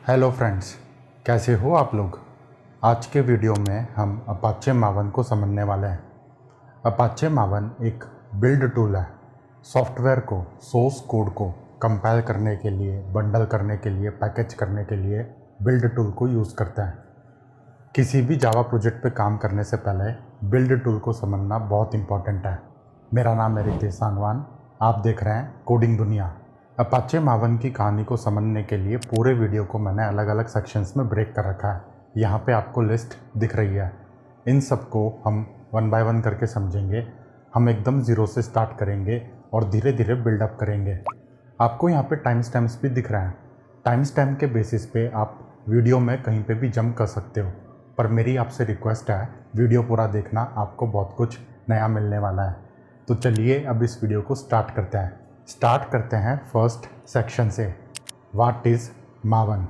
Hello friends, कैसे हो आप लोग। आज के वीडियो में हम अपाचे मावन को समझने वाले हैं। अपाचे मावन एक बिल्ड टूल है। सॉफ्टवेयर को, सोर्स कोड को कंपाइल करने के लिए, बंडल करने के लिए, पैकेज करने के लिए बिल्ड टूल को यूज़ करते हैं। किसी भी जावा प्रोजेक्ट पे काम करने से पहले बिल्ड टूल को समझना बहुत इंपॉर्टेंट है। मेरा नाम है रितेश सांगवान, आप देख रहे हैं कोडिंग दुनिया। अपाचे मावन की कहानी को समझने के लिए पूरे वीडियो को मैंने अलग अलग सेक्शंस में ब्रेक कर रखा है। यहाँ पे आपको लिस्ट दिख रही है। इन सब को हम वन बाय वन करके समझेंगे। हम एकदम ज़ीरो से स्टार्ट करेंगे और धीरे धीरे बिल्डअप करेंगे। आपको यहाँ पे टाइम स्टैम्प्स भी दिख रहे हैं। टाइम स्टैम्प के बेसिस पे आप वीडियो में कहीं पे भी जंप कर सकते हो, पर मेरी आपसे रिक्वेस्ट है, वीडियो पूरा देखना, आपको बहुत कुछ नया मिलने वाला है। तो चलिए अब इस वीडियो को स्टार्ट करते हैं फर्स्ट सेक्शन से। व्हाट इज़ मावन।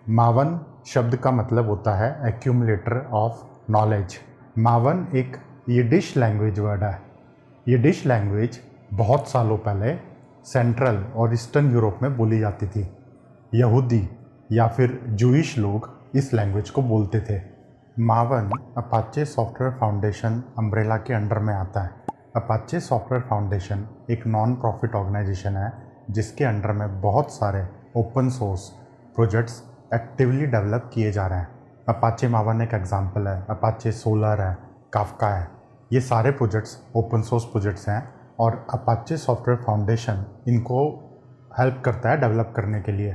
मावन शब्द का मतलब होता है एक्यूमुलेटर ऑफ नॉलेज। मावन एक यिडिश लैंग्वेज वर्ड है। यिडिश लैंग्वेज बहुत सालों पहले सेंट्रल और ईस्टर्न यूरोप में बोली जाती थी। यहूदी या फिर जूइश लोग इस लैंग्वेज को बोलते थे। मावन अपाचे सॉफ्टवेयर फाउंडेशन अम्ब्रेला के अंडर में आता है। अपाचे सॉफ्टवेयर फाउंडेशन एक नॉन प्रॉफिट ऑर्गेनाइजेशन है जिसके अंडर में बहुत सारे open source projects actively develop किए जा रहे हैं। अपाचे मावन एक एग्जांपल है, अपाचे सोलर है, काफका है। ये सारे प्रोजेक्ट्स ओपन सोर्स प्रोजेक्ट्स हैं और अपाचे सॉफ्टवेयर फाउंडेशन इनको हेल्प करता है डेवलप करने के लिए।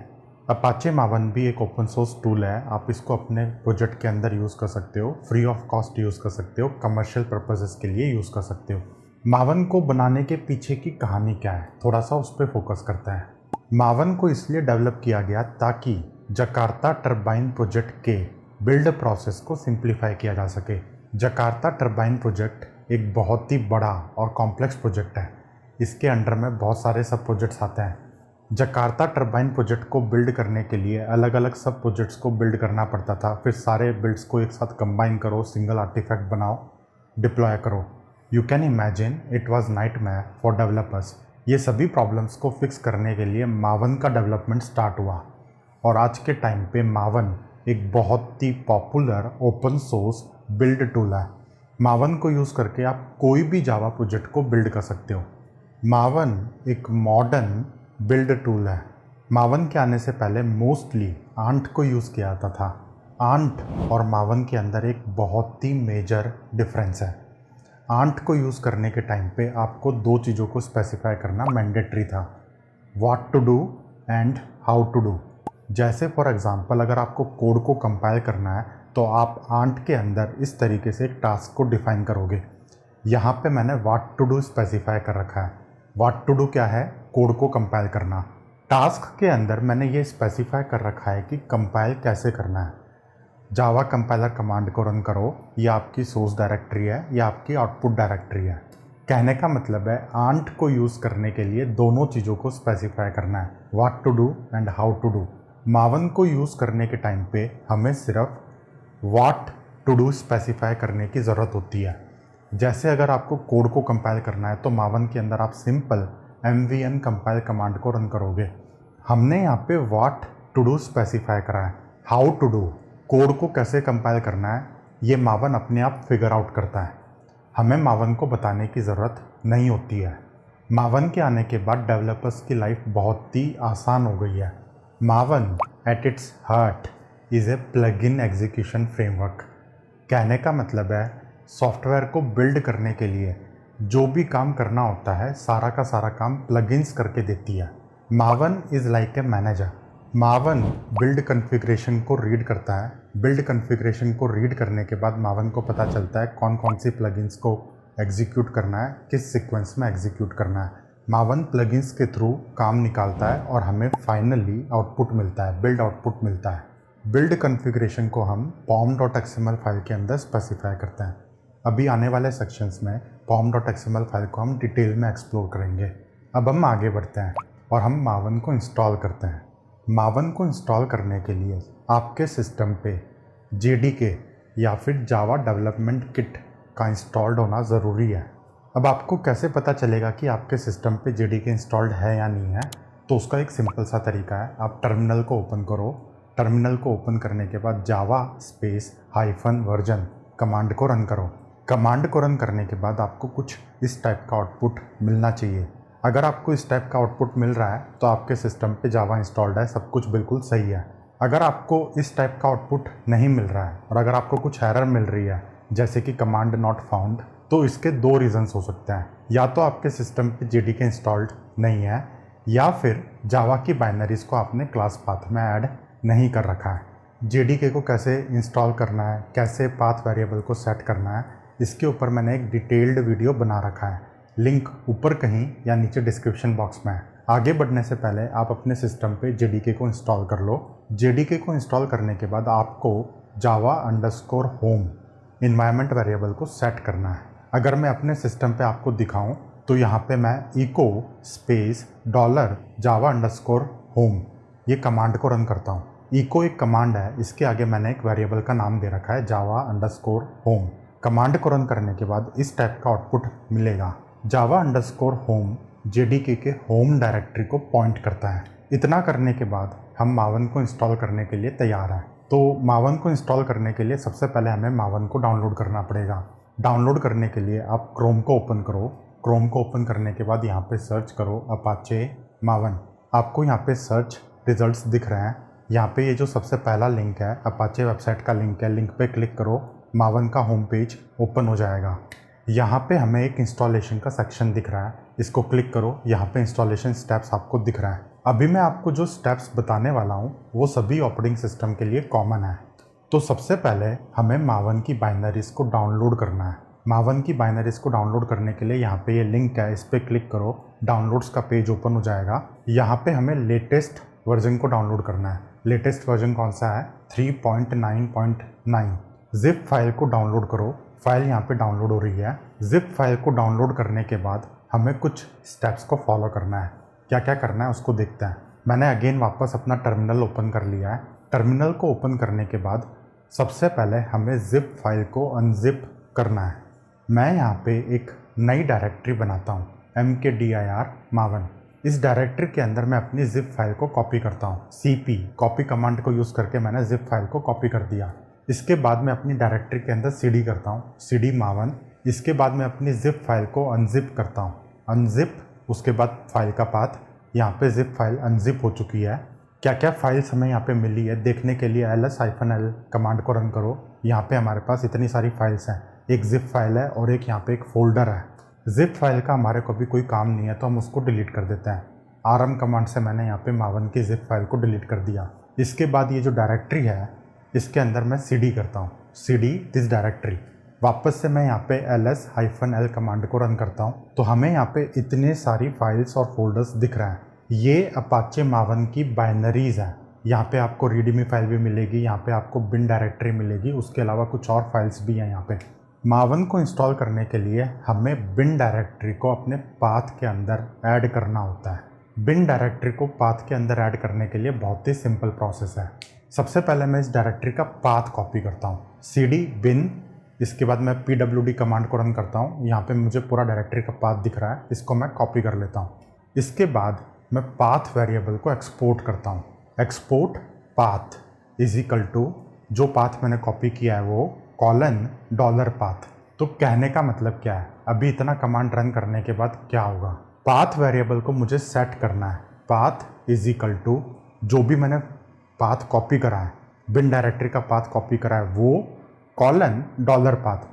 अपाचे मावन भी एक ओपन सोर्स टूल है। आप इसको अपने प्रोजेक्ट के अंदर यूज़ कर सकते हो, फ्री ऑफ कॉस्ट यूज़ कर सकते हो, कमर्शियल पर्पसेस के लिए यूज़ कर सकते हो। मावन को बनाने के पीछे की कहानी क्या है, थोड़ा सा उस पर फोकस करता है। मावन को इसलिए डेवलप किया गया ताकि जकार्ता टरबाइन प्रोजेक्ट के बिल्ड प्रोसेस को सिंप्लीफाई किया जा सके। जकार्ता टरबाइन प्रोजेक्ट एक बहुत ही बड़ा और कॉम्प्लेक्स प्रोजेक्ट है। इसके अंडर में बहुत सारे सब प्रोजेक्ट्स आते हैं। जकार्ता टरबाइन प्रोजेक्ट को बिल्ड करने के लिए अलग अलग सब प्रोजेक्ट्स को बिल्ड करना पड़ता था। फिर सारे बिल्ड्स को एक साथ कंबाइन करो, सिंगल आर्टिफैक्ट बनाओ, डिप्लॉय करो। You can imagine it was nightmare for developers. ये सभी प्रॉब्लम्स को फिक्स करने के लिए मावन का डेवलपमेंट स्टार्ट हुआ और आज के टाइम पे मावन एक बहुत ही popular open source build tool है। मावन को यूज़ करके आप कोई भी जावा प्रोजेक्ट को बिल्ड कर सकते हो। मावन एक मॉडर्न बिल्ड टूल है। मावन के आने से पहले मोस्टली आंट को यूज़ किया जाता था। आंट और मावन के अंदर एक बहुत ही मेजर डिफरेंस है। आंट को यूज़ करने के टाइम पे आपको दो चीज़ों को स्पेसिफाई करना मैंडेटरी था, what to do and how to do. जैसे फॉर एग्जांपल अगर आपको कोड को कंपाइल करना है तो आप आंट के अंदर इस तरीके से एक टास्क को डिफाइन करोगे। यहाँ पे मैंने व्हाट टू डू स्पेसिफाई कर रखा है। व्हाट टू डू क्या है? कोड को कंपाइल करना। टास्क के अंदर मैंने ये स्पेसिफाई कर रखा है कि कंपाइल कैसे करना है। जावा कंपाइलर कमांड को रन करो, या आपकी सोर्स डायरेक्टरी है या आपकी आउटपुट डायरेक्टरी है। कहने का मतलब है आंट को यूज़ करने के लिए दोनों चीज़ों को स्पेसिफाई करना है, what to do and how to do. Maven को यूज़ करने के टाइम पे हमें सिर्फ व्हाट टू डू स्पेसिफाई करने की ज़रूरत होती है। जैसे अगर आपको कोड को कंपाइल करना है तो मावन के अंदर आप सिंपल mvn कंपाइल कमांड को रन करोगे। हमने यहाँ पे व्हाट टू डू स्पेसिफाई करा है। हाउ टू डू, कोड को कैसे कंपाइल करना है, ये मावन अपने आप फिगर आउट करता है। हमें मावन को बताने की ज़रूरत नहीं होती है। मावन के आने के बाद डेवलपर्स की लाइफ बहुत ही आसान हो गई है। मावन at its heart is a plugin execution framework. कहने का मतलब है सॉफ्टवेयर को बिल्ड करने के लिए जो भी काम करना होता है सारा का सारा काम प्लगइन्स करके देती है। मावन इज़ लाइक ए मैनेजर। मावन बिल्ड कॉन्फ़िगरेशन को रीड करता है। बिल्ड कॉन्फ़िगरेशन को रीड करने के बाद मावन को पता चलता है कौन कौन सी प्लगइन्स को एग्जीक्यूट करना है, किस सीक्वेंस में एग्जीक्यूट करना है। मावन प्लगइन्स के थ्रू काम निकालता है और हमें फाइनली आउटपुट मिलता है, बिल्ड आउटपुट मिलता है। बिल्ड कॉन्फ़िगरेशन को हम pom.xml फाइल के अंदर स्पेसिफाई करते हैं। अभी आने वाले सेक्शंस में pom.xml फाइल को हम डिटेल में एक्सप्लोर करेंगे। अब हम आगे बढ़ते हैं और हम मावन को इंस्टॉल करते हैं। मावन को इंस्टॉल करने के लिए आपके सिस्टम पे JDK या फिर जावा डेवलपमेंट किट का इंस्टॉल्ड होना ज़रूरी है। अब आपको कैसे पता चलेगा कि आपके सिस्टम पे JDK इंस्टॉल्ड है या नहीं है? तो उसका एक सिंपल सा तरीका है, आप टर्मिनल को ओपन करो, टर्मिनल को ओपन करने के बाद Java space hyphen version command को रन करो। कमांड को रन करने के बाद आपको कुछ इस टाइप का आउटपुट मिलना चाहिए। अगर आपको इस टाइप का आउटपुट मिल रहा है तो आपके सिस्टम पे जावा इंस्टॉल्ड है, सब कुछ बिल्कुल सही है। अगर आपको इस टाइप का आउटपुट नहीं मिल रहा है और अगर आपको कुछ एरर मिल रही है जैसे कि कमांड नॉट फाउंड, तो इसके दो रीजंस हो सकते हैं। या तो आपके सिस्टम पे जेडीके इंस्टॉल्ड नहीं है या फिर जावा की बाइनरीज को आपने क्लास पाथ में ऐड नहीं कर रखा है। जेडीके को कैसे इंस्टॉल करना है, कैसे पाथ वेरिएबल को सेट करना है, इसके ऊपर मैंने एक डिटेल्ड वीडियो बना रखा है। लिंक ऊपर कहीं या नीचे डिस्क्रिप्शन बॉक्स में है। आगे बढ़ने से पहले आप अपने सिस्टम पे जेडीके को इंस्टॉल कर लो। जेडीके को इंस्टॉल करने के बाद आपको java_home इन्वायरमेंट वेरिएबल को सेट करना है। अगर मैं अपने सिस्टम पे आपको दिखाऊं तो यहाँ पे मैं echo स्पेस $java_home ये कमांड को रन करता हूँ। echo एक कमांड है, इसके आगे मैंने एक वेरिएबल का नाम दे रखा है java_home। कमांड को रन करने के बाद इस टाइप का आउटपुट मिलेगा। java_home जेडीके के होम डायरेक्टरी को पॉइंट करता है। इतना करने के बाद हम मावन को इंस्टॉल करने के लिए तैयार हैं। तो मावन को इंस्टॉल करने के लिए सबसे पहले हमें मावन को डाउनलोड करना पड़ेगा। डाउनलोड करने के लिए आप क्रोम को ओपन करो। क्रोम को ओपन करने के बाद यहाँ पे सर्च करो अपाचे मावन। आपको यहाँ पे सर्च रिजल्ट्स दिख रहे हैं। यहाँ पे ये जो सबसे पहला लिंक है अपाचे वेबसाइट का लिंक है, लिंक पे क्लिक करो, मावन का होम पेज ओपन हो जाएगा। यहाँ पे हमें एक इंस्टॉलेशन का सेक्शन दिख रहा है, इसको क्लिक करो। यहाँ पे इंस्टॉलेशन स्टेप्स आपको दिख रहा है। अभी मैं आपको जो स्टेप्स बताने वाला हूँ वो सभी ऑपरेटिंग सिस्टम के लिए कॉमन है। तो सबसे पहले हमें मावन की बाइनरीज को डाउनलोड करना है। मावन की बाइनरीज को डाउनलोड करने के लिए यहाँ पे ये लिंक है, इस पर क्लिक करो, डाउनलोड्स का पेज ओपन हो जाएगा। यहाँ पे हमें लेटेस्ट वर्जन को डाउनलोड करना है। लेटेस्ट वर्जन कौन सा है? 3.9.9। जिप फाइल को डाउनलोड करो। फाइल यहाँ पे डाउनलोड हो रही है। जिप फाइल को डाउनलोड करने के बाद हमें कुछ स्टेप्स को फॉलो करना है। क्या क्या करना है उसको देखते हैं। मैंने अगेन वापस अपना टर्मिनल ओपन कर लिया है। टर्मिनल को ओपन करने के बाद सबसे पहले हमें जिप फाइल को अनजिप करना है। मैं यहाँ पे एक नई डायरेक्टरी बनाता हूँ, mkdir मावन। इस डायरेक्टरी के अंदर मैं अपनी जिप फाइल को कॉपी करता हूँ। cp कॉपी कमांड को यूज़ करके मैंने जिप फाइल को कॉपी कर दिया। इसके बाद मैं अपनी डायरेक्टरी के अंदर cd करता हूँ, cd मावन। इसके बाद मैं अपनी जिप फाइल को अनजिप करता हूँ, अनजिप। उसके बाद फाइल का पाथ, यहाँ पे जिप फाइल अनजिप हो चुकी है। क्या क्या फाइल्स हमें यहाँ पे मिली है देखने के लिए ls-l कमांड को रन करो। यहाँ पे हमारे पास इतनी सारी फाइल्स हैं, एक जिप फाइल है और एक यहाँ पे एक फोल्डर है। जिप फाइल का हमारे को भी कोई काम नहीं है तो हम उसको डिलीट कर देते हैं। rm कमांड से मैंने यहाँ पे मावन की जिप फाइल को डिलीट कर दिया। इसके बाद ये जो डायरेक्टरी है इसके अंदर मैं cd करता हूँ, cd दिस डायरेक्टरी। वापस से मैं यहाँ पे ls-l कमांड को रन करता हूँ तो हमें यहाँ पे इतने सारी फाइल्स और फोल्डर्स दिख रहे हैं। ये अपाचे मावन की बाइनरीज है। यहाँ पे आपको रीडमी फाइल भी मिलेगी, यहाँ पे आपको बिन डायरेक्टरी मिलेगी, उसके अलावा कुछ और फाइल्स भी हैं यहाँ पे। मावन को इंस्टॉल करने के लिए हमें बिन डायरेक्टरी को अपने पाथ के अंदर ऐड करना होता है। बिन डायरेक्टरी को पाथ के अंदर ऐड करने के लिए बहुत ही सिंपल प्रोसेस है। सबसे पहले मैं इस डायरेक्टरी का पाथ कॉपी करता हूँ, cd bin। इसके बाद मैं pwd कमांड को रन करता हूँ। यहाँ पे मुझे पूरा डायरेक्टरी का पाथ दिख रहा है, इसको मैं कॉपी कर लेता हूँ। इसके बाद मैं पाथ वेरिएबल को एक्सपोर्ट करता हूँ। Export path is equal to जो पाथ मैंने कॉपी किया है वो $path। तो कहने का मतलब क्या है, अभी इतना कमांड रन करने के बाद क्या होगा? पाथ वेरिएबल को मुझे सेट करना है। पाथ इज इक्वल टू जो भी मैंने पाथ कॉपी करा है, बिन डायरेक्टरी का पाथ कॉपी करा है वो $path।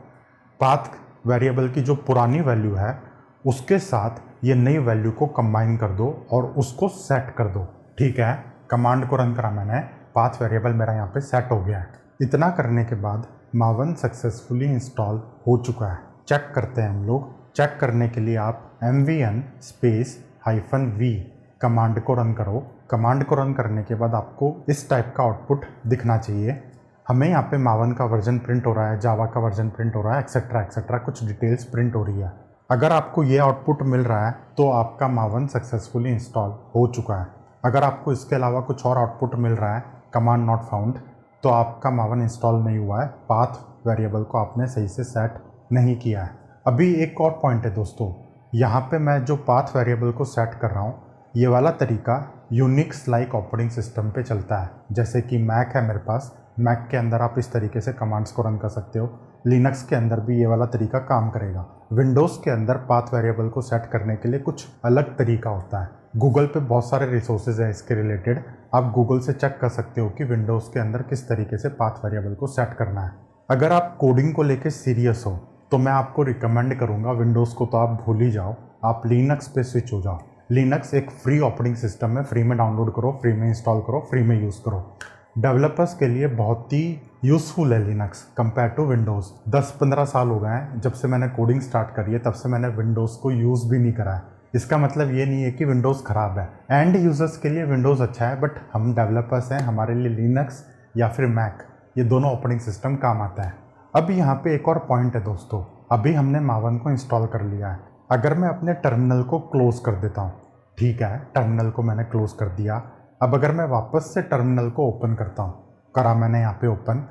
पाथ वेरिएबल की जो पुरानी वैल्यू है उसके साथ ये नई वैल्यू को कंबाइन कर दो और उसको सेट कर दो। ठीक है, कमांड को रन करा मैंने, पाथ वेरिएबल मेरा यहाँ पे सेट हो गया है। इतना करने के बाद मावन सक्सेसफुली इंस्टॉल हो चुका है। चेक करते हैं हम लोग। चेक करने के लिए आप mvn -v कमांड को रन करो। कमांड को रन करने के बाद आपको इस टाइप का आउटपुट दिखना चाहिए। हमें यहाँ पे मावन का वर्जन प्रिंट हो रहा है, जावा का वर्जन प्रिंट हो रहा है, एक्सेट्रा एक्सेट्रा कुछ डिटेल्स प्रिंट हो रही है। अगर आपको ये आउटपुट मिल रहा है तो आपका मावन सक्सेसफुली इंस्टॉल हो चुका है। अगर आपको इसके अलावा कुछ और आउटपुट मिल रहा है, कमांड नॉट फाउंड, तो आपका मावन इंस्टॉल नहीं हुआ है, पाथ वेरिएबल को आपने सही से सेट नहीं किया है। अभी एक और पॉइंट है दोस्तों, यहाँ पे मैं जो पाथ वेरिएबल को सेट कर रहा हूँ ये वाला तरीका यूनिक्स लाइक ऑपरेटिंग सिस्टम पे चलता है। जैसे कि मैक है मेरे पास, मैक के अंदर आप इस तरीके से कमांड्स को रन कर सकते हो। लिनक्स के अंदर भी ये वाला तरीका काम करेगा। विंडोज़ के अंदर पाथ वेरिएबल को सेट करने के लिए कुछ अलग तरीका होता है। गूगल पे बहुत सारे रिसोर्सेज हैं इसके रिलेटेड, आप गूगल से चेक कर सकते हो कि विंडोज़ के अंदर किस तरीके से पाथ वेरिएबल को सेट करना है। अगर आप कोडिंग को लेकर सीरियस हो तो मैं आपको रिकमेंड करूँगा, विंडोज़ को तो आप भूल ही जाओ, आप लिनक्स पे स्विच हो जाओ। लिनक्स एक फ्री ऑपरेटिंग सिस्टम है, फ्री में डाउनलोड करो, फ्री में इंस्टॉल करो, फ्री में यूज़ करो। डेवलपर्स के लिए बहुत ही यूज़फुल है लिनक्स कंपेयर टू विंडोज़। 10-15 साल हो गए हैं जब से मैंने कोडिंग स्टार्ट करी है, तब से मैंने विंडोज़ को यूज़ भी नहीं करा है। इसका मतलब ये नहीं है कि विंडोज़ ख़राब है। एंड यूज़र्स के लिए विंडोज़ अच्छा है, बट हम डेवलपर्स हैं, हमारे लिए लिनक्स या फिर मैक, ये दोनों ऑपरेटिंग सिस्टम काम आता है। अब यहाँ पे एक और पॉइंट है दोस्तों, अभी हमने मावन को इंस्टॉल कर लिया है। अगर मैं अपने टर्मिनल को क्लोज़ कर देता हूँ, ठीक है, टर्मिनल को मैंने क्लोज़ कर दिया। अब अगर मैं वापस से टर्मिनल को ओपन करता हूँ, करा मैंने यहाँ पे ओपन।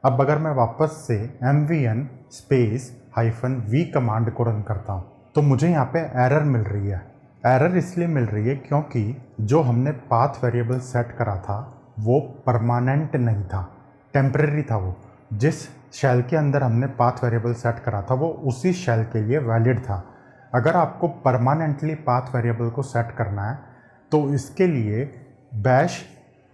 अब अगर मैं वापस से mvn-v कमांड को रन करता हूँ तो मुझे यहाँ पे एरर मिल रही है। एरर इसलिए मिल रही है क्योंकि जो हमने पाथ वेरिएबल सेट करा था वो परमानेंट नहीं था, टेम्परेरी था। वो जिस शेल के अंदर हमने पाथ वेरिएबल सेट करा था वो उसी शेल के लिए वैलिड था। अगर आपको परमानेंटली पाथ वेरिएबल को सेट करना है तो इसके लिए बैश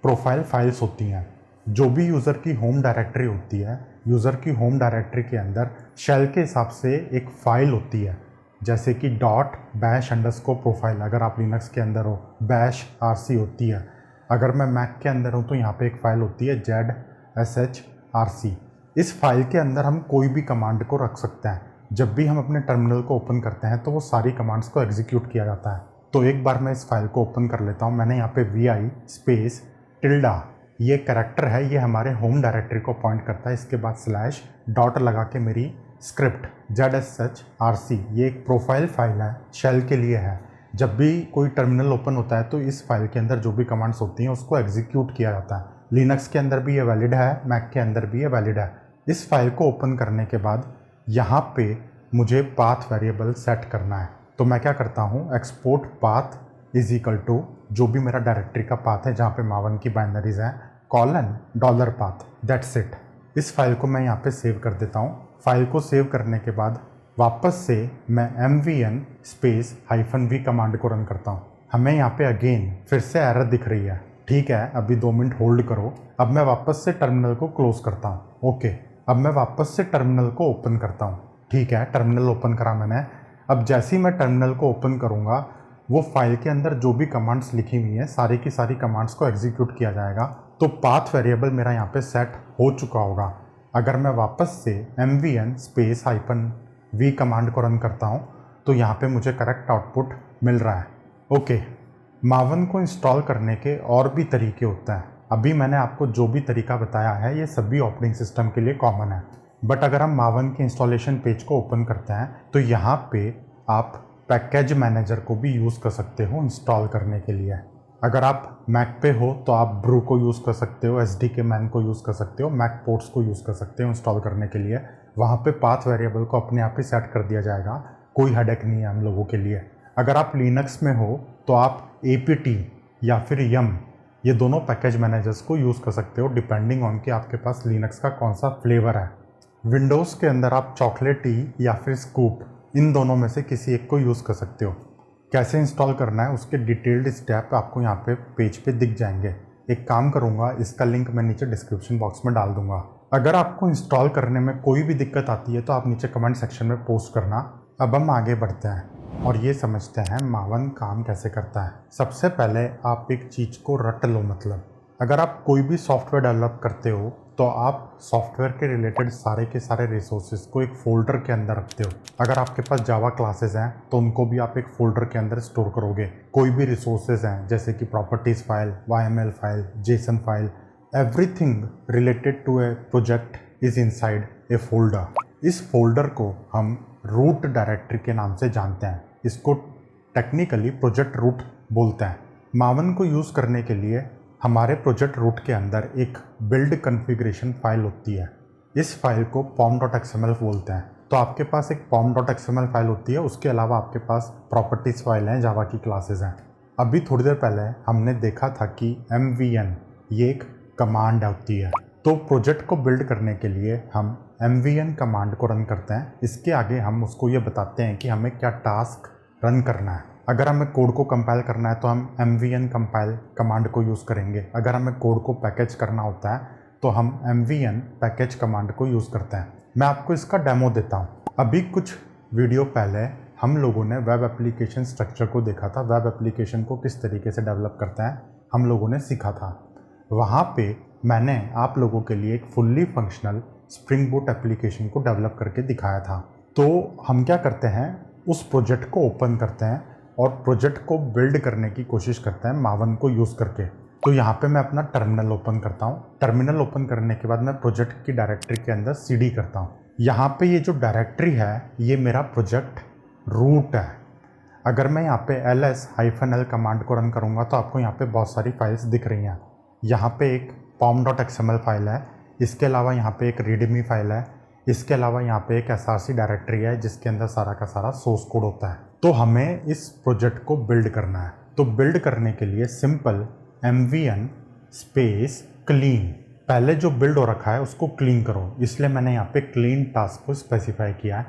प्रोफाइल फाइल्स होती हैं। जो भी यूज़र की होम डायरेक्टरी होती है, यूज़र की होम डायरेक्टरी के अंदर शेल के हिसाब से एक फ़ाइल होती है, जैसे कि .bash_profile। अगर आप लिनक्स के अंदर हो bash rc होती है। अगर मैं मैक के अंदर हूँ तो यहाँ पे एक फ़ाइल होती है zshrc। इस फाइल के अंदर हम कोई भी कमांड को रख सकते हैं। जब भी हम अपने टर्मिनल को ओपन करते हैं तो वो सारी कमांड्स को एग्जीक्यूट किया जाता है। तो एक बार मैं इस फाइल को ओपन कर लेता हूँ। मैंने यहाँ पे vi_tilde ये कैरेक्टर है, ये हमारे होम डायरेक्टरी को पॉइंट करता है। इसके बाद स्लैश डॉट लगा के मेरी स्क्रिप्ट zshrc, ये एक प्रोफाइल फाइल है, शेल के लिए है। जब भी कोई टर्मिनल ओपन होता है तो इस फाइल के अंदर जो भी कमांड्स होती हैं उसको एग्जीक्यूट किया जाता है। लिनक्स के अंदर भी ये वैलिड है, मैक के अंदर भी ये वैलिड है। इस फाइल को ओपन करने के बाद यहाँ पे मुझे पाथ वेरिएबल सेट करना है। तो मैं क्या करता हूँ, export path is equal to जो भी मेरा डायरेक्टरी का पाथ है जहाँ पे मावन की बाइनरीज हैं, $path, दैट्स इट। इस फाइल को मैं यहाँ पे सेव कर देता हूँ। फाइल को सेव करने के बाद वापस से मैं mvn-v कमांड को रन करता हूँ। हमें यहाँ पे अगेन फिर से एरर दिख रही है। ठीक है, अभी 2 मिनट होल्ड करो। अब मैं वापस से टर्मिनल को क्लोज करता हूँ। ओके, अब मैं वापस से टर्मिनल को ओपन करता हूँ। ठीक है, टर्मिनल ओपन करा मैंने। अब जैसे ही मैं टर्मिनल को ओपन करूँगा वो फाइल के अंदर जो भी कमांड्स लिखी हुई हैं सारी की सारी कमांड्स को एग्जीक्यूट किया जाएगा। तो पाथ वेरिएबल मेरा यहाँ पे सेट हो चुका होगा। अगर मैं वापस से mvn-v कमांड को रन करता हूँ तो यहाँ पे मुझे करेक्ट आउटपुट मिल रहा है। ओके, मावन को इंस्टॉल करने के और भी तरीके होते हैं। अभी मैंने आपको जो भी तरीका बताया है ये सभी ऑपरेटिंग सिस्टम के लिए कॉमन है। बट अगर हम मावन के इंस्टॉलेशन पेज को ओपन करते हैं तो यहाँ पे आप पैकेज मैनेजर को भी यूज़ कर सकते हो इंस्टॉल करने के लिए। अगर आप मैक पे हो तो आप ब्रू को यूज़ कर सकते हो, SDKman को यूज़ कर सकते हो, मैक पोर्ट्स को यूज़ कर सकते हो इंस्टॉल करने के लिए। वहाँ पे पाथ वेरिएबल को अपने आप ही सेट कर दिया जाएगा, कोई हेडेक नहीं है हम लोगों के लिए। अगर आप लिनक्स में हो तो आप apt या फिर yum ये दोनों पैकेज मैनेजर्स को यूज़ कर सकते हो, डिपेंडिंग ऑन कि आपके पास लिनक्स का कौन सा फ्लेवर है। विंडोज़ के अंदर आप चॉकलेटी या फिर स्कूप, इन दोनों में से किसी एक को यूज़ कर सकते हो। कैसे इंस्टॉल करना है उसके डिटेल्ड स्टेप आपको यहाँ पे पेज पे दिख जाएंगे। एक काम करूँगा, इसका लिंक मैं नीचे डिस्क्रिप्शन बॉक्स में डाल दूँगा। अगर आपको इंस्टॉल करने में कोई भी दिक्कत आती है तो आप नीचे कमेंट सेक्शन में पोस्ट करना। अब हम आगे बढ़ते हैं और ये समझते हैं मावन काम कैसे करता है। सबसे पहले आप एक चीज़ को रट लो। मतलब अगर आप कोई भी सॉफ्टवेयर डेवलप करते हो तो आप सॉफ्टवेयर के रिलेटेड सारे के सारे रिसोर्सेज को एक फ़ोल्डर के अंदर रखते हो। अगर आपके पास जावा क्लासेस हैं तो उनको भी आप एक फ़ोल्डर के अंदर स्टोर करोगे। कोई भी रिसोर्सेज हैं जैसे कि properties file, YML file, JSON file, everything related to a project is inside a folder. इस फोल्डर को हम रूट डायरेक्टरी के नाम से जानते हैं। इसको टेक्निकली प्रोजेक्ट रूट बोलते हैं। मावन को यूज़ करने के लिए हमारे प्रोजेक्ट रूट के अंदर एक बिल्ड कॉन्फ़िगरेशन फाइल होती है। इस फाइल को pom.xml बोलते हैं। तो आपके पास एक pom.xml फाइल होती है, उसके अलावा आपके पास प्रॉपर्टीज़ फाइल हैं, जावा की क्लासेस हैं। अभी थोड़ी देर पहले हमने देखा था कि mvn ये एक कमांड होती है। तो प्रोजेक्ट को बिल्ड करने के लिए हम mvn कमांड को रन करते हैं। इसके आगे हम उसको ये बताते हैं कि हमें क्या टास्क रन करना है। अगर हमें कोड को कंपाइल करना है तो हम mvn कंपाइल कमांड को यूज़ करेंगे। अगर हमें कोड को पैकेज करना होता है तो हम mvn पैकेज कमांड को यूज़ करते हैं। मैं आपको इसका डेमो देता हूँ। अभी कुछ वीडियो पहले हम लोगों ने वेब एप्लीकेशन स्ट्रक्चर को देखा था। वेब एप्लीकेशन को किस तरीके से डेवलप करते हैं हम लोगों ने सीखा था। वहाँ पे मैंने आप लोगों के लिए एक fully functional spring boot application को डेवलप करके दिखाया था। तो हम क्या करते हैं, उस प्रोजेक्ट को ओपन करते हैं और प्रोजेक्ट को बिल्ड करने की कोशिश करते हैं मावन को यूज़ करके। तो यहाँ पे मैं अपना टर्मिनल ओपन करता हूँ। टर्मिनल ओपन करने के बाद मैं प्रोजेक्ट की डायरेक्टरी के अंदर cd करता हूँ। यहाँ पे ये जो डायरेक्टरी है ये मेरा प्रोजेक्ट रूट है। अगर मैं यहाँ पे ls-l कमांड को रन करूँगा तो आपको यहाँ पे बहुत सारी फाइल्स दिख रही हैं। यहाँ पे एक pom.xml फाइल है, इसके अलावा यहाँ पे एक readme फाइल है, इसके अलावा यहाँ पे एक src डायरेक्टरी है जिसके अंदर सारा का सारा सोर्स कोड होता है। तो हमें इस प्रोजेक्ट को बिल्ड करना है। तो बिल्ड करने के लिए सिंपल mvn स्पेस क्लीन, पहले जो बिल्ड हो रखा है उसको क्लीन करो, इसलिए मैंने यहाँ पे क्लीन टास्क को स्पेसिफाई किया है।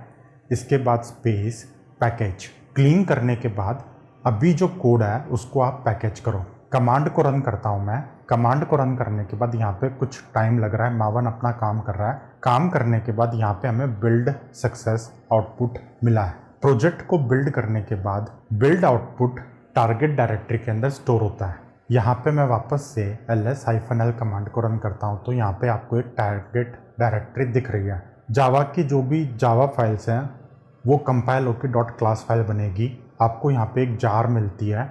इसके बाद स्पेस पैकेज, क्लीन करने के बाद अभी जो कोड है उसको आप पैकेज करो। कमांड को रन करता हूँ मैं। कमांड को रन करने के बाद यहाँ पे कुछ टाइम लग रहा है, मावन अपना काम कर रहा है। काम करने के बाद यहाँ पे हमें बिल्ड सक्सेस आउटपुट मिला है। प्रोजेक्ट को बिल्ड करने के बाद बिल्ड आउटपुट टारगेट डायरेक्टरी के अंदर स्टोर होता है। यहाँ पे मैं वापस से ls-l कमांड को रन करता हूँ तो यहाँ पे आपको एक टारगेट डायरेक्टरी दिख रही है। जावा की जो भी जावा फाइल्स हैं वो कंपाइल होकर .class फाइल बनेगी। आपको यहाँ पे एक जार मिलती है।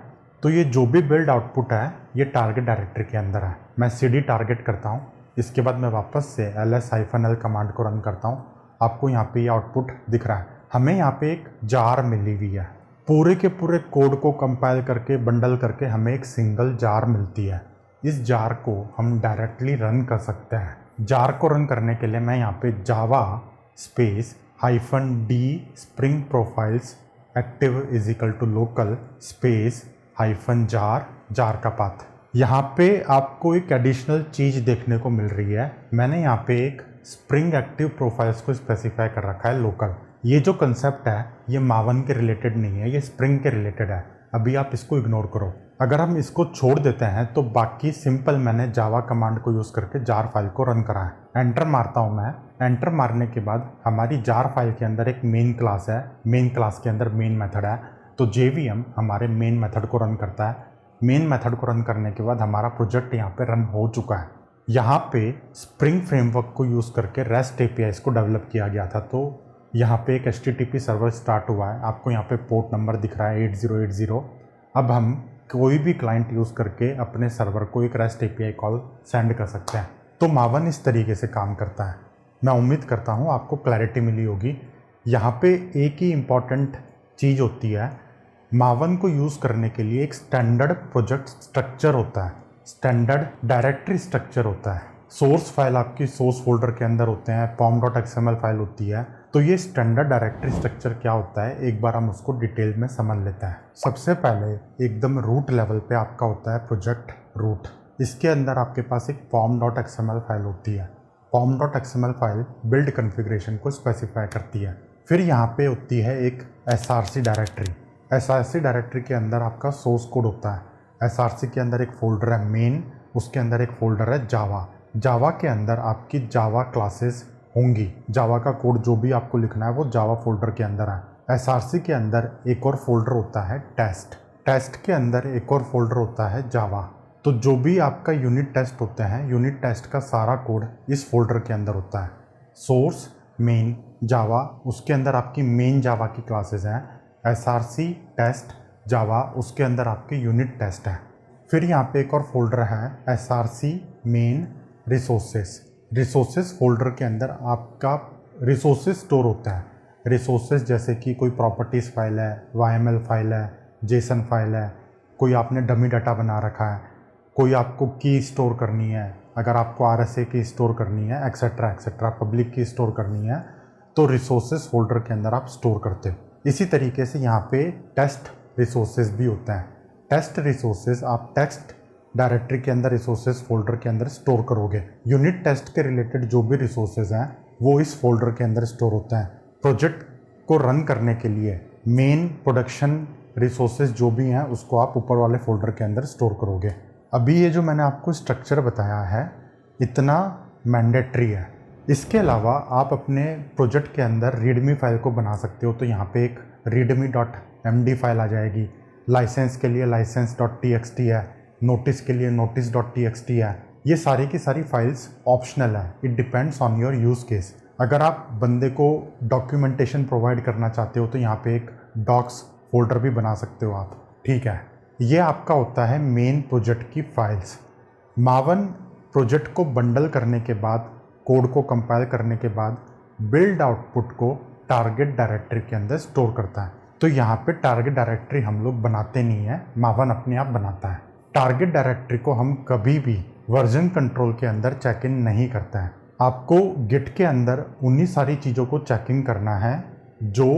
तो ये जो भी बिल्ड आउटपुट है ये टारगेट डायरेक्टरी के अंदर है। मैं cd टारगेट करता हूँ। इसके बाद मैं वापस से ls-l कमांड को रन करता हूँ। आपको यहाँ पे ये आउटपुट दिख रहा है। हमें यहाँ पे एक जार मिली हुई है। पूरे के पूरे कोड को कंपाइल करके बंडल करके हमें एक सिंगल जार मिलती है। इस जार को हम डायरेक्टली रन कर सकते हैं। जार को रन करने के लिए मैं यहाँ पे Java space -d spring profiles active is equal to local space -jar का पाथ। यहाँ पे आपको एक एडिशनल चीज़ देखने को मिल रही है। मैंने यहाँ पे एक स्प्रिंग एक्टिव प्रोफाइल्स को स्पेसिफाई कर रखा है लोकल। ये जो कंसेप्ट है ये मावन के रिलेटेड नहीं है, ये स्प्रिंग के रिलेटेड है। अभी आप इसको इग्नोर करो। अगर हम इसको छोड़ देते हैं तो बाकी सिंपल मैंने जावा कमांड को यूज़ करके जार फाइल को रन करा है। एंटर मारता हूँ मैं। एंटर मारने के बाद हमारी जार फाइल के अंदर एक मेन क्लास है। मेन क्लास के अंदर मेन मेथड है। तो JVM हमारे मेन मेथड को रन करता है। मेन मेथड को रन करने के बाद हमारा प्रोजेक्ट यहाँ पे रन हो चुका है। यहाँ पे स्प्रिंग फ्रेमवर्क को यूज़ करके REST APIs को डेवलप किया गया था। तो यहाँ पे एक HTTP सर्वर स्टार्ट हुआ है। आपको यहाँ पे पोर्ट नंबर दिख रहा है 8080। अब हम कोई भी क्लाइंट यूज़ करके अपने सर्वर को एक REST API कॉल सेंड कर सकते हैं। तो मावन इस तरीके से काम करता है। मैं उम्मीद करता हूँ आपको क्लैरिटी मिली होगी। यहाँ पे एक ही इम्पॉर्टेंट चीज़ होती है, मावन को यूज़ करने के लिए एक स्टैंडर्ड प्रोजेक्ट स्ट्रक्चर होता है, स्टैंडर्ड डायरेक्टरी स्ट्रक्चर होता है। सोर्स फाइल आपकी सोर्स फोल्डर के अंदर होते हैं, pom.xml फाइल होती है। तो ये स्टैंडर्ड डायरेक्टरी स्ट्रक्चर क्या होता है एक बार हम उसको डिटेल में समझ लेते हैं। सबसे पहले एकदम रूट लेवल पे आपका होता है प्रोजेक्ट रूट। इसके अंदर आपके पास एक pom.xml फाइल होती है। pom.xml फाइल बिल्ड कॉन्फ़िगरेशन को स्पेसिफाई करती है। फिर यहाँ पे होती है एक src डायरेक्टरी। src डायरेक्टरी के अंदर आपका सोर्स कोड होता है। src के अंदर एक फोल्डर है मेन, उसके अंदर एक फोल्डर है जावा। जावा के अंदर आपकी जावा क्लासेस होंगी। जावा का कोड जो भी आपको लिखना है वो जावा फोल्डर के अंदर है। src के अंदर एक और फोल्डर होता है टेस्ट। टेस्ट के अंदर एक और फोल्डर होता है जावा। तो जो भी आपका यूनिट टेस्ट होते हैं, यूनिट टेस्ट का सारा कोड इस फोल्डर के अंदर होता है। सोर्स मेन जावा, उसके अंदर आपकी मेन जावा की क्लासेस हैं। src टेस्ट जावा, उसके अंदर आपके यूनिट टेस्ट है। फिर यहाँ पे एक और फोल्डर है src main resources. Resources folder के अंदर आपका रिसोर्सेस स्टोर होता है। रिसोर्सेस जैसे कि कोई प्रॉपर्टीज़ फाइल है, YML फाइल है, जेसन फाइल है, कोई आपने डमी डाटा बना रखा है, कोई आपको की स्टोर करनी है, अगर आपको RSA की स्टोर करनी है, एक्सेट्रा एक्सेट्रा, पब्लिक की स्टोर करनी है, तो रिसोर्सेस फोल्डर के अंदर आप स्टोर करते हो। इसी तरीके से यहाँ पे टेस्ट रिसोर्सेज भी होता है। टेस्ट रिसोर्सेज आप टेक्स्ट डायरेक्टरी के अंदर रिसोर्सेज फोल्डर के अंदर स्टोर करोगे। यूनिट टेस्ट के रिलेटेड जो भी रिसोर्सेज हैं वो इस फोल्डर के अंदर स्टोर होते हैं। प्रोजेक्ट को रन करने के लिए मेन प्रोडक्शन रिसोर्सेज जो भी हैं उसको आप ऊपर वाले फोल्डर के अंदर स्टोर करोगे। अभी ये जो मैंने आपको स्ट्रक्चर बताया है इतना मैंडेटरी है। इसके अलावा आप अपने प्रोजेक्ट के अंदर रीडमी फाइल को बना सकते हो। तो यहाँ पे एक readme.md फाइल आ जाएगी। लाइसेंस के लिए license.txt है, नोटिस के लिए notice.txt है। ये सारी की सारी फाइल्स ऑप्शनल है, it depends on your use case. अगर आप बंदे को डॉक्यूमेंटेशन प्रोवाइड करना चाहते हो तो यहाँ पे एक डॉक्स फोल्डर भी बना सकते हो आप, ठीक है। ये आपका होता है मेन प्रोजेक्ट की फाइल्स। मावन प्रोजेक्ट को बंडल करने के बाद, कोड को कंपाइल करने के बाद बिल्ड आउटपुट को टारगेट डायरेक्टरी के अंदर स्टोर करता है। तो यहाँ पे टारगेट डायरेक्टरी हम लोग बनाते नहीं है, मावन अपने आप बनाता है। टारगेट डायरेक्टरी को हम कभी भी वर्जन कंट्रोल के अंदर चेक इन नहीं करता है। आपको गिट के अंदर उन्हीं सारी चीज़ों को चेक इन करना है जो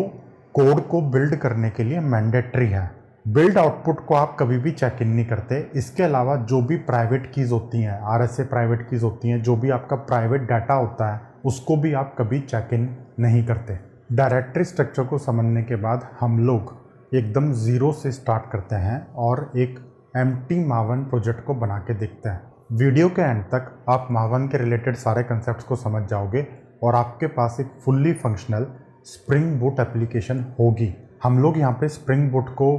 कोड को बिल्ड करने के लिए मैंडेटरी है। बिल्ड आउटपुट को आप कभी भी चेक इन नहीं करते। इसके अलावा जो भी प्राइवेट कीज़ होती हैं, RSA प्राइवेट कीज़ होती हैं, जो भी आपका प्राइवेट डाटा होता है उसको भी आप कभी चेक इन नहीं करते। डायरेक्टरी स्ट्रक्चर को समझने के बाद हम लोग एकदम ज़ीरो से स्टार्ट करते हैं और एक एम्प्टी मावन प्रोजेक्ट को बना के देखते हैं। वीडियो के एंड तक आप मावन के रिलेटेड सारे कंसेप्ट्स को समझ जाओगे और आपके पास एक fully functional spring boot application होगी। हम लोग यहाँ पे स्प्रिंग बूट को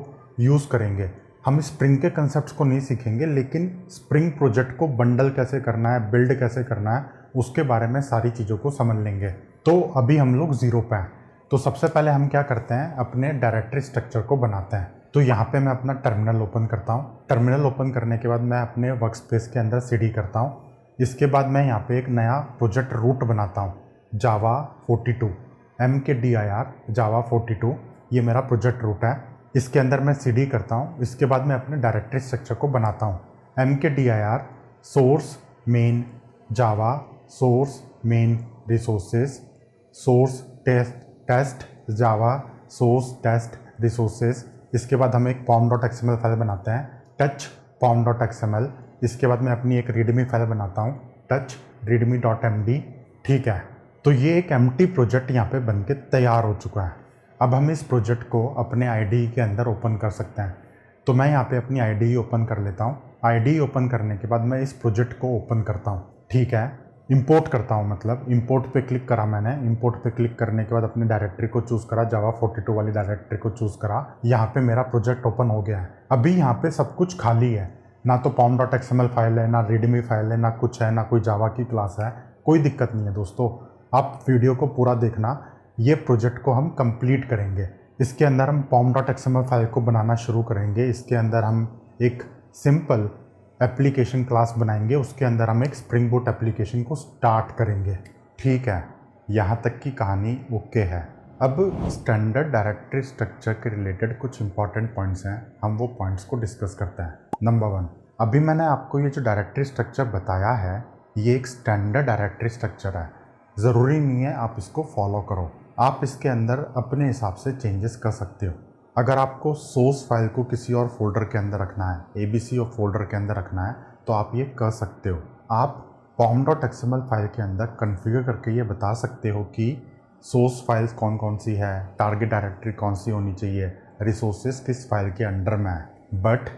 यूज़ करेंगे। हम स्प्रिंग के कंसेप्ट्स को नहीं सीखेंगे, लेकिन स्प्रिंग प्रोजेक्ट को बंडल कैसे करना है, बिल्ड कैसे करना है, उसके बारे में सारी चीज़ों को समझ लेंगे। तो अभी हम लोग ज़ीरो पे हैं। तो सबसे पहले हम क्या करते हैं, अपने डायरेक्टरी स्ट्रक्चर को बनाते हैं। तो यहाँ पे मैं अपना टर्मिनल ओपन करता हूँ। टर्मिनल ओपन करने के बाद मैं अपने वर्क स्पेस के अंदर CD करता हूँ। इसके बाद मैं यहाँ पे एक नया प्रोजेक्ट रूट बनाता हूँ, जावा 42 MKDIR जावा 42, ये मेरा प्रोजेक्ट रूट है। इसके अंदर मैं CD करता हूँ। इसके बाद मैं अपने डायरेक्टरी स्ट्रक्चर को बनाता हूँ, MKDIR source main Java source main resources source test Java source test resources. इसके बाद हम एक pom.xml फाइल बनाते हैं, टच pom.xml। इसके बाद मैं अपनी एक रीडमी फाइल बनाता हूँ, टच readme.md, ठीक है। तो ये एक एम्प्टी प्रोजेक्ट यहाँ पे बन के तैयार हो चुका है। अब हम इस प्रोजेक्ट को अपने IDE के अंदर ओपन कर सकते हैं। तो मैं यहाँ पे अपनी IDE ओपन कर लेता हूँ। IDE ओपन करने के बाद मैं इस प्रोजेक्ट को ओपन करता हूँ, ठीक है। इंपोर्ट करता हूँ, मतलब इंपोर्ट पे क्लिक करा मैंने। इंपोर्ट पे क्लिक करने के बाद अपनी डायरेक्टरी को चूज़ करा, जावा 42 वाली डायरेक्टरी को चूज़ करा। यहाँ पे मेरा प्रोजेक्ट ओपन हो गया है। अभी यहाँ पे सब कुछ खाली है, ना तो pom.xml फाइल है, ना रीडमी फाइल है, ना कुछ है, ना कोई जावा की क्लास है। कोई दिक्कत नहीं है दोस्तों, आप वीडियो को पूरा देखना। ये प्रोजेक्ट को हम कंप्लीट करेंगे। इसके अंदर हम pom.xml फाइल को बनाना शुरू करेंगे। इसके अंदर हम एक सिंपल एप्लीकेशन क्लास बनाएंगे, उसके अंदर हम एक स्प्रिंग बूट एप्लीकेशन को स्टार्ट करेंगे, ठीक है। यहाँ तक की कहानी ओके है। अब स्टैंडर्ड डायरेक्टरी स्ट्रक्चर के रिलेटेड कुछ इंपॉर्टेंट पॉइंट्स हैं, हम वो पॉइंट्स को डिस्कस करते हैं। नंबर 1, अभी मैंने आपको ये जो डायरेक्टरी स्ट्रक्चर बताया है ये एक स्टैंडर्ड डायरेक्टरी स्ट्रक्चर है। ज़रूरी नहीं है आप इसको फॉलो करो, आप इसके अंदर अपने हिसाब से चेंजेस कर सकते हो। अगर आपको सोर्स फाइल को किसी और फोल्डर के अंदर रखना है, ABC और फोल्डर के अंदर रखना है, तो आप ये कर सकते हो। आप pom.xml फाइल के अंदर कॉन्फ़िगर करके ये बता सकते हो कि सोर्स फाइल्स कौन कौन सी है, टारगेट डायरेक्टरी कौन सी होनी चाहिए, रिसोर्सेज किस फाइल के अंडर में है। But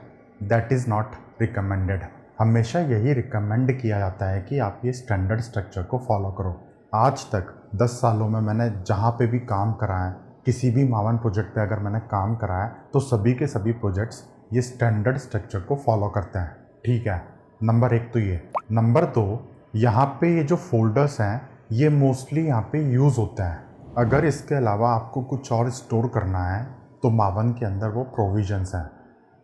that is not recommended. हमेशा यही रिकमेंड किया जाता है कि आप ये स्टैंडर्ड स्ट्रक्चर को फॉलो करो। आज तक 10 सालों में मैंने जहाँ पे भी काम करा है, किसी भी मावन प्रोजेक्ट पे अगर मैंने काम करा है, तो सभी के सभी प्रोजेक्ट्स ये स्टैंडर्ड स्ट्रक्चर को फॉलो करते हैं, ठीक है। नंबर 1 तो ये। नंबर 2, यहाँ पे ये जो फोल्डर्स हैं ये मोस्टली यहाँ पे यूज़ होते हैं। अगर इसके अलावा आपको कुछ और स्टोर करना है तो मावन के अंदर वो प्रोविजंस हैं।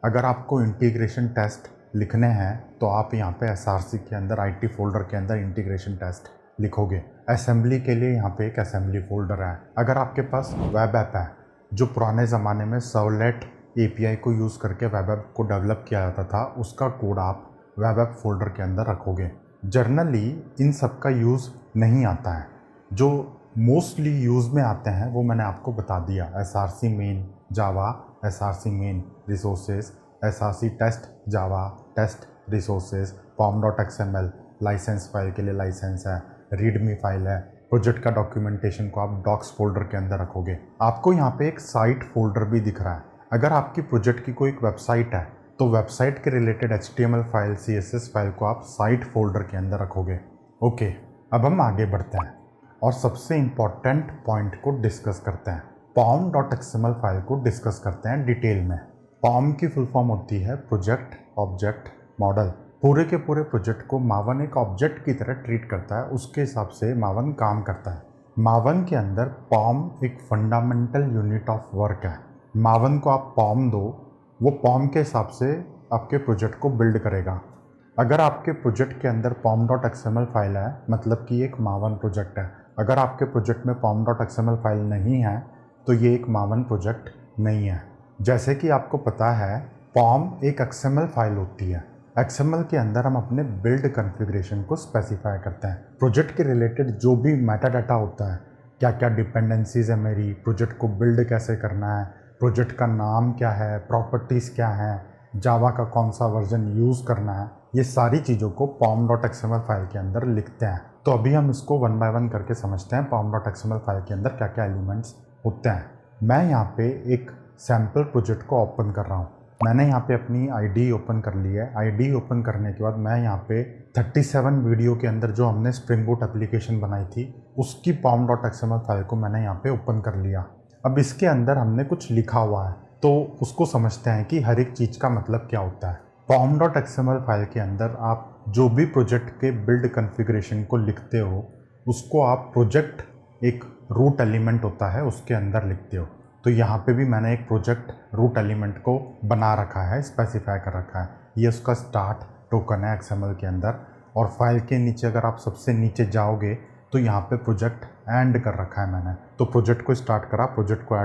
अगर आपको इंटीग्रेशन टेस्ट लिखने हैं तो आप यहाँ पे SRC के अंदर IT फोल्डर के अंदर इंटीग्रेशन टेस्ट लिखोगे। असेंबली के लिए यहाँ पे एक असेंबली फोल्डर है। अगर आपके पास वेब ऐप है, जो पुराने ज़माने में सर्वलेट API को यूज़ करके वेब ऐप को डेवलप किया जाता था, उसका कोड आप वेब ऐप फोल्डर के अंदर रखोगे। जर्नली इन सब का यूज़ नहीं आता है, जो मोस्टली यूज़ में आते हैं वो मैंने आपको बता दिया। SRC main Java, SRC main resources, SRC test Java, test resources, pom.xml license file के लिए लाइसेंस है, रीडमी फाइल है। प्रोजेक्ट का डॉक्यूमेंटेशन को आप डॉक्स फोल्डर के अंदर रखोगे। आपको यहाँ पे एक साइट फोल्डर भी दिख रहा है। अगर आपकी प्रोजेक्ट की कोई एक वेबसाइट है तो वेबसाइट के related HTML file, CSS file को आप साइट फोल्डर के अंदर रखोगे। ओके, अब हम आगे बढ़ते हैं और सबसे इम्पॉर्टेंट पॉइंट को डिस्कस करते हैं। pom.xml फाइल को डिस्कस करते हैं डिटेल में। pom की फुल फॉर्म होती है प्रोजेक्ट ऑब्जेक्ट मॉडल। पूरे के पूरे प्रोजेक्ट को मावन एक ऑब्जेक्ट की तरह ट्रीट करता है, उसके हिसाब से मावन काम करता है। मावन के अंदर pom एक फंडामेंटल यूनिट ऑफ वर्क है। मावन को आप pom दो, वो pom के हिसाब से आपके प्रोजेक्ट को बिल्ड करेगा। अगर आपके प्रोजेक्ट के अंदर pom.xml फाइल है मतलब कि एक मावन प्रोजेक्ट है। अगर आपके प्रोजेक्ट में pom.xml फाइल नहीं है तो ये एक मावन प्रोजेक्ट नहीं है। जैसे कि आपको पता है pom एक XML फाइल होती है। XML के अंदर हम अपने बिल्ड कॉन्फ़िगरेशन को स्पेसिफाई करते हैं। प्रोजेक्ट के रिलेटेड जो भी मेटा डाटा होता है, क्या क्या डिपेंडेंसीज है मेरी, प्रोजेक्ट को बिल्ड कैसे करना है, प्रोजेक्ट का नाम क्या है, प्रॉपर्टीज़ क्या है, जावा का कौन सा वर्जन यूज़ करना है, ये सारी चीज़ों को pom.xml फाइल के अंदर लिखते हैं। तो अभी हम इसको वन बाय वन करके समझते हैं pom.xml फाइल के अंदर क्या क्या एलिमेंट्स होते हैं। मैं यहाँ पे एक सैम्पल प्रोजेक्ट को ओपन कर रहा हूँ। मैंने यहाँ पे अपनी आईडी ओपन कर ली है। आईडी ओपन करने के बाद मैं यहाँ पे 37 वीडियो के अंदर जो हमने स्प्रिंग बूट एप्लीकेशन बनाई थी उसकी pom.xml फाइल को मैंने यहाँ पे ओपन कर लिया। अब इसके अंदर हमने कुछ लिखा हुआ है तो उसको समझते हैं कि हर एक चीज़ का मतलब क्या होता है। pom.xml फाइल के अंदर आप जो भी प्रोजेक्ट के बिल्ड कॉन्फ़िगरेशन को लिखते हो उसको आप प्रोजेक्ट एक रूट एलिमेंट होता है उसके अंदर लिखते हो। तो यहाँ पे भी मैंने एक प्रोजेक्ट रूट एलिमेंट को बना रखा है, स्पेसिफाई कर रखा है। ये उसका स्टार्ट टोकन है XML के अंदर। और फाइल के नीचे अगर आप सबसे नीचे जाओगे तो यहाँ पे प्रोजेक्ट एंड कर रखा है मैंने। तो प्रोजेक्ट को स्टार्ट करा, प्रोजेक्ट को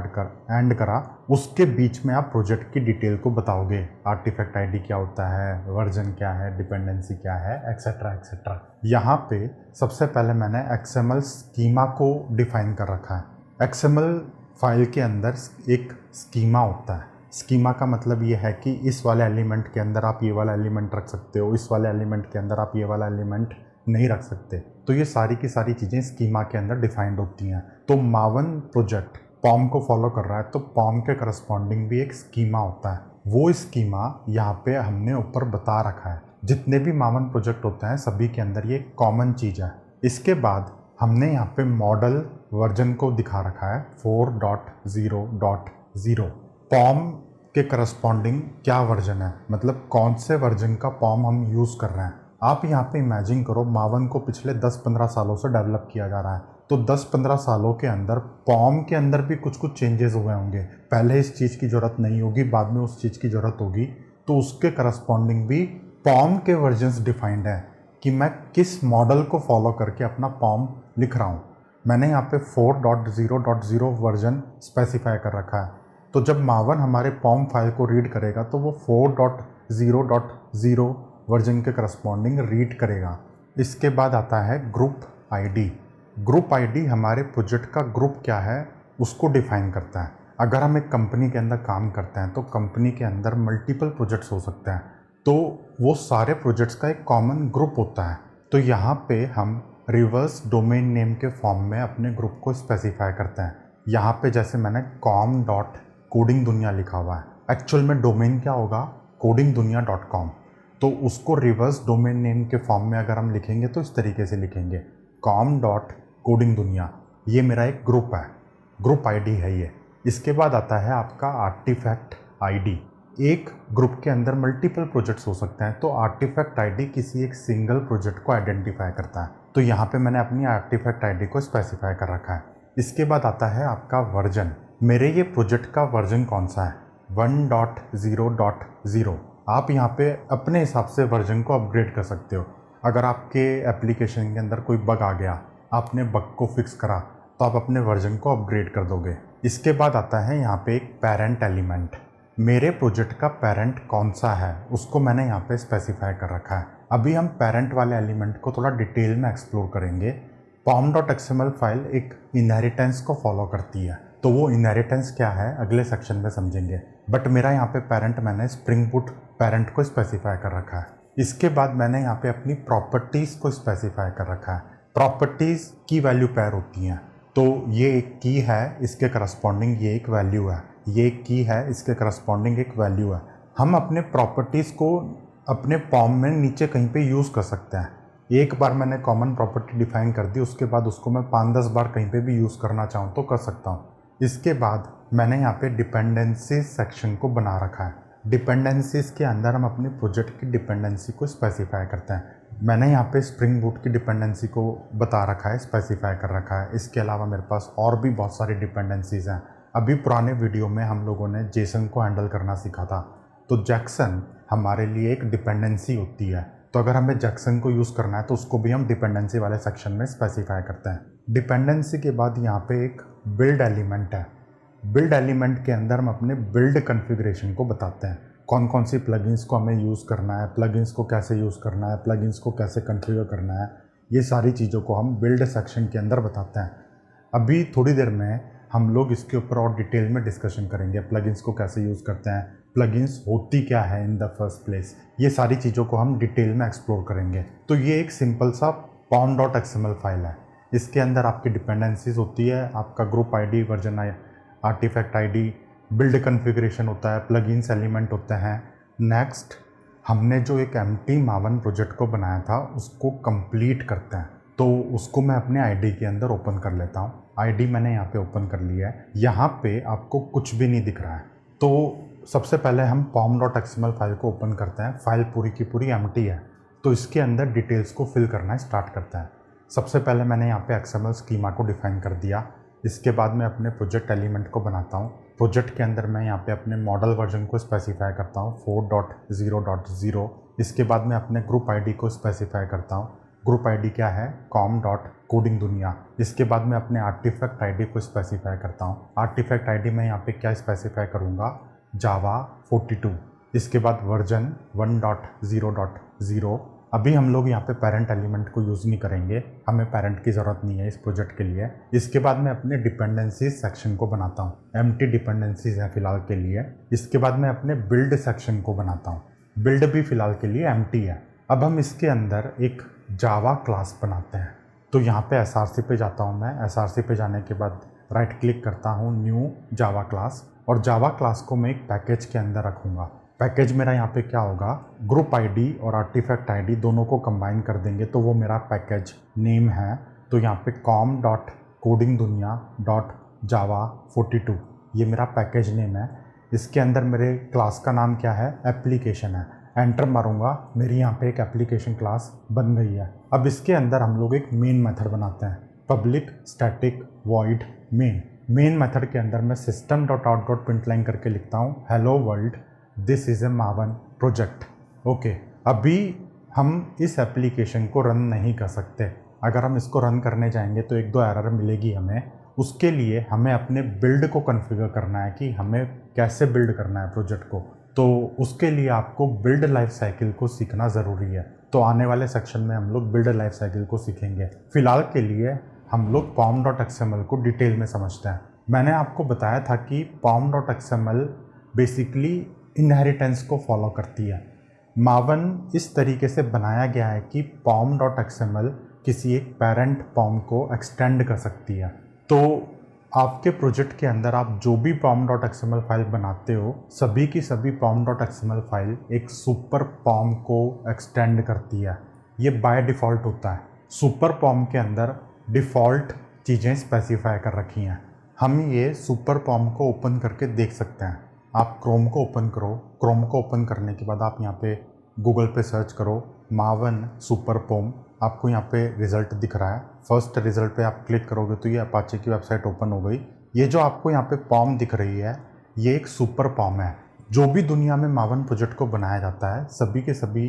एंड करा, उसके बीच में आप प्रोजेक्ट की डिटेल को बताओगे। आर्टिफैक्ट आईडी क्या होता है, वर्जन क्या है, डिपेंडेंसी क्या है, एक्सेट्रा एक्सेट्रा। यहाँ पे सबसे पहले मैंने XML स्कीमा को डिफाइन कर रखा है। XML फाइल के अंदर एक स्कीमा होता है। स्कीमा का मतलब ये है कि इस वाले एलिमेंट के अंदर आप ये वाला एलिमेंट रख सकते हो, इस वाले एलिमेंट के अंदर आप ये वाला एलिमेंट नहीं रख सकते। तो ये सारी की सारी चीज़ें स्कीमा के अंदर डिफाइंड होती हैं। तो मावन प्रोजेक्ट पॉम को फॉलो कर रहा है तो पॉम के करस्पॉन्डिंग भी एक स्कीमा होता है। वो स्कीमा यहाँ पे हमने ऊपर बता रखा है। जितने भी मावन प्रोजेक्ट होते हैं सभी के अंदर ये कॉमन चीज़ है। इसके बाद हमने यहाँ पे मॉडल वर्जन को दिखा रखा है 4.0.0। पॉम के करस्पॉन्डिंग क्या वर्जन है, मतलब कौन से वर्जन का पॉम हम यूज़ कर रहे हैं। आप यहाँ पे इमेजिन करो मावन को पिछले 10-15 सालों से डेवलप किया जा रहा है। तो 10-15 सालों के अंदर पॉम के अंदर भी कुछ कुछ चेंजेस हुए होंगे। पहले इस चीज़ की ज़रूरत नहीं होगी, बाद में उस चीज़ की ज़रूरत होगी। तो उसके करस्पॉन्डिंग भी पॉम के वर्जन्स डिफाइंड है कि मैं किस मॉडल को फॉलो करके अपना पॉम लिख रहा हूँ। मैंने यहाँ पे 4.0.0 वर्जन स्पेसिफाई कर रखा है। तो जब मावन हमारे पॉम फाइल को रीड करेगा तो वो 4.0.0 वर्जन के करस्पॉन्डिंग रीड करेगा। इसके बाद आता है ग्रुप आईडी। ग्रुप आईडी हमारे प्रोजेक्ट का ग्रुप क्या है उसको डिफाइन करता है। अगर हम एक कंपनी के अंदर काम करते हैं तो कंपनी के अंदर मल्टीपल प्रोजेक्ट्स हो सकते हैं, तो वो सारे प्रोजेक्ट्स का एक कॉमन ग्रुप होता है। तो यहाँ पे हम रिवर्स डोमेन नेम के फॉर्म में अपने ग्रुप को स्पेसिफाई करते हैं। यहाँ पे जैसे मैंने com.codingdunia लिखा हुआ है, एक्चुअल में डोमेन क्या होगा codingdunia.com। तो उसको रिवर्स डोमेन नेम के फॉर्म में अगर हम लिखेंगे तो इस तरीके से लिखेंगे com.codingdunia। ये मेरा एक ग्रुप है, ग्रुप आईडी है ये। इसके बाद आता है आपका आर्टिफैक्ट आईडी। एक ग्रुप के अंदर मल्टीपल प्रोजेक्ट्स हो सकते हैं, तो आर्टिफैक्ट आईडी किसी एक सिंगल प्रोजेक्ट को आइडेंटिफाई करता है। तो यहाँ पे मैंने अपनी आर्टिफैक्ट आईडी को स्पेसिफाई कर रखा है। इसके बाद आता है आपका वर्जन। मेरे ये प्रोजेक्ट का वर्जन कौन सा है, 1.0.0। आप यहाँ पे अपने हिसाब से वर्जन को अपग्रेड कर सकते हो। अगर आपके एप्लीकेशन के अंदर कोई बग आ गया, आपने बग को फिक्स करा, तो आप अपने वर्जन को अपग्रेड कर दोगे। इसके बाद आता है यहाँ पे एक पेरेंट एलिमेंट। मेरे प्रोजेक्ट का पेरेंट कौन सा है उसको मैंने यहाँ पे स्पेसिफाई कर रखा है। अभी हम पेरेंट वाले एलिमेंट को थोड़ा डिटेल में एक्सप्लोर करेंगे। pom.xml फाइल एक इनहेरिटेंस को फॉलो करती है। तो वो इनहेरिटेंस क्या है अगले सेक्शन में समझेंगे। बट मेरा यहाँ पे पेरेंट मैंने स्प्रिंग बूट पेरेंट को स्पेसिफाई कर रखा है। इसके बाद मैंने यहाँ पे अपनी प्रॉपर्टीज़ को स्पेसिफाई कर रखा है। प्रॉपर्टीज़ की वैल्यू पेयर होती हैं, तो ये एक की है, इसके करस्पॉन्डिंग ये एक वैल्यू है, ये एक की है, इसके करस्पॉन्डिंग एक वैल्यू है। हम अपने प्रॉपर्टीज़ को अपने फॉर्म में नीचे कहीं पे यूज़ कर सकते हैं। एक बार मैंने कॉमन प्रॉपर्टी डिफाइन कर दी, उसके बाद उसको मैं 5-10 बार कहीं पे भी यूज़ करना चाहूँ तो कर सकता हूँ। इसके बाद मैंने यहाँ पे डिपेंडेंसीज सेक्शन को बना रखा है। डिपेंडेंसीज के अंदर हम अपने प्रोजेक्ट की डिपेंडेंसी को स्पेसिफाई करते हैं। मैंने यहाँ पे स्प्रिंग बूट की डिपेंडेंसी को बता रखा है, स्पेसिफाई कर रखा है। इसके अलावा मेरे पास और भी बहुत सारी डिपेंडेंसीज हैं। अभी पुराने वीडियो में हम लोगों ने जेसन को हैंडल करना सीखा था, तो जैक्सन हमारे लिए एक डिपेंडेंसी होती है। तो अगर हमें जैक्सन को यूज़ करना है तो उसको भी हम डिपेंडेंसी वाले सेक्शन में स्पेसिफाई करते हैं। डिपेंडेंसी के बाद यहाँ पे एक बिल्ड एलिमेंट है। बिल्ड एलिमेंट के अंदर हम अपने बिल्ड कॉन्फ़िगरेशन को बताते हैं, कौन कौन सी प्लगइन्स को हमें यूज़ करना है, प्लगइन्स को कैसे यूज़ करना है, प्लगइन्स को कैसे कॉन्फ़िगर करना है। ये सारी चीज़ों को हम बिल्ड सेक्शन के अंदर बताते हैं। अभी थोड़ी देर में हम लोग इसके ऊपर और डिटेल में डिस्कशन करेंगे, प्लगइन्स को कैसे यूज़ करते हैं, प्लगइन्स होती क्या है इन द फर्स्ट प्लेस। ये सारी चीज़ों को हम डिटेल में एक्सप्लोर करेंगे। तो ये एक सिंपल सा pom.xml फाइल है। इसके अंदर आपकी डिपेंडेंसीज होती है, आपका group ID, version artifact ID, build configuration होता है, प्लगइन्स एलिमेंट होते हैं। नेक्स्ट हमने जो एक एम्प्टी मावन प्रोजेक्ट को बनाया था उसको कंप्लीट करते हैं, तो उसको मैं अपने आईडी के अंदर ओपन कर लेता हूँ। आईडी मैंने यहाँ पे ओपन कर लिया है। यहाँ पे आपको कुछ भी नहीं दिख रहा है, तो सबसे पहले हम pom.xml फाइल को ओपन करते हैं। फाइल पूरी की पूरी एम्प्टी है, तो इसके अंदर डिटेल्स को फिल करना स्टार्ट करते हैं। सबसे पहले मैंने यहाँ पे XML स्कीमा को डिफाइन कर दिया। इसके बाद मैं अपने प्रोजेक्ट एलिमेंट को बनाता हूँ। प्रोजेक्ट के अंदर मैं यहाँ पे अपने मॉडल वर्जन को स्पेसिफाई करता हूँ 4.0.0। इसके बाद मैं अपने ग्रुप आईडी को स्पेसिफाई करता हूँ। ग्रुप आईडी क्या है, com.codingdunia। इसके बाद मैं अपने आर्टिफैक्ट आईडी को स्पेसिफाई करता हूँ। आर्टिफैक्ट आईडी मैं यहाँ पे क्या स्पेसिफाई करूँगा, जावा 42। इसके बाद वर्जन 1.0.0। अभी हम लोग यहाँ पे पेरेंट एलिमेंट को यूज़ नहीं करेंगे, हमें पेरेंट की ज़रूरत नहीं है इस प्रोजेक्ट के लिए। इसके बाद मैं अपने डिपेंडेंसीज सेक्शन को बनाता हूँ। एम्प्टी डिपेंडेंसीज हैं फ़िलहाल के लिए। इसके बाद मैं अपने बिल्ड सेक्शन को बनाता हूँ। बिल्ड भी फ़िलहाल के लिए एम्प्टी है। अब हम इसके अंदर एक जावा क्लास बनाते हैं। तो यहाँ पे SRC पे जाता हूँ मैं। SRC पे जाने के बाद राइट क्लिक करता हूँ, न्यू जावा क्लास, और जावा क्लास को मैं एक पैकेज के अंदर रखूँगा। पैकेज मेरा यहाँ पे क्या होगा, ग्रुप आईडी और आर्टिफैक्ट आईडी दोनों को कंबाइन कर देंगे तो वो मेरा पैकेज नेम है। तो यहाँ पे com.codingdunia.java42 ये मेरा पैकेज नेम है। इसके अंदर मेरे क्लास का नाम क्या है, एप्लीकेशन है। एंटर मारूंगा, मेरी यहाँ पे एक एप्लीकेशन क्लास बन गई है। अब इसके अंदर हम लोग एक मेन मेथड बनाते हैं, public static void main. Main method के अंदर मैं system.out.println करके लिखता हूँ, hello world this is a मावन प्रोजेक्ट। ओके, अभी हम इस एप्लीकेशन को रन नहीं कर सकते। अगर हम इसको रन करने जाएंगे तो 1-2 एरर मिलेगी हमें। उसके लिए हमें अपने बिल्ड को कॉन्फ़िगर करना है कि हमें कैसे बिल्ड करना है प्रोजेक्ट को। तो उसके लिए आपको बिल्ड लाइफ साइकिल को सीखना ज़रूरी है। तो आने वाले सेक्शन में हम लोग बिल्ड लाइफ साइकिल को सीखेंगे। फ़िलहाल के लिए हम लोग pom.xml को डिटेल में समझते हैं। मैंने आपको बताया था कि pom.xml बेसिकली इनहेरिटेंस को फॉलो करती है। मावन इस तरीके से बनाया गया है कि pom.xml किसी एक पेरेंट पॉम को एक्सटेंड कर सकती है। तो आपके प्रोजेक्ट के अंदर आप जो भी pom.xml फाइल बनाते हो, सभी की सभी pom.xml फाइल एक सुपर पॉम को एक्सटेंड करती है। ये बाय डिफ़ॉल्ट होता है। सुपर पॉम के अंदर डिफ़ॉल्ट चीज़ें स्पेसिफाई कर रखी हैं। हम ये सुपर पॉम को ओपन करके देख सकते हैं। आप क्रोम को ओपन करो। क्रोम को ओपन करने के बाद आप यहाँ पे गूगल पे सर्च करो मावन सुपर पॉम। आपको यहाँ पे रिज़ल्ट दिख रहा है। फर्स्ट रिज़ल्ट पे आप क्लिक करोगे तो ये अपाचे की वेबसाइट ओपन हो गई। ये जो आपको यहाँ पे पॉम दिख रही है, ये एक सुपर पॉम है। जो भी दुनिया में मावन प्रोजेक्ट को बनाया जाता है, सभी के सभी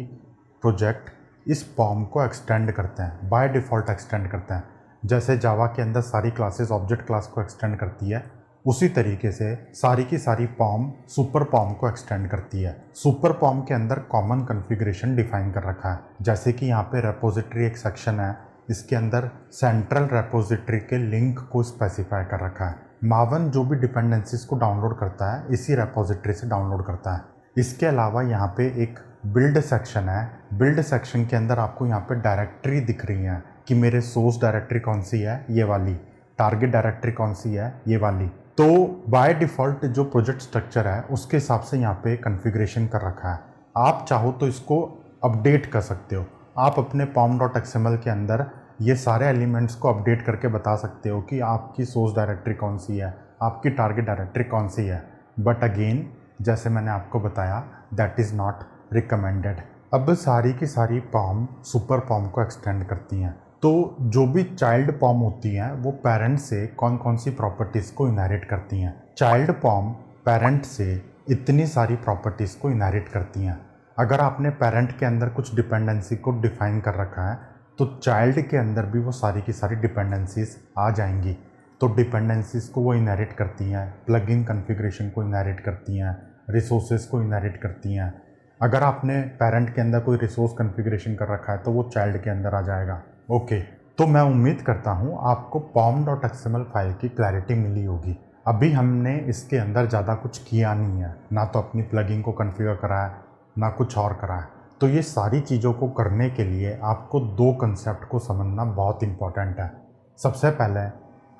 प्रोजेक्ट इस पॉम को एक्सटेंड करते हैं, बाय डिफ़ॉल्ट एक्सटेंड करते हैं। जैसे जावा के अंदर सारी क्लासेस ऑब्जेक्ट क्लास को एक्सटेंड करती है, उसी तरीके से सारी की सारी पॉम सुपर पॉम को एक्सटेंड करती है। सुपर पॉम के अंदर कॉमन कॉन्फ़िगरेशन डिफाइन कर रखा है। जैसे कि यहाँ पे रेपोजिटरी एक सेक्शन है, इसके अंदर सेंट्रल रेपोजिटरी के लिंक को स्पेसिफाई कर रखा है। मावन जो भी डिपेंडेंसीज को डाउनलोड करता है इसी रेपोजिटरी से डाउनलोड करता है। इसके अलावा यहाँ पे एक बिल्ड सेक्शन है। बिल्ड सेक्शन के अंदर आपको यहाँ पे डायरेक्टरी दिख रही है कि मेरे सोर्स डायरेक्टरी कौन सी है, ये वाली। टारगेट डायरेक्टरी कौन सी है, ये वाली। तो बाय डिफ़ॉल्ट जो प्रोजेक्ट स्ट्रक्चर है उसके हिसाब से यहाँ पे कॉन्फ़िगरेशन कर रखा है। आप चाहो तो इसको अपडेट कर सकते हो। आप अपने pom.xml के अंदर ये सारे एलिमेंट्स को अपडेट करके बता सकते हो कि आपकी सोर्स डायरेक्टरी कौन सी है, आपकी टारगेट डायरेक्टरी कौन सी है। बट अगेन जैसे मैंने आपको बताया, दैट इज़ नॉट रिकमेंडेड। अब सारी की सारी पॉम सुपर पॉम को एक्सटेंड करती हैं। तो जो भी चाइल्ड पॉम होती हैं वो पेरेंट से कौन कौन सी प्रॉपर्टीज़ को इनहेरिट करती हैं। चाइल्ड पॉम पेरेंट से इतनी सारी प्रॉपर्टीज़ को इनहेरिट करती हैं। अगर आपने पेरेंट के अंदर कुछ डिपेंडेंसी को डिफाइन कर रखा है तो चाइल्ड के अंदर भी वो सारी की सारी डिपेंडेंसीज आ जाएंगी। तो डिपेंडेंसीज को वो इनहेरिट करती हैं, प्लगइन कॉन्फ़िगरेशन को इनहेरिट करती हैं, रिसोर्सेज को इनहेरिट करती हैं। अगर आपने पेरेंट के अंदर कोई रिसोर्स कॉन्फ़िगरेशन कर रखा है तो वो चाइल्ड के अंदर आ जाएगा। ओके, तो मैं उम्मीद करता हूँ आपको pom.xml फाइल की क्लैरिटी मिली होगी। अभी हमने इसके अंदर ज़्यादा कुछ किया नहीं है, ना तो अपनी प्लगइन को कॉन्फ़िगर करा है, ना कुछ और करा है। तो ये सारी चीज़ों को करने के लिए आपको दो कंसेप्ट को समझना बहुत इम्पॉर्टेंट है। सबसे पहले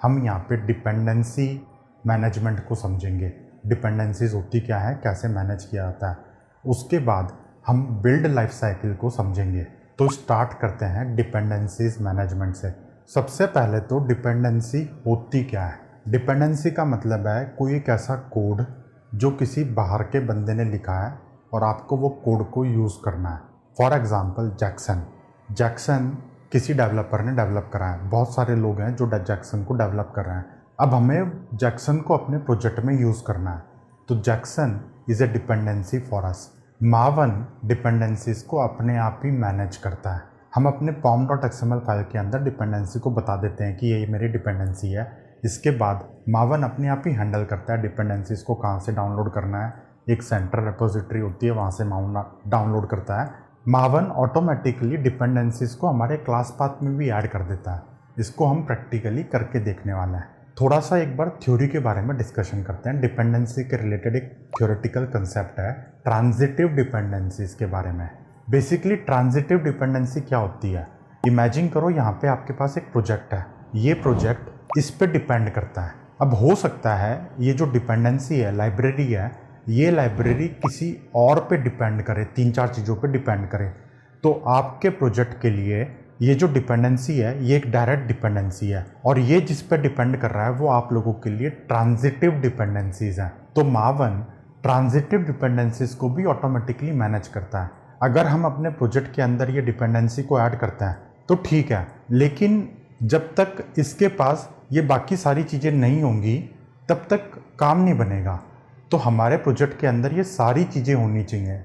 हम यहाँ पे डिपेंडेंसी मैनेजमेंट को समझेंगे। डिपेंडेंसीज होती क्या है, कैसे मैनेज किया जाता है। उसके बाद हम बिल्ड लाइफ साइकिल को समझेंगे। तो स्टार्ट करते हैं डिपेंडेंसीज मैनेजमेंट से। सबसे पहले तो डिपेंडेंसी होती क्या है। डिपेंडेंसी का मतलब है कोई एक ऐसा कोड जो किसी बाहर के बंदे ने लिखा है और आपको वो कोड को यूज़ करना है। फॉर एग्ज़ाम्पल जैक्सन किसी डेवलपर ने डेवलप करा है। बहुत सारे लोग हैं जो जैक्सन को डेवलप कर रहे हैं। अब हमें जैक्सन को अपने प्रोजेक्ट में यूज़ करना है, तो Jackson is a dependency for us. मावन डिपेंडेंसीज को अपने आप ही मैनेज करता है। हम अपने pom.xml फाइल के अंदर डिपेंडेंसी को बता देते हैं कि ये मेरी डिपेंडेंसी है। इसके बाद मावन अपने आप ही हैंडल करता है डिपेंडेंसीज को कहाँ से डाउनलोड करना है। एक सेंट्रल रेपोजिटरी होती है, वहाँ से डाउनलोड करता है। मावन ऑटोमेटिकली डिपेंडेंसीज को हमारे क्लास पाथ में भी ऐड कर देता है। इसको हम प्रैक्टिकली करके देखने वाले हैं। थोड़ा सा एक बार थ्योरी के बारे में डिस्कशन करते हैं। डिपेंडेंसी के रिलेटेड एक थ्योरेटिकल कंसेप्ट है ट्रांजिटिव डिपेंडेंसीज के बारे में। बेसिकली ट्रांजिटिव डिपेंडेंसी क्या होती है, इमेजिन करो यहाँ पे आपके पास एक प्रोजेक्ट है। ये प्रोजेक्ट इस पे डिपेंड करता है। अब हो सकता है ये जो डिपेंडेंसी है, लाइब्रेरी है, ये लाइब्रेरी किसी और पे डिपेंड करे, 3-4 चीज़ों पे डिपेंड करे। तो आपके प्रोजेक्ट के लिए ये जो डिपेंडेंसी है ये एक डायरेक्ट डिपेंडेंसी है, और ये जिस पे डिपेंड कर रहा है वो आप लोगों के लिए ट्रांजिटिव डिपेंडेंसीज हैं। तो मावन ट्रांजिटिव डिपेंडेंसीज को भी ऑटोमेटिकली मैनेज करता है। अगर हम अपने प्रोजेक्ट के अंदर ये डिपेंडेंसी को ऐड करते हैं तो ठीक है, लेकिन जब तक इसके पास ये बाकी सारी चीज़ें नहीं होंगी तब तक काम नहीं बनेगा। तो हमारे प्रोजेक्ट के अंदर ये सारी चीज़ें होनी चाहिए,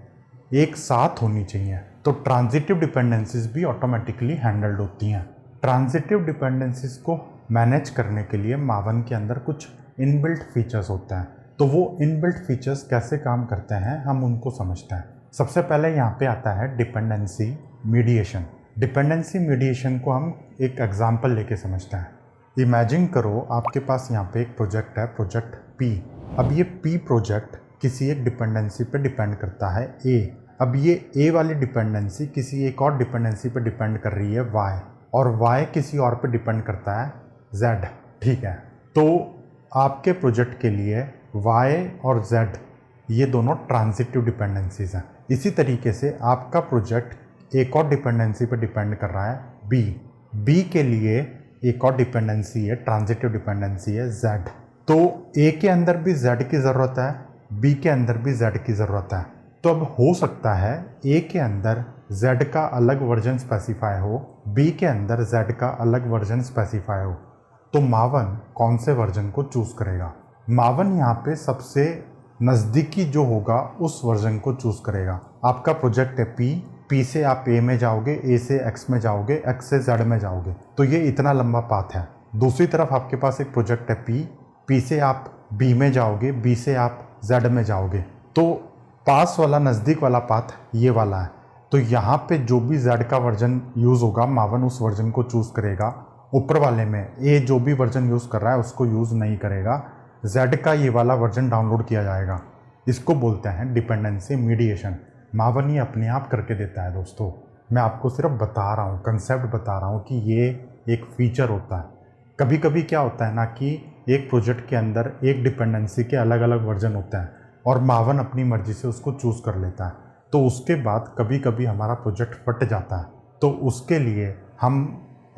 एक साथ होनी चाहिए। तो ट्रांजिटिव डिपेंडेंसीज भी ऑटोमेटिकली हैंडल्ड होती हैं। ट्रांजिटिव डिपेंडेंसीज को मैनेज करने के लिए मावन के अंदर कुछ इनबिल्ट फीचर्स होते हैं। तो वो इनबिल्ट फीचर्स कैसे काम करते हैं हम उनको समझते हैं। सबसे पहले यहाँ पे आता है डिपेंडेंसी मीडिएशन। डिपेंडेंसी मीडिएशन को हम एक एग्जाम्पल लेके समझते हैं। इमेजिन करो आपके पास यहाँ पे एक प्रोजेक्ट है, प्रोजेक्ट पी। अब ये पी प्रोजेक्ट किसी एक डिपेंडेंसी पे डिपेंड करता है ए। अब ये ए वाली डिपेंडेंसी किसी एक और डिपेंडेंसी पे डिपेंड कर रही है वाई, और वाई किसी और पे डिपेंड करता है जेड। ठीक है, तो आपके प्रोजेक्ट के लिए वाई और जेड ये दोनों ट्रांजिटिव डिपेंडेंसीज हैं। इसी तरीके से आपका प्रोजेक्ट एक और डिपेंडेंसी पे डिपेंड कर रहा है बी। बी के लिए एक और डिपेंडेंसी है, ट्रांजिटिव डिपेंडेंसी है जेड। तो ए के अंदर भी जेड की ज़रूरत है, बी के अंदर भी जेड की ज़रूरत है। तो अब हो सकता है ए के अंदर जेड का अलग वर्जन स्पेसिफाई हो, बी के अंदर जेड का अलग वर्जन स्पेसिफाई हो। तो मावन कौन से वर्जन को चूज़ करेगा? मावन यहाँ पे सबसे नज़दीकी जो होगा उस वर्जन को चूज़ करेगा। आपका प्रोजेक्ट है पी से आप ए में जाओगे, ए से एक्स में जाओगे, एक्स से जेड में जाओगे, तो ये इतना लंबा पाथ है। दूसरी तरफ आपके पास एक प्रोजेक्ट है पी से आप बी में जाओगे, बी से आप जेड में जाओगे, तो पास वाला नज़दीक वाला पाथ ये वाला है। तो यहाँ पे जो भी जेड का वर्जन यूज़ होगा मावन उस वर्जन को चूज़ करेगा, ऊपर वाले में ए जो भी वर्जन यूज़ कर रहा है उसको यूज़ नहीं करेगा, Z का ये वाला वर्जन डाउनलोड किया जाएगा। इसको बोलते हैं डिपेंडेंसी मीडिएशन। मावन ये अपने आप करके देता है दोस्तों, मैं आपको सिर्फ बता रहा हूँ, कंसेप्ट बता रहा हूँ कि ये एक फ़ीचर होता है। कभी कभी क्या होता है ना कि एक प्रोजेक्ट के अंदर एक डिपेंडेंसी के अलग अलग वर्जन होते हैं और मावन अपनी मर्ज़ी से उसको चूज़ कर लेता है, तो उसके बाद कभी कभी हमारा प्रोजेक्ट फट जाता है। तो उसके लिए हम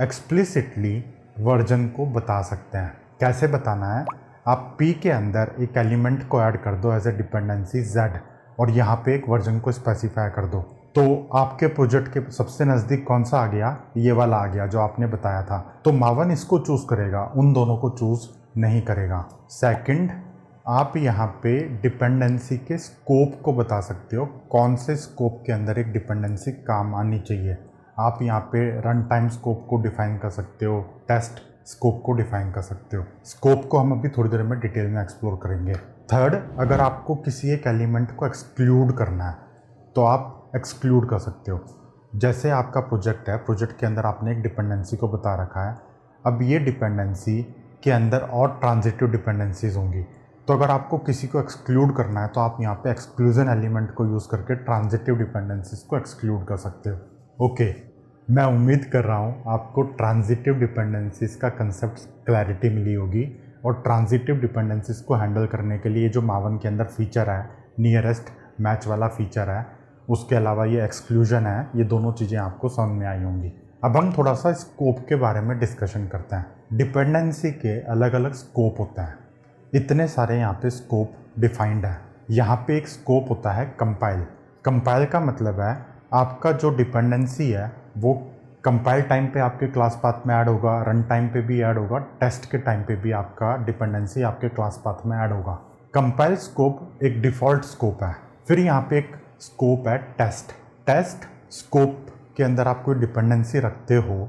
एक्सप्लिसिटली वर्जन को बता सकते हैं। कैसे बताना है, आप P के अंदर एक एलिमेंट को ऐड कर दो एज ए डिपेंडेंसी Z और यहाँ पे एक वर्जन को स्पेसिफाई कर दो, तो आपके प्रोजेक्ट के सबसे नज़दीक कौन सा आ गया, ये वाला आ गया जो आपने बताया था। तो मावन इसको चूज़ करेगा, उन दोनों को चूज़ नहीं करेगा। सेकंड, आप यहाँ पे डिपेंडेंसी के स्कोप को बता सकते हो, कौन से स्कोप के अंदर एक डिपेंडेंसी काम आनी चाहिए। आप यहाँ पे रन टाइम स्कोप को डिफाइन कर सकते हो, टेस्ट स्कोप को डिफाइन कर सकते हो। स्कोप को हम अभी थोड़ी देर में डिटेल में एक्सप्लोर करेंगे। थर्ड, अगर आपको किसी एक एलिमेंट को एक्सक्लूड करना है तो आप एक्सक्लूड कर सकते हो। जैसे आपका प्रोजेक्ट है, प्रोजेक्ट के अंदर आपने एक डिपेंडेंसी को बता रखा है, अब ये डिपेंडेंसी के अंदर और ट्रांजिटिव डिपेंडेंसीज होंगी, तो अगर आपको किसी को एक्सक्लूड करना है तो आप यहाँ पे एक्सक्लूजन एलिमेंट को यूज़ करके ट्रांजिटिव डिपेंडेंसीज को एक्सक्लूड कर सकते हो। ओके, मैं उम्मीद कर रहा हूँ आपको ट्रांजिटिव डिपेंडेंसीज का कंसेप्ट क्लैरिटी मिली होगी, और ट्रांजिटिव डिपेंडेंसीज को हैंडल करने के लिए जो मावन के अंदर फीचर है, नियरेस्ट मैच वाला फीचर है, उसके अलावा ये एक्सक्लूजन है, ये दोनों चीज़ें आपको समझ में आई होंगी। अब हम थोड़ा सा स्कोप के बारे में डिस्कशन करते हैं। डिपेंडेंसी के अलग अलग स्कोप होते हैं, इतने सारे यहाँ पे स्कोप डिफाइंड है। यहाँ पे एक स्कोप होता है कंपाइल। कंपाइल का मतलब है आपका जो डिपेंडेंसी है वो कंपाइल टाइम पे आपके क्लास पाथ में ऐड होगा, रन टाइम पे भी ऐड होगा, टेस्ट के टाइम पे भी आपका डिपेंडेंसी आपके क्लास पाथ में ऐड होगा। कंपाइल स्कोप एक डिफ़ॉल्ट स्कोप है। फिर यहाँ पे एक स्कोप है टेस्ट। टेस्ट स्कोप के अंदर आप कोई डिपेंडेंसी रखते हो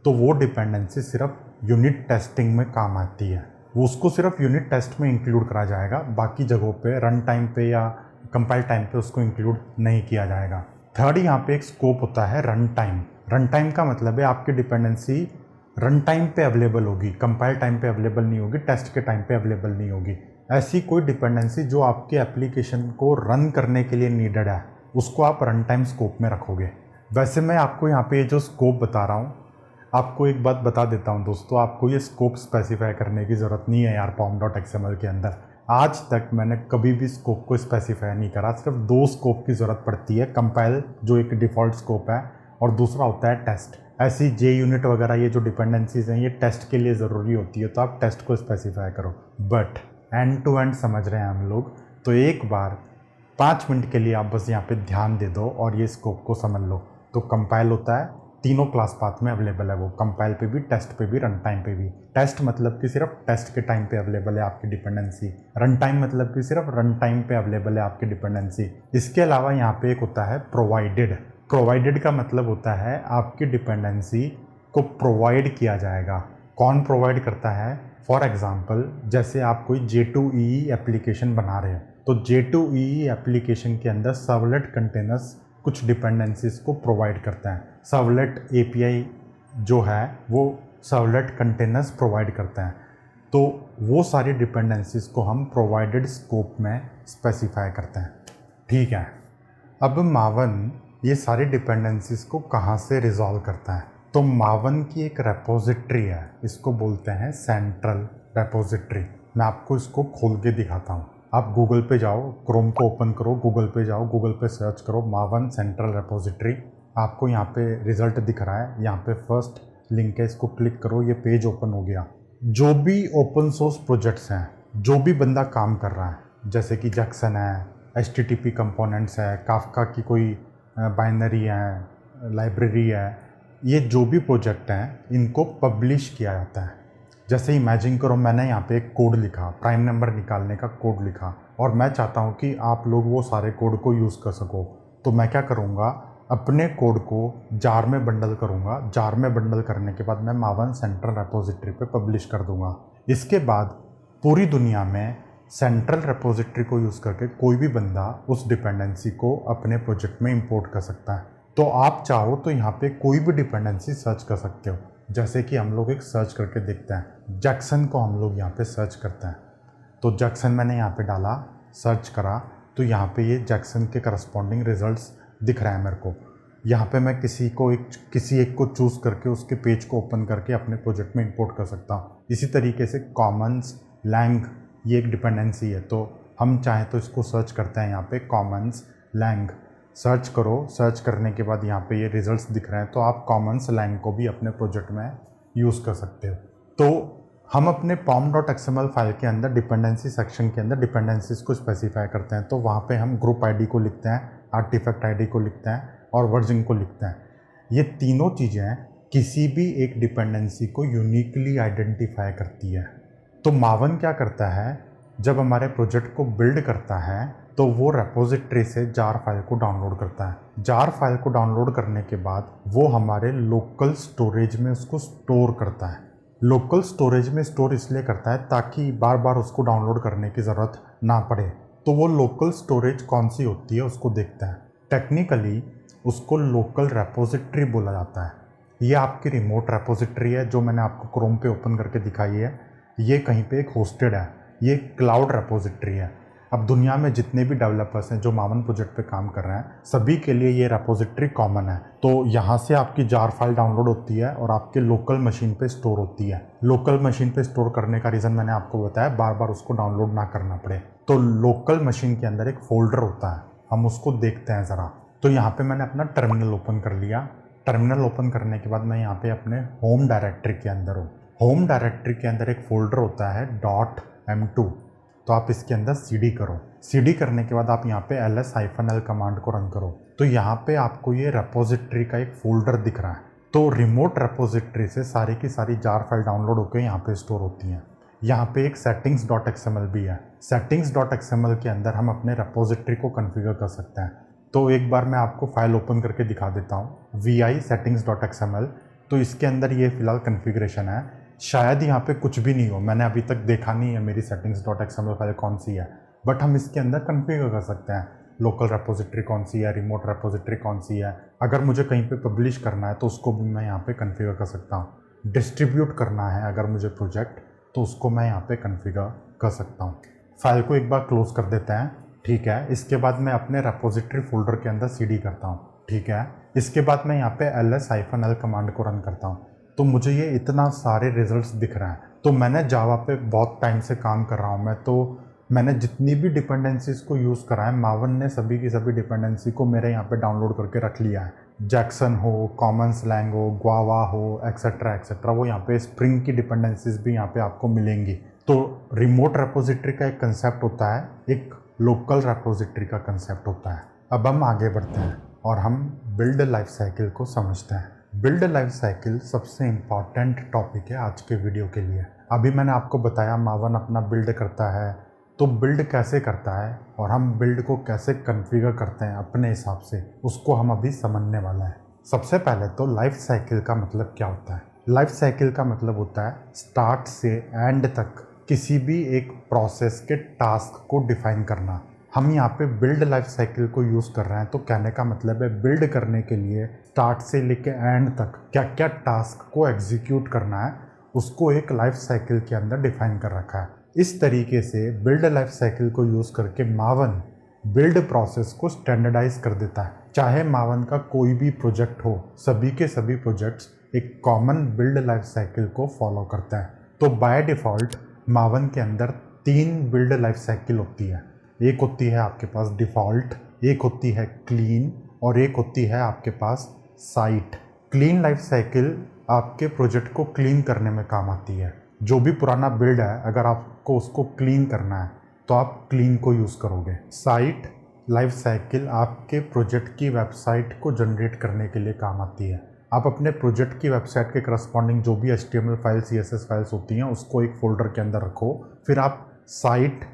तो वो डिपेंडेंसी सिर्फ यूनिट टेस्टिंग में काम आती है, वो उसको सिर्फ यूनिट टेस्ट में इंक्लूड करा जाएगा, बाकी जगहों पे रन टाइम पे या कंपाइल टाइम पे उसको इंक्लूड नहीं किया जाएगा। थर्ड, यहाँ पे एक स्कोप होता है रन टाइम। रन टाइम का मतलब है आपकी डिपेंडेंसी रन टाइम पे अवेलेबल होगी, कंपाइल टाइम पे अवेलेबल नहीं होगी, टेस्ट के टाइम पे अवेलेबल नहीं होगी। ऐसी कोई डिपेंडेंसी जो आपके एप्लीकेशन को रन करने के लिए नीडेड है, उसको आप रन टाइम स्कोप में रखोगे। वैसे मैं आपको यहाँ पे जो स्कोप बता रहा हूँ, आपको एक बात बता देता हूँ दोस्तों, आपको ये स्कोप स्पेसिफाई करने की ज़रूरत नहीं है यार pom.xml के अंदर। आज तक मैंने कभी भी स्कोप को स्पेसिफाई नहीं करा, सिर्फ दो स्कोप की ज़रूरत पड़ती है, कंपाइल जो एक डिफ़ॉल्ट स्कोप है और दूसरा होता है टेस्ट। ऐसी JUnit वगैरह ये जो डिपेंडेंसीज हैं ये टेस्ट के लिए ज़रूरी होती है, तो आप टेस्ट को स्पेसिफाई करो। बट एंड टू एंड समझ रहे हैं हम लोग, तो एक बार 5 मिनट के लिए आप बस यहाँ पे ध्यान दे दो और ये स्कोप को समझ लो। तो कंपाइल होता है, तीनों क्लास पाथ में अवेलेबल है वो, कंपाइल पे भी, टेस्ट पे भी, रन टाइम पे भी। टेस्ट मतलब कि सिर्फ टेस्ट के टाइम पे अवेलेबल है आपकी डिपेंडेंसी, रन टाइम मतलब कि सिर्फ रन टाइम पे अवेलेबल है आपकी डिपेंडेंसी। इसके अलावा यहाँ पे एक होता है प्रोवाइडेड। प्रोवाइडेड का मतलब होता है आपकी डिपेंडेंसी को प्रोवाइड किया जाएगा। कौन प्रोवाइड करता है? फॉर एग्जाम्पल, जैसे आप कोई J2EE एप्लीकेशन बना रहे हो, तो J2EE एप्लीकेशन के अंदर सर्वलेट कंटेनर्स कुछ डिपेंडेंसीज को प्रोवाइड करता है। सर्वलेट API जो है वो सर्वलेट कंटेनर्स प्रोवाइड करता है, तो वो सारी डिपेंडेंसीज को हम प्रोवाइडेड स्कोप में स्पेसिफाई करते हैं। ठीक है, अब मावन ये सारी डिपेंडेंसीज को कहाँ से रिजॉल्व करता है? तो मावन की एक रेपोजिटरी है, इसको बोलते हैं सेंट्रल रेपोजिटरी। मैं आपको इसको खोल के दिखाता हूँ। आप गूगल पे जाओ, क्रोम को ओपन करो, गूगल पे जाओ, गूगल पे सर्च करो मावन सेंट्रल रेपोजिटरी। आपको यहाँ पे रिज़ल्ट दिख रहा है, यहाँ पे फर्स्ट लिंक है, इसको क्लिक करो, ये पेज ओपन हो गया। जो भी ओपन सोर्स प्रोजेक्ट्स हैं, जो भी बंदा काम कर रहा है, जैसे कि जैक्सन है, HTTP कंपोनेंट्स है, काफका की कोई बाइनरी है, लाइब्रेरी है, ये जो भी प्रोजेक्ट हैं इनको पब्लिश किया जाता है। जैसे इमेजिन करो मैंने यहाँ पे एक कोड लिखा, प्राइम नंबर निकालने का कोड लिखा, और मैं चाहता हूँ कि आप लोग वो सारे कोड को यूज़ कर सको, तो मैं क्या करूँगा, अपने कोड को जार में बंडल करूँगा। जार में बंडल करने के बाद मैं मावन सेंट्रल रेपोजिटरी पे पब्लिश कर दूँगा। इसके बाद पूरी दुनिया में सेंट्रल रेपोजिटरी को यूज़ करके कोई भी बंदा उस डिपेंडेंसी को अपने प्रोजेक्ट में इंपोर्ट कर सकता है। तो आप चाहो तो यहाँ पे कोई भी डिपेंडेंसी सर्च कर सकते हो। जैसे कि हम लोग एक सर्च करके देखते हैं, जैक्सन को हम लोग यहाँ पे सर्च करते हैं, तो जैक्सन मैंने यहाँ पे डाला, सर्च करा, तो यहाँ पे ये जैक्सन के करस्पॉन्डिंग रिजल्ट्स दिख रहा है मेरे को। यहाँ पे मैं किसी एक को चूज़ करके उसके पेज को ओपन करके अपने प्रोजेक्ट में इंपोर्ट कर सकता हूँ। इसी तरीके से कॉमन्स लैंग ये एक डिपेंडेंसी है, तो हम चाहें तो इसको सर्च करते हैं यहाँ पे कॉमन्स लैंग, सर्च करो, सर्च करने के बाद यहाँ पे ये रिजल्ट्स दिख रहे हैं, तो आप कॉमन्स लैंग को भी अपने प्रोजेक्ट में यूज़ कर सकते हो। तो हम अपने pom.xml फाइल के अंदर डिपेंडेंसी सेक्शन के अंदर डिपेंडेंसीज को स्पेसिफाई करते हैं, तो वहाँ पे हम ग्रुप आईडी को लिखते हैं, आर्टिफैक्ट आईडी को लिखते हैं और वर्जन को लिखते हैं। ये तीनों चीज़ें किसी भी एक डिपेंडेंसी को यूनिकली आइडेंटिफाई करती है। तो मावन क्या करता है, जब हमारे प्रोजेक्ट को बिल्ड करता है तो वो रेपोजिटरी से जार फाइल को डाउनलोड करता है। जार फाइल को डाउनलोड करने के बाद वो हमारे लोकल स्टोरेज में उसको स्टोर करता है। लोकल स्टोरेज में स्टोर इसलिए करता है ताकि बार बार उसको डाउनलोड करने की ज़रूरत ना पड़े। तो वो लोकल स्टोरेज कौन सी होती है उसको देखता है। टेक्निकली उसको लोकल रेपोजिटरी बोला जाता है। ये आपकी रिमोट रेपोजिटरी है जो मैंने आपको क्रोम पे ओपन करके दिखाई है। ये कहीं पे एक होस्टेड है, ये क्लाउड रेपोजिटरी है। अब दुनिया में जितने भी डेवलपर्स हैं जो मावन प्रोजेक्ट पे काम कर रहे हैं, सभी के लिए ये रेपोजिटरी कॉमन है। तो यहाँ से आपकी जार फाइल डाउनलोड होती है और आपके लोकल मशीन पे स्टोर होती है। लोकल मशीन पे स्टोर करने का रीज़न मैंने आपको बताया, बार बार उसको डाउनलोड ना करना पड़े। तो लोकल मशीन के अंदर एक फोल्डर होता है, हम उसको देखते हैं ज़रा। तो यहाँ पर मैंने अपना टर्मिनल ओपन कर लिया। टर्मिनल ओपन करने के बाद मैं यहाँ पर अपने होम डायरेक्टरी के अंदर हूँ। होम डायरेक्टरी के अंदर एक फोल्डर होता है .m2, तो आप इसके अंदर cd करो। cd करने के बाद आप यहाँ पे ls-l कमांड को रन करो, तो यहाँ पे आपको ये रेपोजिटरी का एक फोल्डर दिख रहा है। तो रिमोट रेपोजिटरी से सारी की सारी जार फाइल डाउनलोड होकर यहाँ पे स्टोर होती हैं। यहाँ पे एक settings.xml भी है। settings.xml के अंदर हम अपने रेपोजिटरी को कन्फिगर कर सकते हैं। तो एक बार मैं आपको फाइल ओपन करके दिखा देता हूँ, vi settings.xml। तो इसके अंदर ये फ़िलहाल कन्फिग्रेशन है, शायद यहाँ पे कुछ भी नहीं हो, मैंने अभी तक देखा नहीं है मेरी settings.xml फाइल कौन सी है, बट हम इसके अंदर कन्फिगर कर सकते हैं लोकल रेपोजिटरी कौन सी है, रिमोट रेपोजिटरी कौन सी है। अगर मुझे कहीं पे पब्लिश करना है तो उसको भी मैं यहाँ पे कन्फिगर कर सकता हूँ। डिस्ट्रीब्यूट करना है अगर मुझे प्रोजेक्ट, तो उसको मैं यहाँ पे कन्फिगर कर सकता हूँ। फाइल को एक बार क्लोज कर देते हैं, ठीक है। इसके बाद मैं अपने रेपोजिटरी फोल्डर के अंदर cd करता हूँ, ठीक है। इसके बाद मैं यहाँ पे ls-l कमांड को रन करता हूँ, तो मुझे ये इतना सारे रिजल्ट्स दिख रहे हैं। तो मैंने जावा पे बहुत टाइम से काम कर रहा हूँ तो मैंने जितनी भी डिपेंडेंसीज़ को यूज़ करा है, मावन ने सभी की सभी डिपेंडेंसी को मेरे यहाँ पे डाउनलोड करके रख लिया है। जैक्सन हो, कॉमन स्लैंग हो, ग्वावा हो, एक्सेट्रा एक्सेट्रा, वो यहाँ पे स्प्रिंग की डिपेंडेंसीज भी यहाँ पे आपको मिलेंगी। तो रिमोट रेपोजिटरी का एक कंसेप्ट होता है, एक लोकल रेपोजिटरी का कंसेप्ट होता है। अब हम आगे बढ़ते हैं और हम बिल्ड लाइफ साइकिल को समझते हैं। बिल्ड लाइफ साइकिल सबसे इम्पॉर्टेंट टॉपिक है आज के वीडियो के लिए। अभी मैंने आपको बताया मावन अपना बिल्ड करता है, तो बिल्ड कैसे करता है और हम बिल्ड को कैसे कॉन्फ़िगर करते हैं अपने हिसाब से, उसको हम अभी समझने वाला है। सबसे पहले तो लाइफ साइकिल का मतलब क्या होता है। लाइफ साइकिल का मतलब होता है स्टार्ट से एंड तक किसी भी एक प्रोसेस के टास्क को डिफाइन करना। हम यहाँ पे बिल्ड लाइफ साइकिल को यूज़ कर रहे हैं, तो कहने का मतलब है बिल्ड करने के लिए स्टार्ट से लेके एंड तक क्या क्या टास्क को एग्जीक्यूट करना है, उसको एक लाइफ साइकिल के अंदर डिफाइन कर रखा है। इस तरीके से बिल्ड लाइफ साइकिल को यूज़ करके मावन बिल्ड प्रोसेस को स्टैंडर्डाइज कर देता है। चाहे मावन का कोई भी प्रोजेक्ट हो, सभी के सभी प्रोजेक्ट्स एक कॉमन बिल्ड लाइफ साइकिल को फॉलो करते हैं। तो बाय डिफ़ॉल्ट मावन के अंदर 3 बिल्ड लाइफ साइकिल होती है। एक होती है आपके पास डिफ़ॉल्ट, एक होती है क्लीन और एक होती है आपके पास साइट। क्लीन लाइफ साइकिल आपके प्रोजेक्ट को क्लीन करने में काम आती है। जो भी पुराना बिल्ड है, अगर आपको उसको क्लीन करना है तो आप क्लीन को यूज़ करोगे। साइट लाइफ साइकिल आपके प्रोजेक्ट की वेबसाइट को जनरेट करने के लिए काम आती है। आप अपने प्रोजेक्ट की वेबसाइट के करस्पॉन्डिंग जो भी HTML फाइल्स, CSS फाइल्स होती हैं, उसको एक फ़ोल्डर के अंदर रखो। फिर आप साइट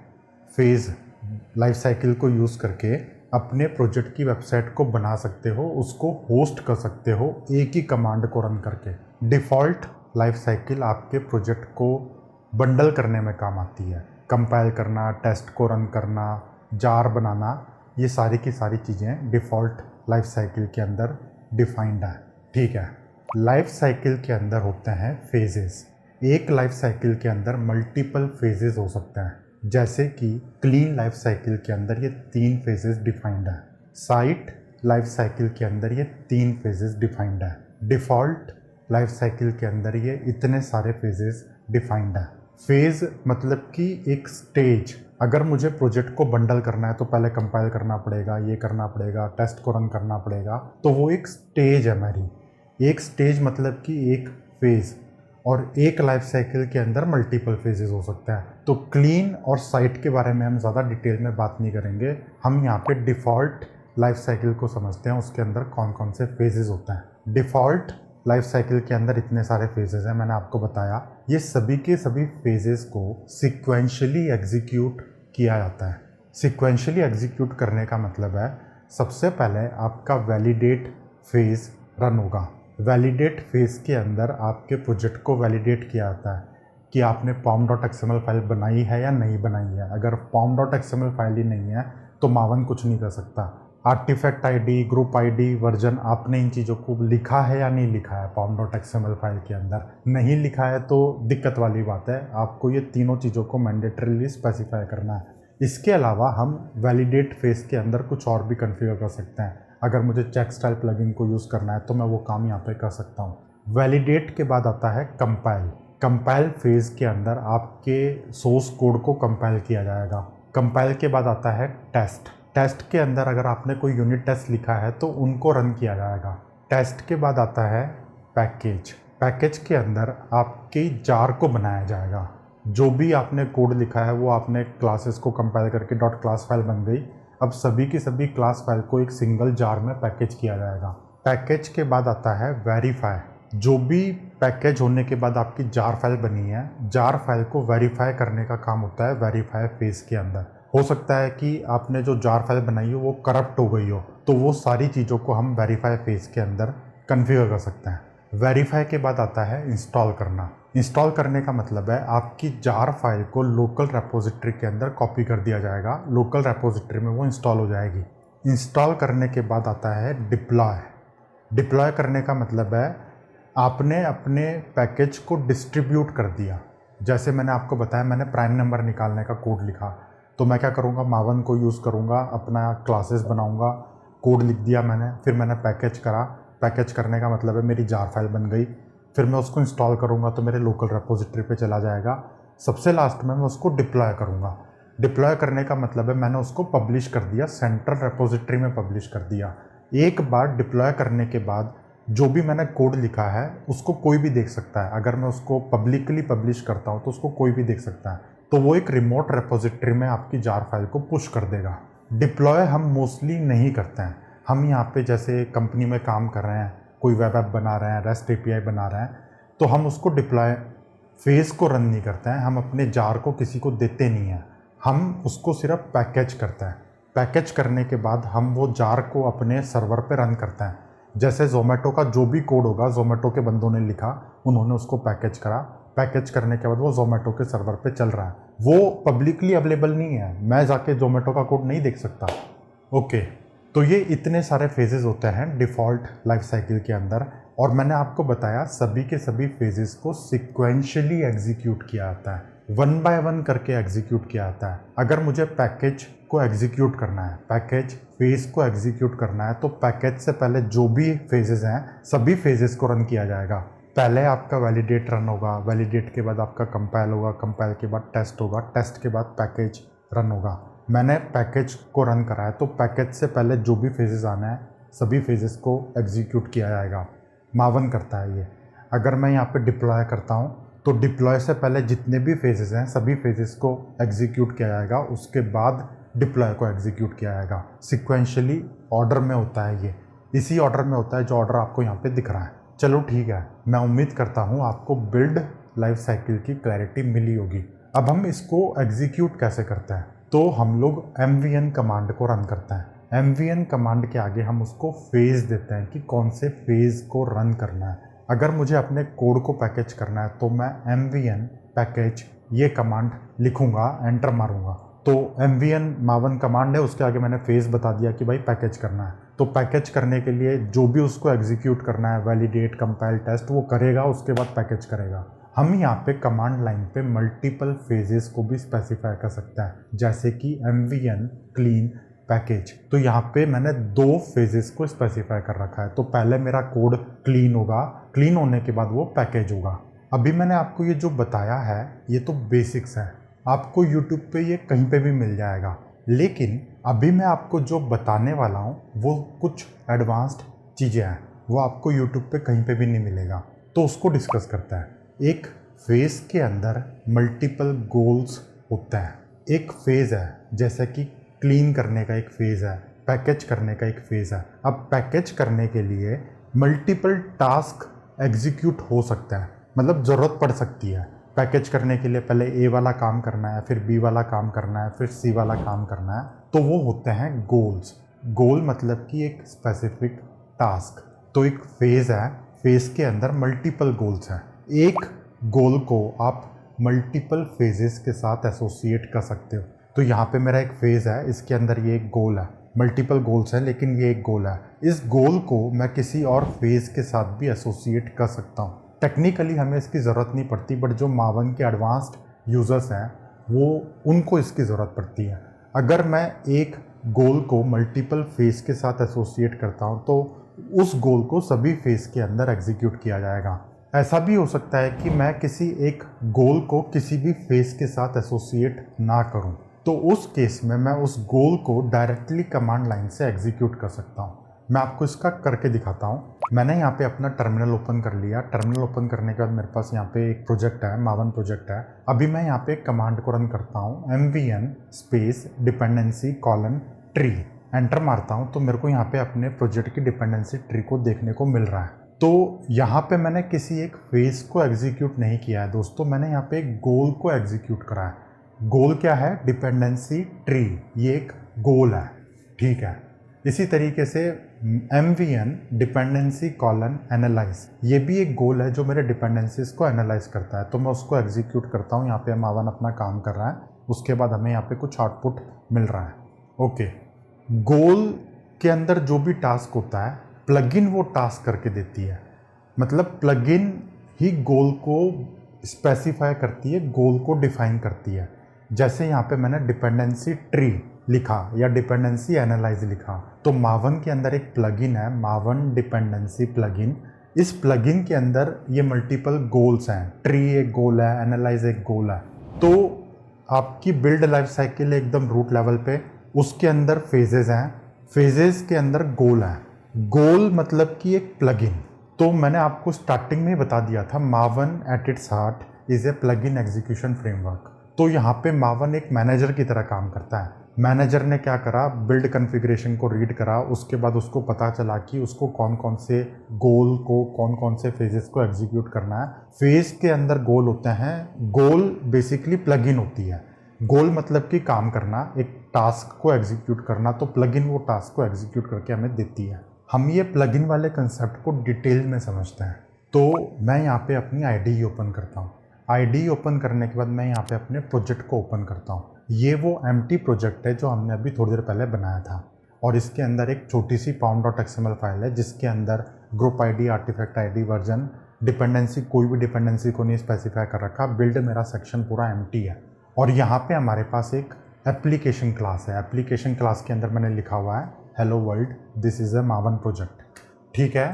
फेज़ लाइफ साइकिल को यूज़ करके अपने प्रोजेक्ट की वेबसाइट को बना सकते हो, उसको होस्ट कर सकते हो एक ही कमांड को रन करके। डिफ़ॉल्ट लाइफ साइकिल आपके प्रोजेक्ट को बंडल करने में काम आती है। कंपाइल करना, टेस्ट को रन करना, जार बनाना, ये सारी की सारी चीज़ें डिफ़ॉल्ट लाइफ साइकिल के अंदर डिफाइंड है, ठीक है। लाइफ साइकिल के अंदर होते हैं फेजेस। एक लाइफ साइकिल के अंदर मल्टीपल फेजेस हो सकते हैं, जैसे कि क्लीन लाइफ साइकिल के अंदर ये 3 फेजेस डिफाइंड है। साइट लाइफ साइकिल के अंदर ये 3 फेजेस डिफाइंड है। डिफ़ॉल्ट लाइफ साइकिल के अंदर ये इतने सारे फेजेस डिफाइंड है। फेज़ मतलब कि एक स्टेज। अगर मुझे प्रोजेक्ट को बंडल करना है तो पहले कंपाइल करना पड़ेगा, ये करना पड़ेगा, टेस्ट को रन करना पड़ेगा, तो वो एक स्टेज है मेरी। एक स्टेज मतलब कि एक फेज़, और एक लाइफ साइकिल के अंदर मल्टीपल फेजेस हो सकते हैं। तो क्लीन और साइट के बारे में हम ज़्यादा डिटेल में बात नहीं करेंगे। हम यहाँ पे डिफ़ॉल्ट लाइफ साइकिल को समझते हैं, उसके अंदर कौन कौन से फेजेस होते हैं। डिफ़ॉल्ट लाइफ साइकिल के अंदर इतने सारे फेजेस हैं, मैंने आपको बताया। ये सभी के सभी फेजेस को सिक्वेंशली एग्जीक्यूट किया जाता है। सिक्वेंशली एग्जीक्यूट करने का मतलब है सबसे पहले आपका वैलिडेट फेज़ रन होगा। वैलिडेट फेज़ के अंदर आपके प्रोजेक्ट को वैलिडेट किया जाता है कि आपने pom.xml फाइल बनाई है या नहीं बनाई है। अगर pom.xml फाइल ही नहीं है तो मावन कुछ नहीं कर सकता। Artifact ID, group ID, version, आपने इन चीज़ों को लिखा है या नहीं लिखा है pom.xml फाइल के अंदर। नहीं लिखा है तो दिक्कत वाली बात है, आपको ये तीनों चीज़ों को मैंडेटरीली स्पेसिफाई करना है। इसके अलावा हम वैलिडेट फेज़ के अंदर कुछ और भी कन्फिगर कर सकते हैं। अगर मुझे चेक स्टाइल प्लगइन को यूज़ करना है तो मैं वो काम यहाँ पे कर सकता हूँ। वैलिडेट के बाद आता है कंपाइल। कंपाइल फेज़ के अंदर आपके सोर्स कोड को कंपाइल किया जाएगा। कंपाइल के बाद आता है टेस्ट। टेस्ट के अंदर अगर आपने कोई यूनिट टेस्ट लिखा है तो उनको रन किया जाएगा। टेस्ट के बाद आता है पैकेज। पैकेज के अंदर आपके जार को बनाया जाएगा। जो भी आपने कोड लिखा है वो आपने क्लासेस को कंपाइल करके डॉट क्लास फाइल बन गई। अब सभी की सभी क्लास फाइल को एक सिंगल जार में पैकेज किया जाएगा। पैकेज के बाद आता है वेरीफाई। जो भी पैकेज होने के बाद आपकी जार फाइल बनी है, जार फाइल को वेरीफाई करने का काम होता है वेरीफाई फेज़ के अंदर। हो सकता है कि आपने जो जार फाइल बनाई हो वो करप्ट हो गई हो, तो वो सारी चीज़ों को हम वेरीफाई फेज़ के अंदर कन्फिगर कर सकते हैं। वेरीफाई के बाद आता है इंस्टॉल करना। इंस्टॉल करने का मतलब है आपकी जार फाइल को लोकल रेपोजिटरी के अंदर कॉपी कर दिया जाएगा, लोकल रेपोजिटरी में वो इंस्टॉल हो जाएगी। इंस्टॉल करने के बाद आता है डिप्लॉय। डिप्लॉय करने का मतलब है आपने अपने पैकेज को डिस्ट्रीब्यूट कर दिया। जैसे मैंने आपको बताया, मैंने प्राइम नंबर निकालने का कोड लिखा, तो मैं क्या करूँगा, मावन को यूज़ करूँगा, अपना क्लासेस बनाऊँगा, कोड लिख दिया मैंने, फिर मैंने पैकेज करा। पैकेज करने का मतलब है मेरी जार फाइल बन गई, फिर मैं उसको इंस्टॉल करूँगा तो मेरे लोकल रेपोजिटरी पे चला जाएगा। सबसे लास्ट में मैं उसको डिप्लॉय करूँगा। डिप्लॉय करने का मतलब है मैंने उसको पब्लिश कर दिया, सेंट्रल रेपोजिटरी में पब्लिश कर दिया। एक बार डिप्लॉय करने के बाद जो भी मैंने कोड लिखा है उसको कोई भी देख सकता है। अगर मैं उसको पब्लिकली पब्लिश करता हूँ तो उसको कोई भी देख सकता है, तो वो एक रिमोट रेपोजिटरी में आपकी जार फाइल को पुश कर देगा। डिप्लॉय हम मोस्टली नहीं करते हैं। हम यहाँ पे जैसे कंपनी में काम कर रहे हैं, कोई वेब ऐप बना रहे हैं, रेस्ट एपीआई बना रहे हैं, तो हम उसको डिप्लॉय फेज़ को रन नहीं करते हैं। हम अपने जार को किसी को देते नहीं हैं, हम उसको सिर्फ पैकेज करते हैं। पैकेज करने के बाद हम वो जार को अपने सर्वर पे रन करते हैं। जैसे ज़ोमैटो का जो भी कोड होगा, ज़ोमैटो के बंदों ने लिखा, उन्होंने उसको पैकेज करा। पैकेज करने के बाद वो ज़ोमैटो के सर्वर पे चल रहा है, वो पब्लिकली अवेलेबल नहीं है, मैं जाके ज़ोमैटो का कोड नहीं देख सकता। ओके, तो ये इतने सारे फेजेस होते हैं डिफ़ॉल्ट लाइफ साइकिल के अंदर, और मैंने आपको बताया सभी के सभी फेजेस को सिक्वेंशली एग्जीक्यूट किया जाता है, 1 बाय 1 करके एग्जीक्यूट किया जाता है। अगर मुझे पैकेज को एग्जीक्यूट करना है, पैकेज फेज़ को एग्जीक्यूट करना है, तो पैकेज से पहले जो भी फेजेस हैं सभी फेजेस को रन किया जाएगा। पहले आपका वैलिडेट रन होगा, वैलिडेट के बाद आपका कंपाइल होगा, कंपाइल के बाद टेस्ट होगा, टेस्ट के बाद पैकेज रन होगा। मैंने पैकेज को रन करा है तो पैकेज से पहले जो भी फेजेस आना है सभी फेजेस को एग्जीक्यूट किया जाएगा। मावन करता है ये। अगर मैं यहाँ पे डिप्लॉय करता हूँ तो डिप्लॉय से पहले जितने भी फेजेस हैं सभी फेजेस को एग्जीक्यूट किया जाएगा, उसके बाद डिप्लॉय को एग्जीक्यूट किया जाएगा। सिक्वेंशली ऑर्डर में होता है, ये इसी ऑर्डर में होता है जो ऑर्डर आपको यहाँ पे दिख रहा है। चलो ठीक है, मैं उम्मीद करता हूँ आपको बिल्ड लाइफ साइकिल की क्लैरिटी मिली होगी। अब हम इसको एग्जीक्यूट कैसे करते हैं, तो हम लोग mvn कमांड को रन करते हैं। mvn कमांड के आगे हम उसको फेज़ देते हैं कि कौन से फेज़ को रन करना है। अगर मुझे अपने कोड को पैकेज करना है तो मैं mvn पैकेज ये कमांड लिखूंगा, एंटर मारूंगा, तो mvn मावन कमांड है, उसके आगे मैंने फेज़ बता दिया कि भाई पैकेज करना है। तो पैकेज करने के लिए जो भी उसको एग्जीक्यूट करना है, वैलिडेट, कंपाइल, टेस्ट, वो करेगा, उसके बाद पैकेज करेगा। हम यहाँ पे कमांड लाइन पे मल्टीपल फेजेस को भी स्पेसिफाई कर सकते हैं, जैसे कि mvn क्लीन पैकेज। तो यहाँ पे मैंने 2 फेजेस को स्पेसिफाई कर रखा है। तो पहले मेरा कोड क्लीन होगा, क्लीन होने के बाद वो पैकेज होगा। अभी मैंने आपको ये जो बताया है ये तो बेसिक्स है, आपको यूट्यूब पे ये कहीं पे भी मिल जाएगा। लेकिन अभी मैं आपको जो बताने वाला हूँ वो कुछ एडवांस्ड चीज़ें हैं, वो आपको यूट्यूब पे कहीं पे भी नहीं मिलेगा। तो उसको डिस्कस करते हैं। एक फेज़ के अंदर मल्टीपल गोल्स होते हैं। एक फेज़ है जैसे कि क्लीन करने का एक फेज़ है, पैकेज करने का एक फेज़ है। अब पैकेज करने के लिए मल्टीपल टास्क एग्जीक्यूट हो सकता है, मतलब ज़रूरत पड़ सकती है। पैकेज करने के लिए पहले ए वाला काम करना है, फिर बी वाला काम करना है, फिर सी वाला काम करना है, तो वो होते हैं गोल्स। गोल मतलब कि एक स्पेसिफिक टास्क। तो एक फेज़ है, फेज़ के अंदर मल्टीपल गोल्स हैं। एक गोल को आप मल्टीपल फेजेस के साथ एसोसिएट कर सकते हो। तो यहाँ पे मेरा एक फेज़ है, इसके अंदर ये एक गोल है, मल्टीपल गोल्स हैं लेकिन ये एक गोल है। इस गोल को मैं किसी और फेज़ के साथ भी एसोसिएट कर सकता हूँ। टेक्निकली हमें इसकी ज़रूरत नहीं पड़ती, बट जो मावन के एडवांस्ड यूज़र्स हैं वो उनको इसकी ज़रूरत पड़ती है। अगर मैं एक गोल को मल्टीपल फेज़ के साथ एसोसिएट करता हूँ तो उस गोल को सभी फेज़ के अंदर एग्जीक्यूट किया जाएगा। ऐसा भी हो सकता है कि मैं किसी एक गोल को किसी भी फेज़ के साथ एसोसिएट ना करूं, तो उस केस में मैं उस गोल को डायरेक्टली कमांड लाइन से एग्जीक्यूट कर सकता हूं। मैं आपको इसका करके दिखाता हूं। मैंने यहाँ पे अपना टर्मिनल ओपन कर लिया। टर्मिनल ओपन करने के बाद मेरे पास यहाँ पे एक प्रोजेक्ट है, मावन प्रोजेक्ट है। अभी मैं यहाँ पे एक कमांड को रन करता हूँ, mvn space dependency colon tree. Enter मारता हूँ तो मेरे को यहाँ पे अपने प्रोजेक्ट की डिपेंडेंसी ट्री को देखने को मिल रहा है। तो यहाँ पे मैंने किसी एक फेज़ को एग्जीक्यूट नहीं किया है दोस्तों, मैंने यहाँ पे एक गोल को एग्जीक्यूट करा है। गोल क्या है? डिपेंडेंसी ट्री, ये एक गोल है, ठीक है। इसी तरीके से mvn डिपेंडेंसी कॉलन एनालाइज, ये भी एक गोल है जो मेरे डिपेंडेंसीज को एनालाइज करता है। तो मैं उसको एग्जीक्यूट करता हूँ। यहाँ पे मावन अपना काम कर रहा है, उसके बाद हमें यहाँ पे कुछ आउटपुट मिल रहा है। ओके, गोल के अंदर जो भी टास्क होता है प्लगइन वो टास्क करके देती है, मतलब प्लगइन ही गोल को स्पेसिफाई करती है, गोल को डिफाइन करती है। जैसे यहाँ पे मैंने डिपेंडेंसी ट्री लिखा या डिपेंडेंसी एनालाइज लिखा, तो मावन के अंदर एक प्लगइन है, मावन डिपेंडेंसी प्लगइन। इस प्लगइन के अंदर ये मल्टीपल गोल्स हैं, ट्री एक गोल है, एनालाइज एक गोल है। तो आपकी बिल्ड लाइफ साइकिल एकदम रूट लेवल पे, उसके अंदर फेजेस हैं, फेजेस के अंदर गोल है। गोल मतलब कि एक प्लगइन। तो मैंने आपको स्टार्टिंग में ही बता दिया था, मावन at its heart is a plugin execution framework. तो यहाँ पे मावन एक मैनेजर की तरह काम करता है। मैनेजर ने क्या करा, बिल्ड कॉन्फ़िगरेशन को रीड करा, उसके बाद उसको पता चला कि उसको कौन कौन से गोल को, कौन कौन से फेजेस को एग्जीक्यूट करना है। फेज़ के अंदर गोल होते हैं, गोल बेसिकली प्लगइन होती है। गोल मतलब कि काम करना, एक टास्क को एग्जीक्यूट करना, तो प्लगइन वो टास्क को एग्जीक्यूट करके हमें देती है। हम ये प्लगइन वाले कंसेप्ट को डिटेल में समझते हैं। तो मैं यहाँ पे अपनी आईडी ओपन करता हूँ। आईडी ओपन करने के बाद मैं यहाँ पे अपने प्रोजेक्ट को ओपन करता हूँ। ये वो एम्प्टी प्रोजेक्ट है जो हमने अभी थोड़ी देर पहले बनाया था, और इसके अंदर एक छोटी सी pom.xml फाइल है जिसके अंदर group ID, artifact ID, version, dependency, कोई भी डिपेंडेंसी को नहीं स्पेसिफाई कर रखा। बिल्ड मेरा सेक्शन पूरा एम्प्टी है। और यहाँ पे हमारे पास एक एप्लीकेशन क्लास है। एप्लीकेशन क्लास के अंदर मैंने लिखा हुआ है hello world, this is a मावन प्रोजेक्ट, ठीक है।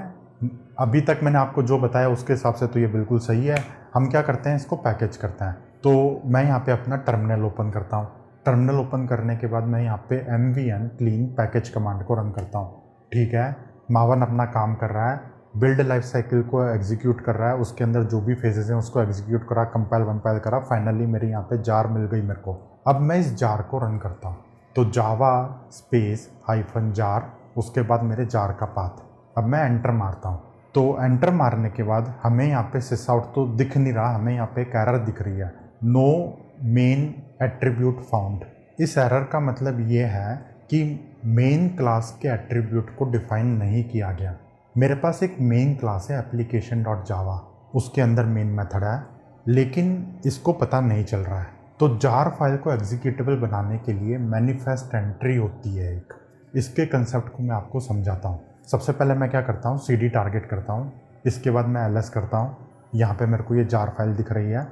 अभी तक मैंने आपको जो बताया उसके हिसाब से तो ये बिल्कुल सही है। हम क्या करते हैं, इसको पैकेज करते हैं। तो मैं यहाँ पे अपना टर्मिनल ओपन करता हूँ। टर्मिनल ओपन करने के बाद मैं यहाँ पे mvn क्लीन पैकेज कमांड को रन करता हूँ, ठीक है। मावन अपना काम कर रहा है, बिल्ड लाइफ साइकिल को एग्जीक्यूट कर रहा है, उसके अंदर जो भी फेजेस हैं उसको एग्जीक्यूट करा, कंपाइल वंपाइल करा, फाइनली मेरे यहाँ पे जार मिल गई मेरे को। अब मैं इस जार को रन करता हूँ, तो जावा स्पेस -jar, उसके बाद मेरे जार का पाथ। अब मैं एंटर मारता हूँ, तो एंटर मारने के बाद हमें यहाँ पे सिस आउट तो दिख नहीं रहा, हमें यहाँ पे एक एरर दिख रही है, नो मेन एट्रीब्यूट फाउंड। इस एरर का मतलब ये है कि मेन क्लास के एट्रीब्यूट को डिफाइन नहीं किया गया। मेरे पास एक मेन क्लास है application.java, उसके अंदर मेन मेथड है, लेकिन इसको पता नहीं चल रहा है। तो जार फाइल को एग्जीक्यूटेबल बनाने के लिए मैनिफेस्ट एंट्री होती है एक, इसके कंसेप्ट को मैं आपको समझाता हूँ। सबसे पहले मैं क्या करता हूँ, CD टारगेट करता हूँ, इसके बाद मैं ls करता हूँ। यहाँ पे मेरे को ये जार फाइल दिख रही है,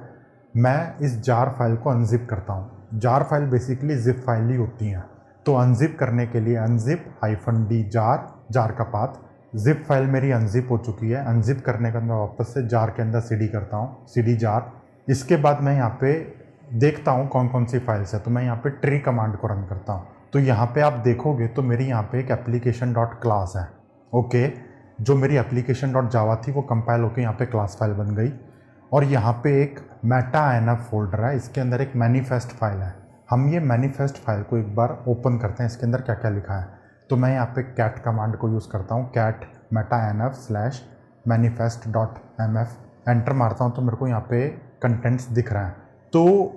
मैं इस जार फाइल को अनजिप करता हूँ। Jar file basically zip file ही होती हैं, तो अनजिप करने के लिए अनजिप -d जार का पाथ। जिप फाइल मेरी अनजिप हो चुकी है। अनजिप करने के बाद मैं वापस से जार के अंदर CD करता हूँ, CD जार। इसके बाद मैं यहाँ पे देखता हूँ कौन कौन सी फाइल्स है, तो मैं यहाँ पे ट्री कमांड को रन करता हूँ। तो यहाँ पे आप देखोगे तो मेरी यहाँ पे एक एप्लीकेशन डॉट क्लास है। ओके, जो मेरी एप्लीकेशन डॉट जावा थी वो कंपाइल होकर यहाँ पे क्लास फाइल बन गई। और यहाँ पे एक मेटा एनएफ फोल्डर है, इसके अंदर एक मैनिफेस्ट फाइल है। हम ये मैनिफेस्ट फाइल को एक बार ओपन करते हैं, इसके अंदर क्या क्या लिखा है। तो मैं यहाँ पे कैट कमांड को यूज़ करता हूँ, cat meta NF slash manifest dot mf। Enter मारता हूँ तो मेरे को यहाँ पे कंटेंट्स दिख रहा है। तो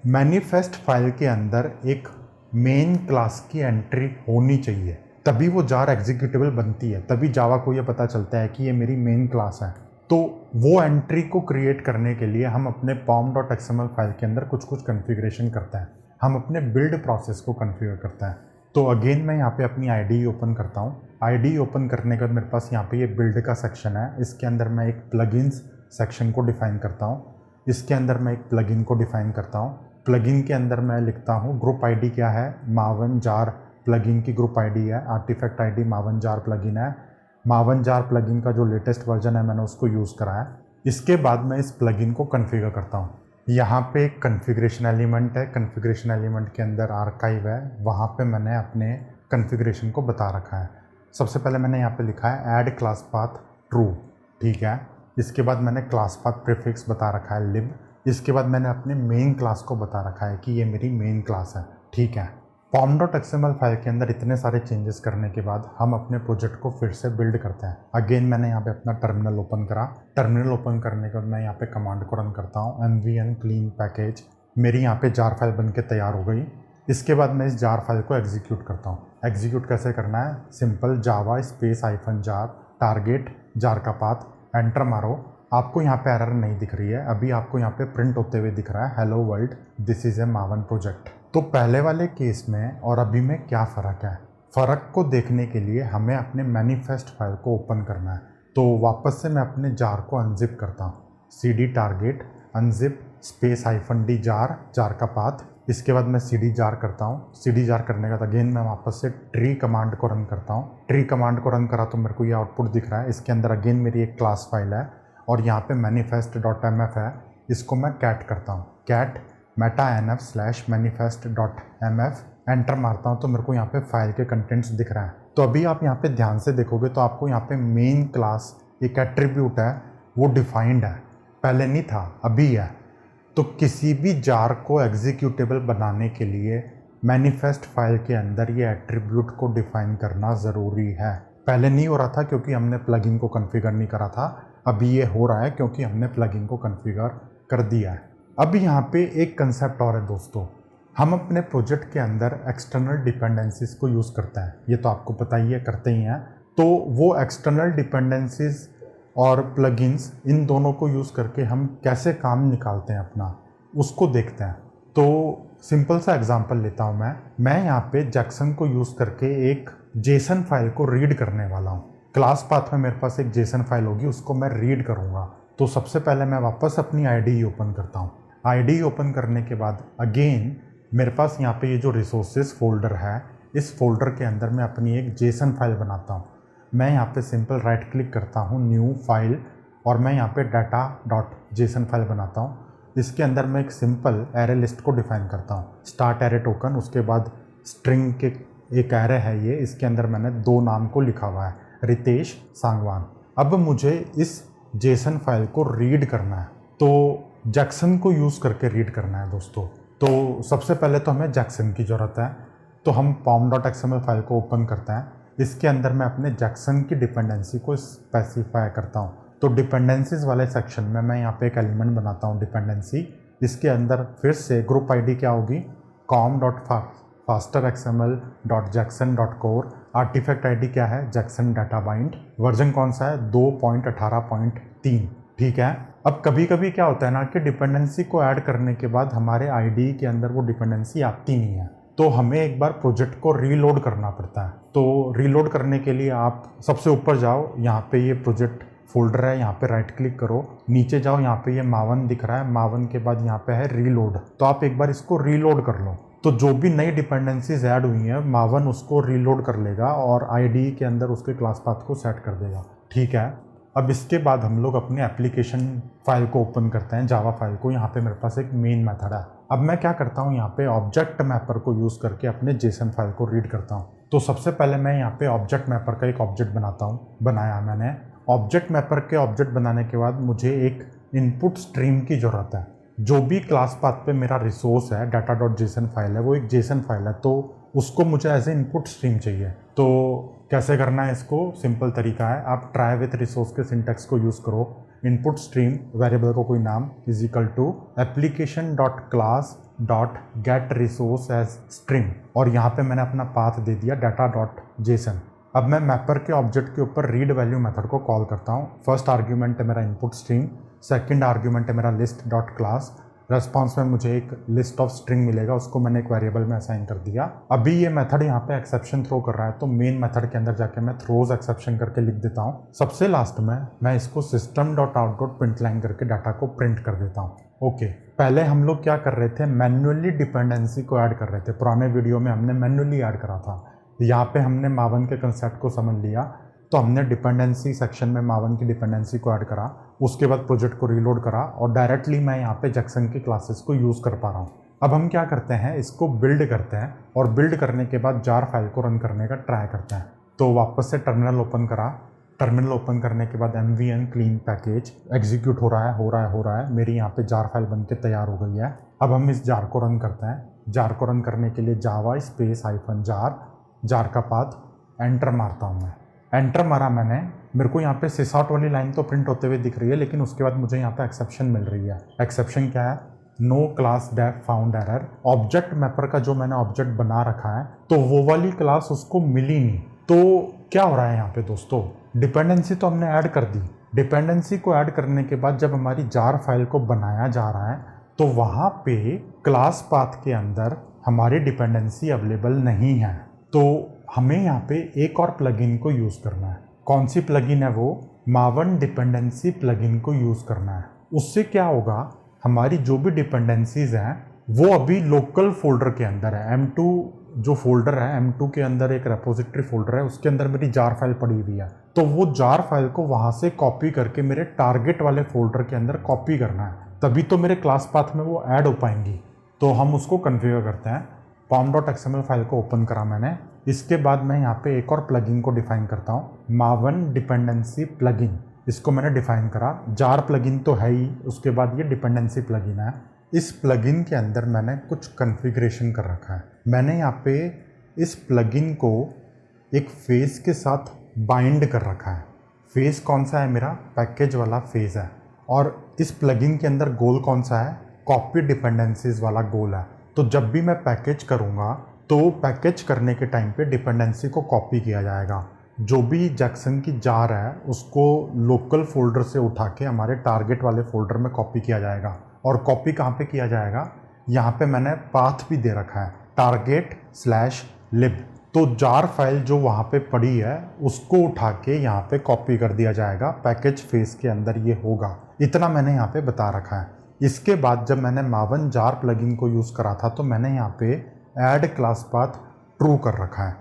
मैनिफेस्ट फाइल के अंदर एक मेन क्लास की एंट्री होनी चाहिए, तभी वो जार एग्जीक्यूटेबल बनती है, तभी जावा को ये पता चलता है कि ये मेरी मेन क्लास है। तो वो एंट्री को क्रिएट करने के लिए हम अपने pom.xml फाइल के अंदर कुछ कॉन्फ़िगरेशन करते हैं, हम अपने बिल्ड प्रोसेस को कॉन्फ़िगर करते हैं। तो अगेन मैं यहाँ पे अपनी IDE ओपन करता हूँ। IDE ओपन करने के बाद मेरे पास यहाँ पे ये बिल्ड का सेक्शन है, इसके अंदर मैं एक प्लगइन्स सेक्शन को डिफ़ाइन करता हूँ। इसके अंदर मैं एक प्लगइन को डिफ़ाइन करता हूँ। प्लगइन के अंदर मैं लिखता हूँ ग्रुप ID क्या है, मावन जार प्लगइन की ग्रुप ID है, आर्टिफैक्ट ID मावन जार प्लगइन है। मावन जार प्लगइन का जो लेटेस्ट वर्जन है मैंने उसको यूज़ करा है। इसके बाद मैं इस प्लगइन को कॉन्फ़िगर करता हूँ। यहाँ पे एक कॉन्फ़िगरेशन एलिमेंट है, कॉन्फ़िगरेशन एलिमेंट के अंदर आर्काइव है, वहाँ पे मैंने अपने कॉन्फ़िगरेशन को बता रखा है। सबसे पहले मैंने यहाँ पे लिखा है ऐड क्लास पाथ ट्रू, ठीक है। इसके बाद मैंने क्लास पाथ प्रीफिक्स बता रखा है लिब। इसके बाद मैंने अपने मेन क्लास को बता रखा है कि ये मेरी मेन क्लास है, ठीक है। pom.xml फाइल के अंदर इतने सारे चेंजेस करने के बाद हम अपने प्रोजेक्ट को फिर से बिल्ड करते हैं। अगेन मैंने यहाँ पे अपना टर्मिनल ओपन करा। टर्मिनल ओपन करने के बाद मैं यहाँ पे कमांड को रन करता हूँ, mvn clean पैकेज। मेरी यहाँ पे जार फाइल बन के तैयार हो गई। इसके बाद मैं इस जार फाइल को एग्जीक्यूट करता हूँ। एग्जीक्यूट कैसे करना है, simple Java space -jar target jar का पाथ, एंटर मारो। आपको यहाँ पे एरर नहीं दिख रही है, अभी आपको यहाँ पे प्रिंट होते हुए दिख रहा है hello world this is a मावन प्रोजेक्ट। तो पहले वाले केस में और अभी में क्या फ़र्क है, फ़र्क को देखने के लिए हमें अपने मैनिफेस्ट फाइल को ओपन करना है। तो वापस से मैं अपने जार को अनजिप करता हूँ, CD target unzip space -d jar का पाथ। इसके बाद मैं CD जार करता हूँ। CD जार करने के बाद अगेन मैं वापस से ट्री कमांड को रन करता हूँ। ट्री कमांड को रन करा तो मेरे को ये आउटपुट दिख रहा है। इसके अंदर अगेन मेरी एक क्लास फाइल है और यहाँ पे manifest.mf है, इसको मैं कैट करता हूँ, cat meta NF slash manifest.mf। Enter मारता हूँ तो मेरे को यहाँ पे फाइल के कंटेंट्स दिख रहा है। तो अभी आप यहाँ पे ध्यान से देखोगे तो आपको यहाँ पे मेन क्लास एक एट्रीब्यूट है वो डिफाइंड है, पहले नहीं था अभी है। तो किसी भी जार को एग्जीक्यूटेबल बनाने के लिए मैनिफेस्ट फाइल के अंदर ये एट्रीब्यूट को डिफाइन करना ज़रूरी है। पहले नहीं हो रहा था क्योंकि हमने प्लगइन को कॉन्फ़िगर नहीं करा था, अभी ये हो रहा है क्योंकि हमने प्लगइन को कॉन्फ़िगर कर दिया है। अब यहाँ पे एक कंसेप्ट और है दोस्तों, हम अपने प्रोजेक्ट के अंदर एक्सटर्नल डिपेंडेंसीज़ को यूज़ करते हैं, ये तो आपको पता ही है, करते ही हैं। तो वो एक्सटर्नल डिपेंडेंसीज़ और प्लगइन्स इन दोनों को यूज़ करके हम कैसे काम निकालते हैं अपना, उसको देखते हैं। तो सिंपल सा एग्जांपल लेता हूँ मैं यहाँ पे जैक्सन को यूज़ करके एक जेसन फाइल को रीड करने वाला हूँ। क्लास पाथ में मेरे पास एक जेसन फाइल होगी, उसको मैं रीड करूँगा। तो सबसे पहले मैं वापस अपनी IDE ओपन करता हूँ। IDE ओपन करने के बाद अगेन मेरे पास यहाँ पे ये जो रिसोर्सेज फोल्डर है, इस फोल्डर के अंदर मैं अपनी एक जेसन फाइल बनाता हूँ। मैं यहाँ पे सिंपल राइट क्लिक करता हूँ, न्यू फाइल, और मैं यहाँ पे data.json फाइल बनाता हूँ। इसके अंदर मैं एक सिंपल एरे लिस्ट को डिफाइन करता हूँ, स्टार्ट एरे टोकन, उसके बाद स्ट्रिंग के एक एरे है ये, इसके अंदर मैंने 2 नाम को लिखा हुआ है, रितेश सांगवान। अब मुझे इस जेसन फाइल को रीड करना है, तो जैक्सन को यूज़ करके रीड करना है दोस्तों। तो सबसे पहले तो हमें जैक्सन की ज़रूरत है, तो हम pom.xml फाइल को ओपन करते हैं। इसके अंदर मैं अपने जैक्सन की डिपेंडेंसी को स्पेसिफाई करता हूँ। तो डिपेंडेंसीज वाले सेक्शन में मैं यहाँ पे एक एलिमेंट बनाता हूँ डिपेंडेंसी। इसके अंदर फिर से ग्रुप ID क्या होगी, com.fasterxml.jackson.core। आर्टिफैक्ट ID क्या है, जैक्सन डाटा बाइंड। वर्जन कौन सा है, 2.18.3, ठीक है। अब कभी कभी क्या होता है ना कि डिपेंडेंसी को ऐड करने के बाद हमारे IDE के अंदर वो डिपेंडेंसी आती नहीं है, तो हमें एक बार प्रोजेक्ट को रीलोड करना पड़ता है। तो रीलोड करने के लिए आप सबसे ऊपर जाओ, यहाँ पे ये प्रोजेक्ट फोल्डर है, यहाँ पे राइट क्लिक करो, नीचे जाओ, यहाँ पे ये मावन दिख रहा है, मावन के बाद यहाँ पे है रीलोड। तो आप एक बार इसको रीलोड कर लो, तो जो भी नई डिपेंडेंसीज ऐड हुई हैं मावन उसको रीलोड कर लेगा और आईडी के अंदर उसके क्लास पाथ को सेट कर देगा। ठीक है, अब इसके बाद हम लोग अपने एप्लीकेशन फाइल को ओपन करते हैं, जावा फाइल को। यहाँ पे मेरे पास एक मेन मेथड है। अब मैं क्या करता हूँ, यहाँ पे ऑब्जेक्ट मैपर को यूज़ करके अपने जेसन फाइल को रीड करता हूँ। तो सबसे पहले मैं यहाँ पे ऑब्जेक्ट मैपर का एक ऑब्जेक्ट बनाता हूँ, बनाया मैंने। ऑब्जेक्ट मैपर के ऑब्जेक्ट बनाने के बाद मुझे एक इनपुट स्ट्रीम की ज़रूरत है। जो भी क्लास पाथ पे मेरा रिसोर्स है, डाटा.जेसन फाइल है, वो एक जेसन फाइल है, तो उसको मुझे एज ए इनपुट स्ट्रीम चाहिए। तो कैसे करना है इसको, सिंपल तरीका है, आप ट्राई विथ रिसोर्स के सिंटेक्स को यूज़ करो। इनपुट स्ट्रीम वेरिएबल को कोई नाम is equal to application dot class dot get resource as stream, और यहाँ पे मैंने अपना पाथ दे दिया डाटा.जेसन। अब मैं मैपर के ऑब्जेक्ट के ऊपर रीड वैल्यू मेथड को कॉल करता हूँ। फर्स्ट आर्ग्यूमेंट है मेरा इनपुट स्ट्रीम, सेकंड आर्ग्यूमेंट है मेरा लिस्ट डॉट क्लास। रेस्पॉन्स में मुझे एक लिस्ट ऑफ स्ट्रिंग मिलेगा, उसको मैंने एक वेरिएबल में असाइन कर दिया। अभी ये मेथड यहाँ पे एक्सेप्शन थ्रो कर रहा है, तो मेन मेथड के अंदर जाके मैं थ्रोज एक्सेप्शन करके लिख देता हूँ। सबसे लास्ट में मैं इसको system dot out dot print line करके डाटा को प्रिंट कर देता हूँ। ओके, पहले हम लोग क्या कर रहे थे, मैन्युअली डिपेंडेंसी को ऐड कर रहे थे। पुराने वीडियो में हमने मैन्युअली ऐड करा था। यहाँ पे हमने मावन के कंसेप्ट को समझ लिया, तो हमने डिपेंडेंसी सेक्शन में मावन की डिपेंडेंसी को ऐड करा, उसके बाद प्रोजेक्ट को रीलोड करा और डायरेक्टली मैं यहाँ पे जैक्सन की क्लासेस को यूज़ कर पा रहा हूँ। अब हम क्या करते हैं, इसको बिल्ड करते हैं और बिल्ड करने के बाद जार फाइल को रन करने का ट्राई करते हैं। तो वापस से टर्मिनल ओपन करा, टर्मिनल ओपन करने के बाद mvn क्लीन पैकेज एग्जीक्यूट हो रहा है। मेरी यहाँ पे जार फाइल बन के तैयार हो गई है। अब हम इस जार को रन करते हैं। जार को रन करने के लिए जावा स्पेस हाइफन जार का पाथ एंटर मारता हूँ मैं। एंटर मारा मैंने, मेरे को यहाँ पे सिसआउट वाली लाइन तो प्रिंट होते हुए दिख रही है, लेकिन उसके बाद मुझे यहाँ पे एक्सेप्शन मिल रही है। एक्सेप्शन क्या है, no class def found error. Object mapper का जो मैंने ऑब्जेक्ट बना रखा है, तो वो वाली क्लास उसको मिली नहीं। तो क्या हो रहा है यहाँ पे दोस्तों, डिपेंडेंसी तो हमने ऐड कर दी। डिपेंडेंसी को ऐड करने के बाद जब हमारी जार फाइल को बनाया जा रहा है, तो वहाँ पे क्लास पाथ के अंदर हमारी डिपेंडेंसी अवेलेबल नहीं है। तो हमें यहाँ पे एक और प्लगइन को यूज़ करना है। कौन सी प्लगइन है वो, मावन डिपेंडेंसी प्लगइन को यूज़ करना है। उससे क्या होगा, हमारी जो भी डिपेंडेंसीज हैं वो अभी लोकल फोल्डर के अंदर है। M2 जो फोल्डर है, M2 के अंदर एक रेपोजिटरी फोल्डर है, उसके अंदर मेरी जार फाइल पड़ी हुई है। तो वो जार फाइल को वहाँ से कॉपी करके मेरे टारगेट वाले फोल्डर के अंदर कॉपी करना है, तभी तो मेरे क्लास पाथ में वो ऐड हो पाएंगी। तो हम उसको कन्फिगर करते हैं। pom.xml फाइल को ओपन करा मैंने। इसके बाद मैं यहाँ पे एक और प्लगइन को डिफाइन करता हूँ, मावन डिपेंडेंसी प्लगइन। इसको मैंने डिफाइन करा। जार प्लगइन तो है ही, उसके बाद ये डिपेंडेंसी प्लगइन है। इस प्लगइन के अंदर मैंने कुछ कॉन्फ़िगरेशन कर रखा है। मैंने यहाँ पे इस प्लगइन को एक फेस के साथ बाइंड कर रखा है। फेस कौन सा है, मेरा पैकेज वाला फेस है। और इस प्लगइन के अंदर गोल कौन सा है, कॉपी डिपेंडेंसीज वाला गोल है। तो जब भी मैं पैकेज करूँगा, तो पैकेज करने के टाइम पे डिपेंडेंसी को कॉपी किया जाएगा। जो भी जैक्सन की जार है उसको लोकल फोल्डर से उठा के हमारे टारगेट वाले फोल्डर में कॉपी किया जाएगा। और कॉपी कहाँ पे किया जाएगा, यहाँ पे मैंने पाथ भी दे रखा है, target/lib। तो जार फाइल जो वहाँ पे पड़ी है उसको उठा के यहाँ पे कॉपी कर दिया जाएगा, पैकेज फेस के अंदर ये होगा। इतना मैंने यहाँ पे बता रखा है। इसके बाद जब मैंने मावन जार प्लगइन को यूज़ करा था, तो मैंने यहाँ पे ऐड क्लास पाथ ट्रू कर रखा है।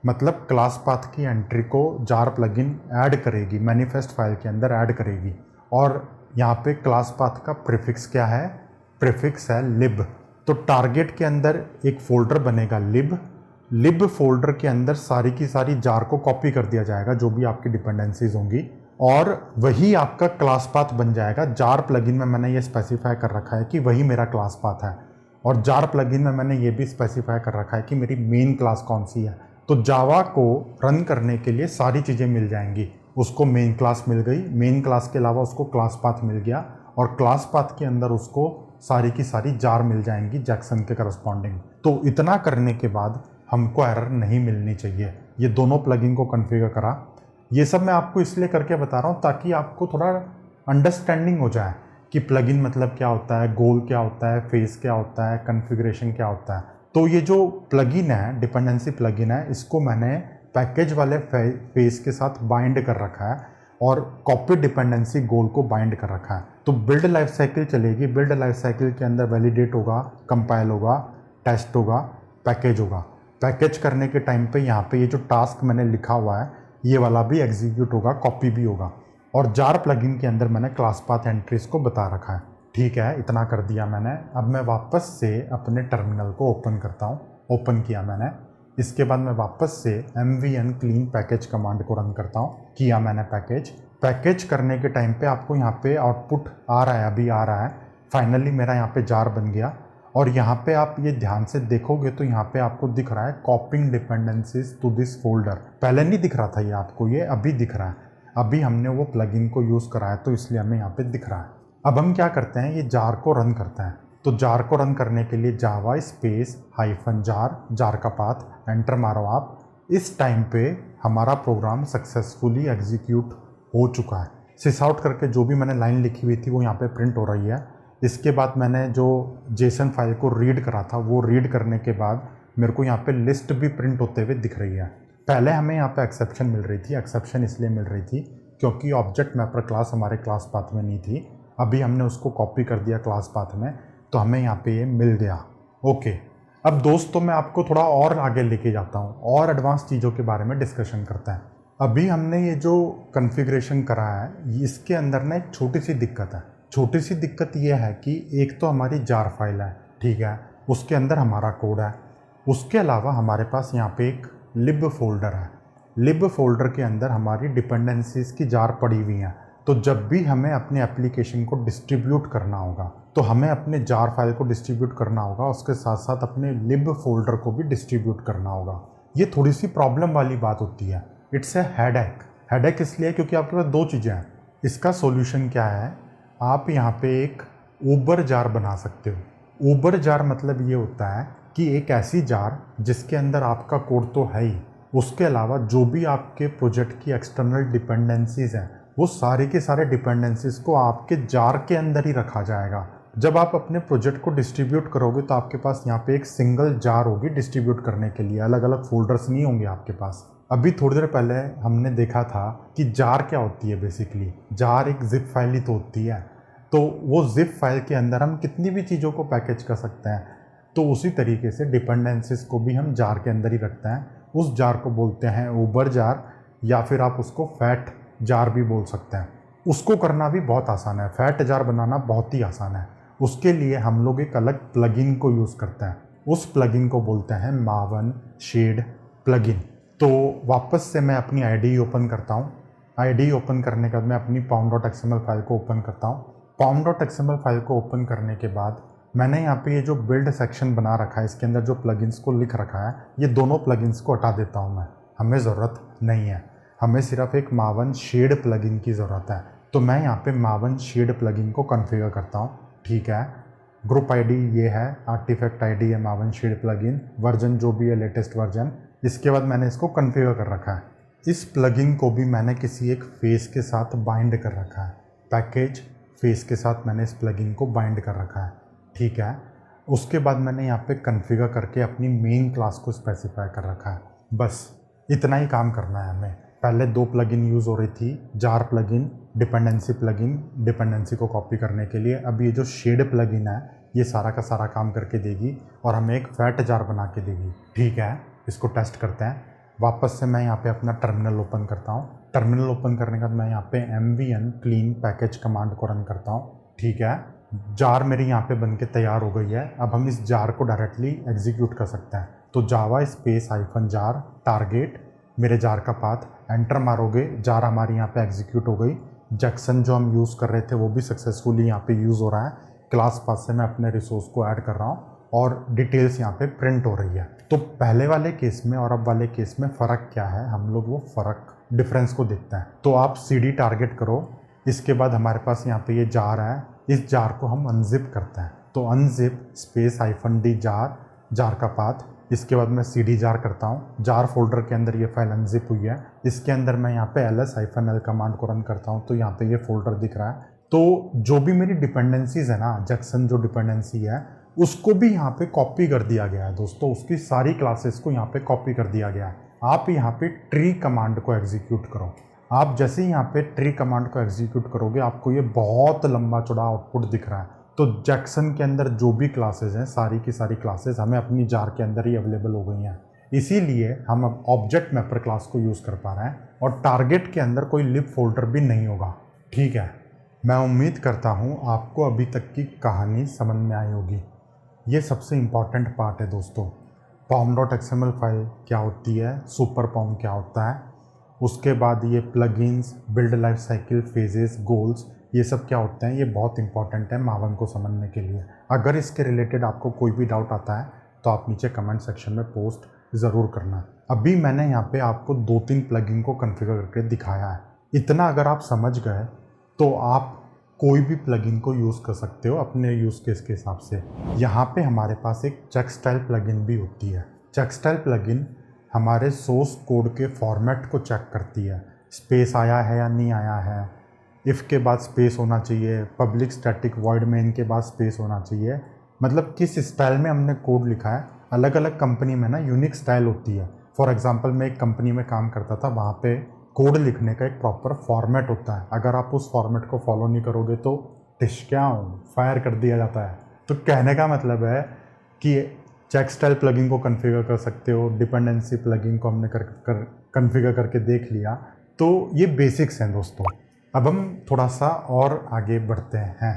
मतलब क्लास पाथ की एंट्री को जार प्लगइन ऐड करेगी, मैनिफेस्ट फाइल के अंदर ऐड करेगी। और यहाँ पे क्लास पाथ का प्रीफिक्स क्या है, प्रीफिक्स है लिब। तो टारगेट के अंदर एक फोल्डर बनेगा लिब फोल्डर के अंदर सारी की सारी जार को कॉपी कर दिया जाएगा, जो भी आपकी डिपेंडेंसीज होंगी, और वही आपका क्लास पाथ बन जाएगा। जार प्लगइन में मैंने ये स्पेसिफाई कर रखा है कि वही मेरा क्लास पाथ है। और जार प्लगइन में मैंने ये भी स्पेसिफाई कर रखा है कि मेरी मेन क्लास कौन सी है। तो जावा को रन करने के लिए सारी चीज़ें मिल जाएंगी। उसको मेन क्लास मिल गई, मेन क्लास के अलावा उसको क्लास पाथ मिल गया, और क्लास पाथ के अंदर उसको सारी की सारी जार मिल जाएंगी जैक्सन के करस्पॉन्डिंग। तो इतना करने के बाद हमको एरर नहीं मिलनी चाहिए। ये दोनों प्लगइन को कॉन्फ़िगर करा। ये सब मैं आपको इसलिए करके बता रहा हूँ ताकि आपको थोड़ा अंडरस्टैंडिंग हो जाए कि प्लगइन मतलब क्या होता है, गोल क्या होता है, फेस क्या होता है, कॉन्फ़िगरेशन क्या होता है। तो ये जो प्लगइन है, डिपेंडेंसी प्लगइन है, इसको मैंने पैकेज वाले फेस के साथ बाइंड कर रखा है और कॉपी डिपेंडेंसी गोल को बाइंड कर रखा है। तो बिल्ड लाइफ साइकिल चलेगी। बिल्ड लाइफ साइकिल के अंदर वैलिडेट होगा, कंपाइल होगा, टेस्ट होगा, पैकेज होगा। पैकेज करने के टाइम पे यहाँ पे ये जो टास्क मैंने लिखा हुआ है ये वाला भी एग्जीक्यूट होगा, कॉपी भी होगा। और जार प्लगइन के अंदर मैंने क्लास पाथ एंट्रीज को बता रखा है। ठीक है, इतना कर दिया मैंने। अब मैं वापस से अपने टर्मिनल को ओपन करता हूँ। ओपन किया मैंने। इसके बाद मैं वापस से mvn क्लीन पैकेज कमांड को रन करता हूँ। किया मैंने पैकेज करने के टाइम पे आपको यहाँ पे आउटपुट आ रहा है, अभी आ रहा है। फाइनली मेरा यहाँ पे जार बन गया। और यहाँ पे आप ये ध्यान से देखोगे तो यहाँ पे आपको दिख रहा है copying dependencies to this folder. पहले नहीं दिख रहा था ये आपको, ये अभी दिख रहा है। अभी हमने वो प्लगइन को यूज़ करा है तो इसलिए हमें यहाँ पे दिख रहा है। अब हम क्या करते हैं, ये जार को रन करते हैं। तो जार को रन करने के लिए जावा स्पेस -जार, जार का पाथ एंटर मारो आप। इस टाइम पे हमारा प्रोग्राम सक्सेसफुली एग्जीक्यूट हो चुका है। सिस आउट करके जो भी मैंने लाइन लिखी हुई थी वो यहाँ पे प्रिंट हो रही है। इसके बाद मैंने जो जेसन फाइल को रीड करा था वो रीड करने के बाद मेरे को यहाँ पे लिस्ट भी प्रिंट होते हुए दिख रही है। पहले हमें यहाँ पे एक्सेप्शन मिल रही थी। एक्सेप्शन इसलिए मिल रही थी क्योंकि ऑब्जेक्ट मैपर क्लास हमारे क्लास पाथ में नहीं थी। अभी हमने उसको कॉपी कर दिया क्लास पाथ में, तो हमें यहाँ पे ये मिल गया। ओके, अब दोस्तों मैं आपको थोड़ा और आगे लेके जाता हूँ और एडवांस चीज़ों के बारे में डिस्कशन करते हैं। अभी हमने ये जो कॉन्फ़िगरेशन करा है इसके अंदर ना एक छोटी सी दिक्कत है। छोटी सी दिक्कत ये है कि एक तो हमारी जार फाइल है, ठीक है, उसके अंदर हमारा कोड है। उसके अलावा हमारे पास यहाँ पे एक लिब फोल्डर है। लिब फोल्डर के अंदर हमारी डिपेंडेंसीज की जार पड़ी हुई हैं। तो जब भी हमें अपने एप्लीकेशन को डिस्ट्रीब्यूट करना होगा तो हमें अपने जार फाइल को डिस्ट्रीब्यूट करना होगा, उसके साथ साथ अपने लिब फोल्डर को भी डिस्ट्रीब्यूट करना होगा। ये थोड़ी सी प्रॉब्लम वाली बात होती है। इट्स ए हेडेक इसलिए क्योंकि आपके पास दो चीज़ें हैं। इसका सॉल्यूशन क्या है, आप यहाँ पे एक ऊबर जार बना सकते हो। ऊबर जार मतलब ये होता है कि एक ऐसी जार जिसके अंदर आपका कोड तो है ही, उसके अलावा जो भी आपके प्रोजेक्ट की एक्सटर्नल डिपेंडेंसीज हैं वो सारे के सारे डिपेंडेंसीज को आपके जार के अंदर ही रखा जाएगा। जब आप अपने प्रोजेक्ट को डिस्ट्रीब्यूट करोगे तो आपके पास यहाँ पे एक सिंगल जार होगी डिस्ट्रीब्यूट करने के लिए, अलग अलग फोल्डर्स नहीं होंगे आपके पास। अभी थोड़ी देर पहले हमने देखा था कि जार क्या होती है। बेसिकली जार एक जिप फाइल ही तो होती है। तो वो जिप फाइल के अंदर हम कितनी भी चीज़ों को पैकेज कर सकते हैं। तो उसी तरीके से डिपेंडेंसीज को भी हम जार के अंदर ही रखते हैं। उस जार को बोलते हैं ऊबर जार, या फिर आप उसको फैट जार भी बोल सकते हैं। उसको करना भी बहुत आसान है, फैट जार बनाना बहुत ही आसान है। उसके लिए हम लोग एक अलग प्लगइन को यूज़ करते हैं। उस प्लगइन को बोलते हैं मावन शेड प्लगइन। तो वापस से मैं अपनी आईडी ओपन करता हूँ। आईडी ओपन करने के बाद मैं अपनी pom.xml फाइल को ओपन करता हूँ। pom.xml फाइल को ओपन करने के बाद मैंने यहाँ पे ये जो बिल्ड सेक्शन बना रखा है, इसके अंदर जो प्लगइन्स को लिख रखा है, ये दोनों प्लगइन्स को हटा देता हूँ मैं। हमें ज़रूरत नहीं है, हमें सिर्फ एक मावन शेड प्लगइन की ज़रूरत है। तो मैं यहाँ पे मावन शेड प्लगइन को कॉन्फ़िगर करता हूँ। ठीक है, ग्रुप आईडी ये है, आर्टिफैक्ट आईडी है मावन शेड प्लगइन, वर्जन जो भी है लेटेस्ट वर्जन। इसके बाद मैंने इसको कॉन्फ़िगर कर रखा है। इस प्लगइन को भी मैंने किसी एक फेस के साथ बाइंड कर रखा है। पैकेज फेस के साथ मैंने इस प्लगइन को बाइंड कर रखा है। ठीक है, उसके बाद मैंने यहाँ पे कॉन्फ़िगर करके अपनी मेन क्लास को स्पेसिफाई कर रखा है। बस इतना ही काम करना है हमें। पहले दो प्लगइन यूज़ हो रही थी, jar plugin, dependency plugin, dependency को कॉपी करने के लिए। अब ये जो शेड प्लगइन है ये सारा का सारा काम करके देगी और हमें एक फैट जार बना के देगी। ठीक है, इसको टेस्ट करते हैं। वापस से मैं यहाँ पे अपना टर्मिनल ओपन करता हूँ। टर्मिनल ओपन करने के बाद मैं यहाँ पे mvn क्लीन पैकेज कमांड को रन करता हूँ। ठीक है, जार मेरी यहाँ पे बन के तैयार हो गई है। अब हम इस जार को डायरेक्टली एग्जीक्यूट कर सकते हैं। तो जावा स्पेस -जार टारगेट मेरे जार का पाथ, एंटर मारोगे, जार हमारी यहाँ पे एग्जीक्यूट हो गई। जैक्सन जो हम यूज़ कर रहे थे वो भी सक्सेसफुली यहाँ पे यूज़ हो रहा है। क्लास पाथ से मैं अपने रिसोर्स को ऐड कर रहा हूँ और डिटेल्स यहाँ पे प्रिंट हो रही है। तो पहले वाले केस में और अब वाले केस में फ़र्क क्या है, हम लोग वो फ़र्क डिफरेंस को देखते हैं। तो आप cd टारगेट करो। इसके बाद हमारे पास यहाँ पे ये जार है, इस जार को हम अनजिप करते हैं। तो unzip space -d jar, jar का पाथ। इसके बाद मैं cd जार करता हूँ। जार फोल्डर के अंदर ये फाइल अनजिप हुई है। इसके अंदर मैं यहाँ पे ls-l कमांड को रन करता हूँ तो यहाँ पे ये फोल्डर दिख रहा है। तो जो भी मेरी डिपेंडेंसीज है ना, जैक्सन जो डिपेंडेंसी है उसको भी यहाँ पे कॉपी कर दिया गया है दोस्तों, उसकी सारी क्लासेस को यहाँ पे कॉपी कर दिया गया है। आप यहाँ पे ट्री कमांड को एग्जीक्यूट करो। आप जैसे ही यहाँ पे ट्री कमांड को एग्जीक्यूट करोगे आपको ये बहुत लंबा चौड़ा आउटपुट दिख रहा है। तो जैक्सन के अंदर जो भी क्लासेस हैं सारी की सारी क्लासेस हमें अपनी जार के अंदर ही अवेलेबल हो गई हैं, इसीलिए हम अब ऑब्जेक्ट मैपर क्लास को यूज़ कर पा रहे हैं और टारगेट के अंदर कोई लिब फोल्डर भी नहीं होगा। ठीक है, मैं उम्मीद करता हूँ आपको अभी तक की कहानी समझ में आई होगी। ये सबसे इम्पॉर्टेंट पार्ट है दोस्तों। pom.xml फाइल क्या होती है, सुपर पॉम क्या होता है, उसके बाद ये plugins, build life cycle, phases, goals, ये सब क्या होते हैं, ये बहुत इंपॉर्टेंट है मावन को समझने के लिए। अगर इसके रिलेटेड आपको कोई भी डाउट आता है तो आप नीचे कमेंट सेक्शन में पोस्ट ज़रूर करना। अभी मैंने यहाँ पे आपको 2-3 प्लगइन को कॉन्फ़िगर करके दिखाया है। इतना अगर आप समझ गए तो आप कोई भी प्लगइन को यूज़ कर सकते हो अपने यूज़ केस के हिसाब से। यहाँ पे हमारे पास एक चेक स्टाइल प्लगइन भी होती है। चेक स्टाइल प्लगइन हमारे सोर्स कोड के फॉर्मेट को चेक करती है, स्पेस आया है या नहीं आया है, इफ़ के बाद स्पेस होना चाहिए, पब्लिक स्टैटिक वॉइड मेन के बाद स्पेस होना चाहिए, मतलब किस स्टाइल में हमने कोड लिखा है। अलग अलग कंपनी में ना यूनिक स्टाइल होती है। फॉर एग्जांपल मैं एक कंपनी में काम करता था, वहाँ पे कोड लिखने का एक प्रॉपर फॉर्मेट होता है। अगर आप उस फॉर्मेट को फॉलो नहीं करोगे तो टिश्क्याओं फायर कर दिया जाता है। तो कहने का मतलब है कि चेक स्टाइल प्लगइन को कॉन्फ़िगर कर सकते हो, डिपेंडेंसी प्लगइन को हमने कॉन्फ़िगर करके देख लिया। तो ये बेसिक्स हैं दोस्तों। अब हम थोड़ा सा और आगे बढ़ते हैं।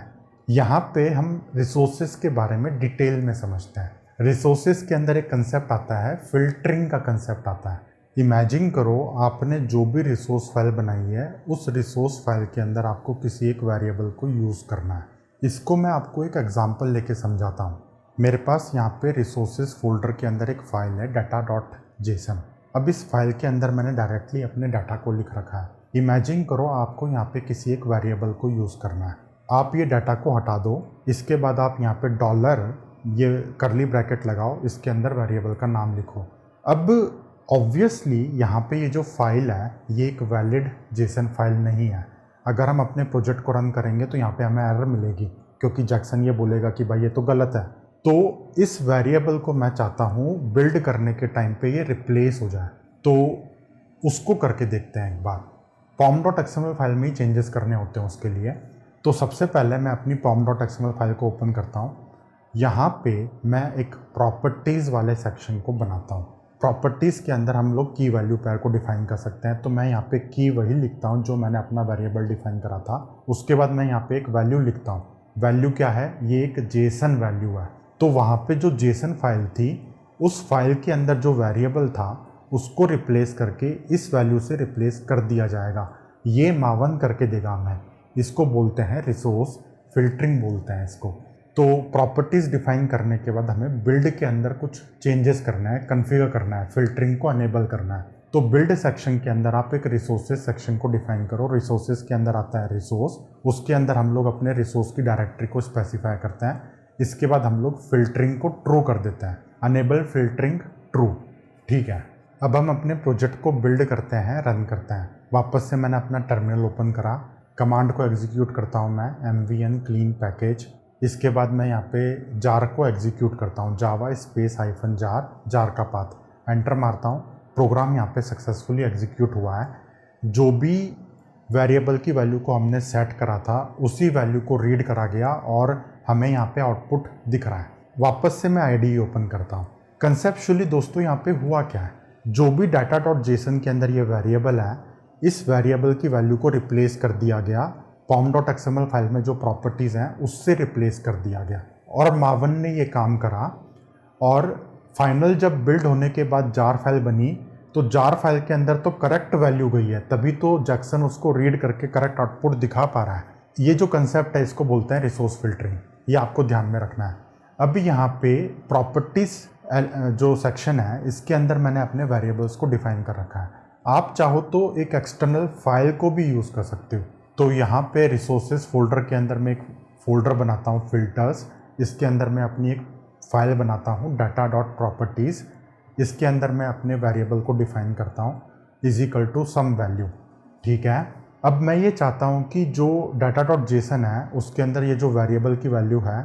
यहाँ पे हम रिसोर्सेज के बारे में डिटेल में समझते हैं। रिसोर्सेज के अंदर एक कंसेप्ट आता है, फिल्टरिंग का कंसेप्ट आता है। इमेजिन करो आपने जो भी रिसोर्स फाइल बनाई है, उस रिसोर्स फाइल के अंदर आपको किसी एक वेरिएबल को यूज़ करना है। इसको मैं आपको एक एग्जांपल लेके समझाता हूँ। मेरे पास यहाँ पे रिसोर्सेज फोल्डर के अंदर एक फ़ाइल है data.json। अब इस फाइल के अंदर मैंने डायरेक्टली अपने डाटा को लिख रखा है। इमेजिन करो आपको यहाँ पे किसी एक वेरिएबल को यूज़ करना है। आप ये डाटा को हटा दो, इसके बाद आप यहाँ पे डॉलर, ये करली ब्रैकेट लगाओ, इसके अंदर वेरिएबल का नाम लिखो। अब ऑब्वियसली यहाँ पे ये जो फाइल है ये एक वैलिड जेसन फाइल नहीं है। अगर हम अपने प्रोजेक्ट को रन करेंगे तो यहाँ पे हमें एरर मिलेगी, क्योंकि जैक्सन ये बोलेगा कि भाई ये तो गलत है। तो इस वेरिएबल को मैं चाहता हूँ बिल्ड करने के टाइम पे ये रिप्लेस हो जाए, तो उसको करके देखते हैं एक बार। pom.xml फाइल में ही चेंजेस करने होते हैं उसके लिए। तो सबसे पहले मैं अपनी pom.xml फाइल को ओपन करता हूँ। यहाँ पे मैं एक प्रॉपर्टीज़ वाले सेक्शन को बनाता हूँ। प्रॉपर्टीज़ के अंदर हम लोग की वैल्यू पेयर को डिफाइन कर सकते हैं। तो मैं यहाँ पे की वही लिखता हूँ जो मैंने अपना वेरिएबल डिफाइन करा था। उसके बाद मैं यहाँ पे एक वैल्यू लिखता हूँ। वैल्यू क्या है, ये एक जेसन वैल्यू है। तो वहाँ पे जो जेसन फाइल थी, उस फाइल के अंदर जो वेरिएबल था उसको रिप्लेस करके इस वैल्यू से रिप्लेस कर दिया जाएगा। ये मावन करके देगा हमें। इसको बोलते हैं रिसोर्स फिल्टरिंग बोलते हैं इसको। तो प्रॉपर्टीज़ डिफाइन करने के बाद हमें बिल्ड के अंदर कुछ चेंजेस करना है, कॉन्फ़िगर करना है, फिल्टरिंग को अनेबल करना है। तो बिल्ड सेक्शन के अंदर आप एक रिसोर्सेज सेक्शन को डिफाइन करो। रिसोर्सेज के अंदर आता है रिसोर्स, उसके अंदर हम लोग अपने रिसोर्स की डायरेक्टरी को स्पेसिफाई करते हैं। इसके बाद हम लोग फिल्टरिंग को ट्रू कर देते हैं, अनेबल फिल्टरिंग ट्रू। ठीक है, अब हम अपने प्रोजेक्ट को बिल्ड करते हैं, रन करते हैं। वापस से मैंने अपना टर्मिनल ओपन करा, कमांड को एग्जीक्यूट करता हूँ मैं, mvn क्लीन पैकेज। इसके बाद मैं यहाँ पे जार को एग्जीक्यूट करता हूँ, Java space hyphen jar, jar का पाथ, एंटर मारता हूँ। प्रोग्राम यहाँ पे सक्सेसफुली एग्जीक्यूट हुआ है। जो भी वेरिएबल की वैल्यू को हमने सेट करा था उसी वैल्यू को रीड करा गया और हमें यहाँ पे आउटपुट दिख रहा है। वापस से मैं IDE ओपन करता हूँ। कंसेप्चुअली दोस्तों यहाँ पे हुआ क्या है, जो भी data.json के अंदर ये वेरिएबल है, इस वेरिएबल की वैल्यू को रिप्लेस कर दिया गया। pom.xml फाइल में जो प्रॉपर्टीज़ हैं उससे रिप्लेस कर दिया गया और मावन ने ये काम करा। और फाइनल जब बिल्ड होने के बाद जार फाइल बनी तो जार फाइल के अंदर तो करेक्ट वैल्यू गई है, तभी तो जैक्सन उसको रीड करके करेक्ट आउटपुट दिखा पा रहा है। ये जो कंसेप्ट है इसको बोलते हैं रिसोर्स फिल्टरिंग, ये आपको ध्यान में रखना है। अब यहाँ पे प्रॉपर्टीज़ जो सेक्शन है इसके अंदर मैंने अपने वेरिएबल्स को डिफाइन कर रखा है। आप चाहो तो एक एक्सटर्नल फाइल को भी यूज़ कर सकते हो। तो यहाँ पे रिसोर्सेज फोल्डर के अंदर मैं एक फ़ोल्डर बनाता हूँ फिल्टर्स, इसके अंदर मैं अपनी एक फ़ाइल बनाता हूँ data.properties। इसके अंदर मैं अपने वेरिएबल को डिफाइन करता हूँ = सम वैल्यू। ठीक है, अब मैं ये चाहता हूँ कि जो data.json है उसके अंदर ये जो वेरिएबल की वैल्यू है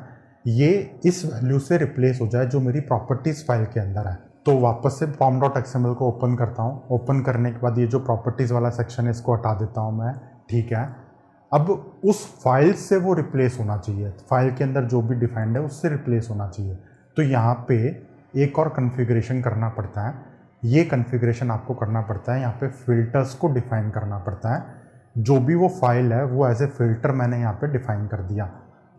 ये इस वैल्यू से रिप्लेस हो जाए जो मेरी प्रॉपर्टीज़ फाइल के अंदर है। तो वापस से pom.xml को ओपन करता हूँ। ओपन करने के बाद ये जो प्रॉपर्टीज़ वाला सेक्शन है इसको हटा देता हूँ मैं, ठीक है। अब उस फाइल से वो रिप्लेस होना चाहिए, फाइल के अंदर जो भी डिफाइंड है उससे रिप्लेस होना चाहिए। तो यहाँ पे एक और कन्फिग्रेशन करना पड़ता है। ये कन्फिग्रेशन आपको करना पड़ता है, यहाँ पे फिल्टर्स को डिफाइन करना पड़ता है। जो भी वो फाइल है वो एज ए फिल्टर मैंने यहाँ पे डिफाइन कर दिया।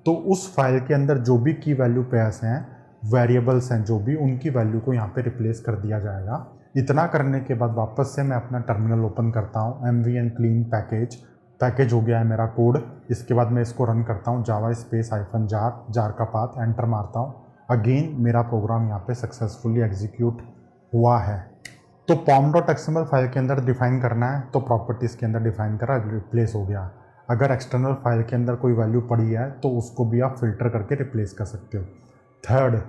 तो उस फाइल के अंदर जो भी की वैल्यू पेयर्स हैं, वेरिएबल्स हैं, जो भी उनकी वैल्यू को यहाँ पे रिप्लेस कर दिया जाएगा। इतना करने के बाद वापस से मैं अपना टर्मिनल ओपन करता हूँ। mvn clean पैकेज हो गया है मेरा कोड। इसके बाद मैं इसको रन करता हूँ, जावा स्पेस -jar का पाथ एंटर मारता हूँ। अगेन मेरा प्रोग्राम यहाँ पे सक्सेसफुली एग्जीक्यूट हुआ है। तो pom.xml फाइल के अंदर डिफाइन करना है तो प्रॉपर्टीज़ के अंदर डिफाइन करा, रिप्लेस हो गया। अगर एक्सटर्नल फाइल के अंदर कोई वैल्यू पड़ी है तो उसको भी आप फिल्टर करके रिप्लेस कर सकते हो। थर्ड,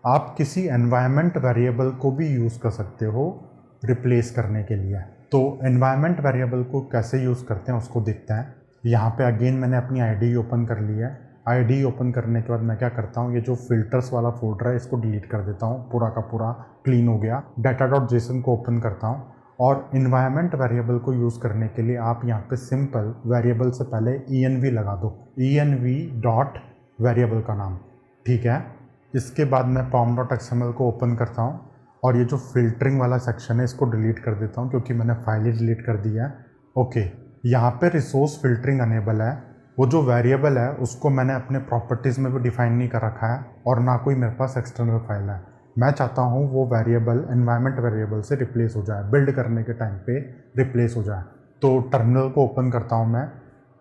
आप किसी एनवायरनमेंट वेरिएबल को भी यूज़ कर सकते हो रिप्लेस करने के लिए। तो एनवायरनमेंट वेरिएबल को कैसे यूज़ करते हैं उसको देखते हैं। यहाँ पे अगेन मैंने अपनी आईडी ओपन कर ली है। आईडी ओपन करने के बाद मैं क्या करता हूँ, ये जो फिल्टर्स वाला फोल्डर है इसको डिलीट कर देता हूँ, पूरा का पूरा क्लीन हो गया। data.json को ओपन करता हूँ और इन्वायरमेंट वेरिएबल को यूज़ करने के लिए आप यहाँ पे सिंपल वेरिएबल से पहले env लगा दो, env डॉट वेरिएबल का नाम, ठीक है। इसके बाद मैं pom.xml को ओपन करता हूँ और ये जो फिल्टरिंग वाला सेक्शन है इसको डिलीट कर देता हूँ क्योंकि मैंने फाइल ही डिलीट कर दी है। ओके, यहाँ पे रिसोर्स फिल्टरिंग अनेबल है। वो जो वेरिएबल है उसको मैंने अपने प्रॉपर्टीज़ में भी डिफाइन नहीं कर रखा है और ना कोई मेरे पास एक्सटर्नल फाइल है। मैं चाहता हूँ वो वेरिएबल एनवायरनमेंट वेरिएबल से रिप्लेस हो जाए, बिल्ड करने के टाइम पे रिप्लेस हो जाए। तो टर्मिनल को ओपन करता हूँ मैं।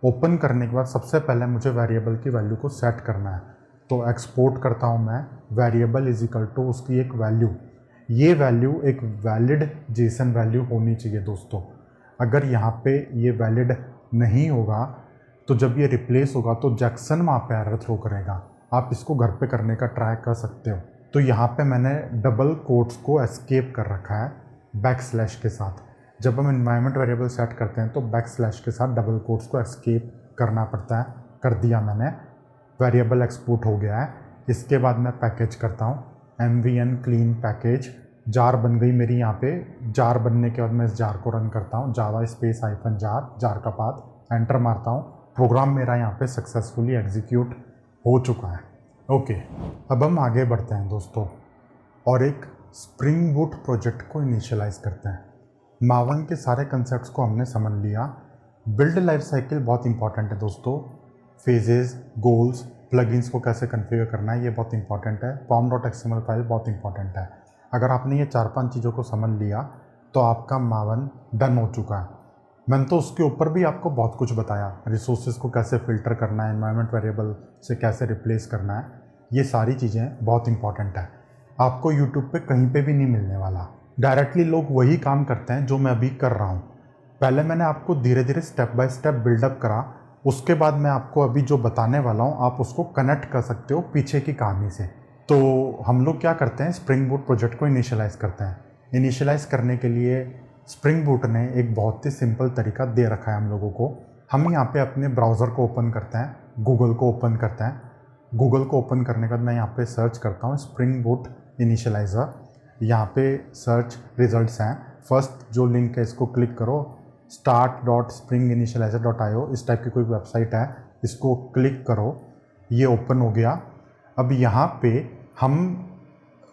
ओपन करने के बाद सबसे पहले मुझे वेरिएबल की वैल्यू को सेट करना है। तो एक्सपोर्ट करता हूँ मैं, वेरिएबल इज इक्वल टू उसकी एक वैल्यू। ये वैल्यू एक वैलिड जेसन वैल्यू होनी चाहिए दोस्तों। अगर यहाँ पे ये वैलिड नहीं होगा तो जब ये रिप्लेस होगा तो जैक्सन वहाँ पे एरर थ्रो करेगा। आप इसको घर पे करने का ट्राई कर सकते हो। तो यहाँ पे मैंने डबल कोट्स को एस्केप कर रखा है बैकस्लैश के साथ। जब हम एनवायरनमेंट वेरिएबल सेट करते हैं तो बैकस्लैश के साथ डबल कोट्स को एस्केप करना पड़ता है, कर दिया मैंने। वेरिएबल एक्सपोर्ट हो गया है। इसके बाद मैं पैकेज करता हूँ, mvn clean पैकेज। जार बन गई मेरी यहाँ पे। जार बनने के बाद मैं इस जार को रन करता हूँ, जावा स्पेस -jar का पाथ एंटर मारता हूँ। प्रोग्राम मेरा यहाँ पे सक्सेसफुली एग्जीक्यूट हो चुका है। ओके, अब हम आगे बढ़ते हैं दोस्तों और एक स्प्रिंग बूट प्रोजेक्ट को इनिशियलाइज करते हैं। मावन के सारे कंसेप्ट्स को हमने समझ लिया। बिल्ड लाइफ साइकिल बहुत इंपॉर्टेंट है दोस्तों। फेजेस, गोल्स, प्लगइन्स को कैसे कॉन्फ़िगर करना है ये बहुत इंपॉर्टेंट है। pom.xml फाइल बहुत इंपॉर्टेंट है। अगर आपने ये 4-5 चीज़ों को समझ लिया तो आपका मावन डन हो चुका है। मैंने तो उसके ऊपर भी आपको बहुत कुछ बताया, रिसोर्सेज को कैसे फ़िल्टर करना है, एनवायरनमेंट वेरिएबल से कैसे रिप्लेस करना है। ये सारी चीज़ें बहुत इंपॉर्टेंट है। आपको यूट्यूब पे कहीं पे भी नहीं मिलने वाला। डायरेक्टली लोग वही काम करते हैं जो मैं अभी कर रहा हूँ। पहले मैंने आपको धीरे धीरे स्टेप बाय स्टेप बिल्डअप करा, उसके बाद मैं आपको अभी जो बताने वाला हूँ आप उसको कनेक्ट कर सकते हो पीछे की कहानी से। तो हम लोग क्या करते हैं, स्प्रिंग बूट प्रोजेक्ट को इनिशियलाइज़ करते हैं। इनिशियलाइज़ करने के लिए स्प्रिंग बूट ने एक बहुत ही सिंपल तरीका दे रखा है हम लोगों को। हम यहाँ पे अपने ब्राउज़र को ओपन करते हैं, गूगल को ओपन करते हैं। गूगल को ओपन करने के बाद मैं यहाँ पे सर्च करता हूँ स्प्रिंग बूट इनिशियलाइज़र। यहाँ पे सर्च रिजल्ट्स हैं। फर्स्ट जो लिंक है इसको क्लिक करो, start.springinitializer.io, इस टाइप की कोई वेबसाइट है, इसको क्लिक करो। ये ओपन हो गया। अब यहाँ पे हम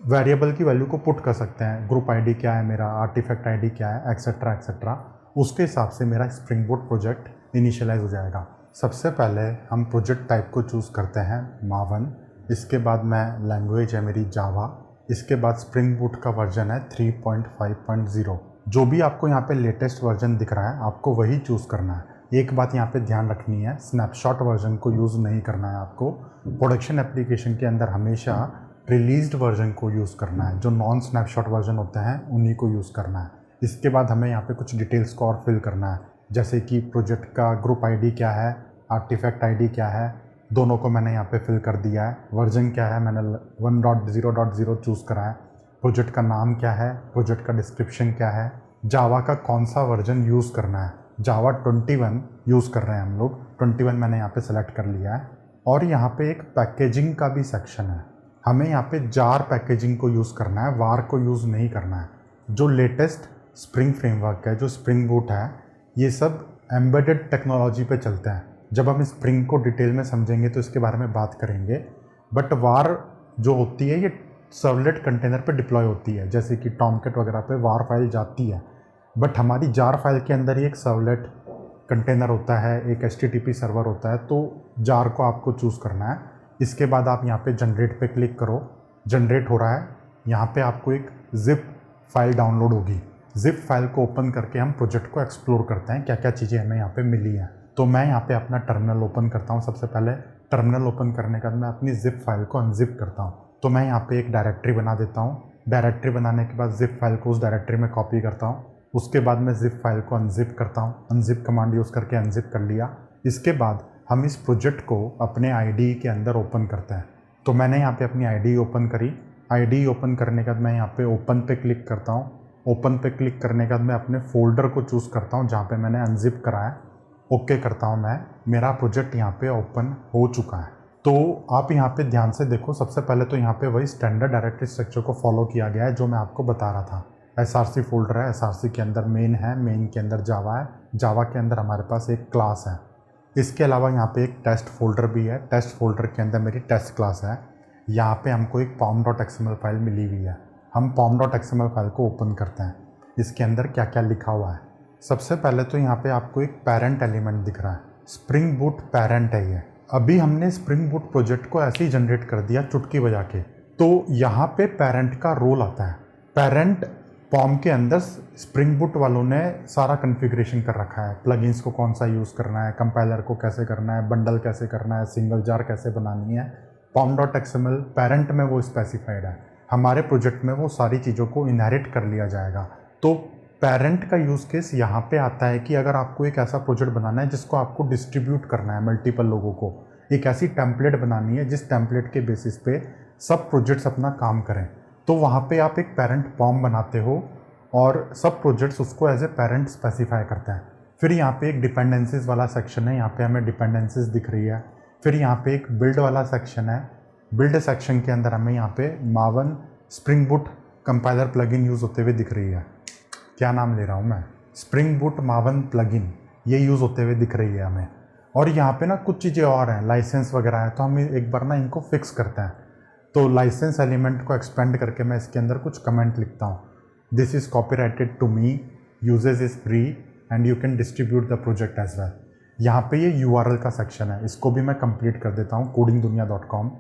वेरिएबल की वैल्यू को पुट कर सकते हैं। ग्रुप आईडी क्या है मेरा, आर्टिफैक्ट आईडी क्या है, एक्सेट्रा एक्सेट्रा। उसके हिसाब से मेरा स्प्रिंग बूट प्रोजेक्ट इनिशियलाइज हो जाएगा। सबसे पहले हम प्रोजेक्ट टाइप को चूज़ करते हैं मावन। इसके बाद मैं लैंग्वेज है मेरी जावा। इसके बाद स्प्रिंग बूट का वर्जन है 3.5.0। जो भी आपको यहाँ पे लेटेस्ट वर्जन दिख रहा है आपको वही चूज़ करना है। एक बात यहाँ पे ध्यान रखनी है, स्नैपशॉट वर्जन को यूज़ नहीं करना है आपको। प्रोडक्शन एप्लीकेशन के अंदर हमेशा रिलीज्ड वर्जन को यूज़ करना है। जो नॉन स्नैपशॉट वर्जन होते हैं उन्हीं को यूज़ करना है। इसके बाद हमें यहाँ पे कुछ डिटेल्स को और फिल करना है, जैसे कि प्रोजेक्ट का ग्रुप आईडी क्या है, आर्टिफैक्ट आईडी क्या है, दोनों को मैंने यहाँ पे फिल कर दिया है। वर्जन क्या है, मैंने 1.0.0 चूज़ करा है। प्रोजेक्ट का नाम क्या है, प्रोजेक्ट का डिस्क्रिप्शन क्या है, जावा का कौन सा वर्जन यूज़ करना है। जावा 21 यूज़ कर रहे हैं हम लोग, 21 मैंने यहाँ पे सेलेक्ट कर लिया है। और यहाँ पे एक पैकेजिंग का भी सेक्शन है। हमें यहाँ पे जार पैकेजिंग को यूज़ करना है, वार को यूज़ नहीं करना है। जो लेटेस्ट स्प्रिंग फ्रेमवर्क है, जो स्प्रिंग बूट है, ये सब एम्बेडेड टेक्नोलॉजी पे चलते हैं। जब हम स्प्रिंग को डिटेल में समझेंगे तो इसके बारे में बात करेंगे। बट वार जो होती है ये सर्वलेट कंटेनर पे डिप्लॉय होती है, जैसे कि टॉमकेट वगैरह पे वार फाइल जाती है। बट हमारी जार फाइल के अंदर ही एक सर्वलेट कंटेनर होता है, एक HTTP सर्वर होता है, तो जार को आपको चूज़ करना है। इसके बाद आप यहाँ पे जनरेट पे क्लिक करो। जनरेट हो रहा है। यहाँ पे आपको एक जिप फाइल डाउनलोड होगी। जिप फाइल को ओपन करके हम प्रोजेक्ट को एक्सप्लोर करते हैं, क्या क्या चीज़ें हमें यहाँ पे मिली हैं। तो मैं यहाँ पे अपना टर्मिनल ओपन करता हूँ। सबसे पहले टर्मिनल ओपन करने के बाद मैं अपनी जिप फाइल को अनजिप करता हूँ। तो मैं यहाँ पे एक डायरेक्टरी बना देता हूँ। डायरेक्टरी बनाने के बाद जिप फाइल को उस डायरेक्टरी में कॉपी करता हूँ। उसके बाद मैं जिप फाइल को अनजिप करता हूँ। अनजिप कमांड यूज़ करके अनजिप कर लिया। इसके बाद हम इस प्रोजेक्ट को अपने IDE के अंदर ओपन करते हैं। तो मैंने यहाँ पे अपनी IDE ओपन करी। IDE ओपन करने के बाद मैं यहाँ पे ओपन पे क्लिक करता हूँ। ओपन पे क्लिक करने के बाद मैं अपने फोल्डर को चूज़ करता हूँ जहाँ पे मैंने अनजिप करा है। ओके करता हूँ मैं। मेरा प्रोजेक्ट यहाँ पे ओपन हो चुका है। तो आप यहाँ पे ध्यान से देखो, सबसे पहले तो यहाँ पे वही स्टैंडर्ड डायरेक्टरी स्ट्रक्चर को फॉलो किया गया है जो मैं आपको बता रहा था। SRC फोल्डर है, SRC के अंदर मेन है, मेन के अंदर जावा है, जावा के अंदर हमारे पास एक क्लास है। इसके अलावा यहाँ पे एक टेस्ट फोल्डर भी है। टेस्ट फोल्डर के अंदर मेरी टेस्ट क्लास है। यहाँ पे हमको एक pom.xml फाइल मिली हुई है। हम pom.xml फाइल को ओपन करते हैं। इसके अंदर क्या क्या लिखा हुआ है। सबसे पहले तो यहाँ पे आपको एक पेरेंट एलिमेंट दिख रहा है। स्प्रिंग बूट पेरेंट है ये। अभी हमने स्प्रिंग बूट प्रोजेक्ट को ऐसे ही जनरेट कर दिया चुटकी बजा के। तो यहाँ पे पेरेंट का रोल आता है। पेरेंट पॉम के अंदर स्प्रिंग बूट वालों ने सारा कॉन्फ़िगरेशन कर रखा है। प्लगइन्स को कौन सा यूज़ करना है, कंपाइलर को कैसे करना है, बंडल कैसे करना है, सिंगल जार कैसे बनानी है। pom.xml पेरेंट में वो स्पेसिफाइड है। हमारे प्रोजेक्ट में वो सारी चीज़ों को इनहेरिट कर लिया जाएगा। तो पेरेंट का यूज़ केस यहाँ पे आता है कि अगर आपको एक ऐसा प्रोजेक्ट बनाना है जिसको आपको डिस्ट्रीब्यूट करना है मल्टीपल लोगों को, एक ऐसी टेम्पलेट बनानी है जिस टेम्पलेट के बेसिस पे सब प्रोजेक्ट्स अपना काम करें, तो वहाँ पे आप एक पेरेंट पॉम बनाते हो और सब प्रोजेक्ट्स उसको एज ए पेरेंट स्पेसिफाई करते हैं। फिर यहाँ पे एक डिपेंडेंसीज वाला सेक्शन है। यहाँ पे हमें डिपेंडेंसीज दिख रही है। फिर यहाँ पे एक बिल्ड वाला सेक्शन है। बिल्ड सेक्शन के अंदर हमें यहाँ पे मावन spring boot compiler plugin use होते हुए दिख रही है। क्या नाम ले रहा हूँ मैं, स्प्रिंग बूट मावन प्लगइन, ये यूज़ होते हुए दिख रही है हमें। और यहाँ पे ना कुछ चीज़ें और हैं, लाइसेंस वगैरह है, तो हम एक बार ना इनको फिक्स करते हैं। तो लाइसेंस एलिमेंट को एक्सपेंड करके मैं इसके अंदर कुछ कमेंट लिखता हूँ। This is copyrighted to me, usage is free and you can distribute the project as well. यहाँ पे ये URL का सेक्शन है, इसको भी मैं कंप्लीट कर देता हूँ, codingdunia.com।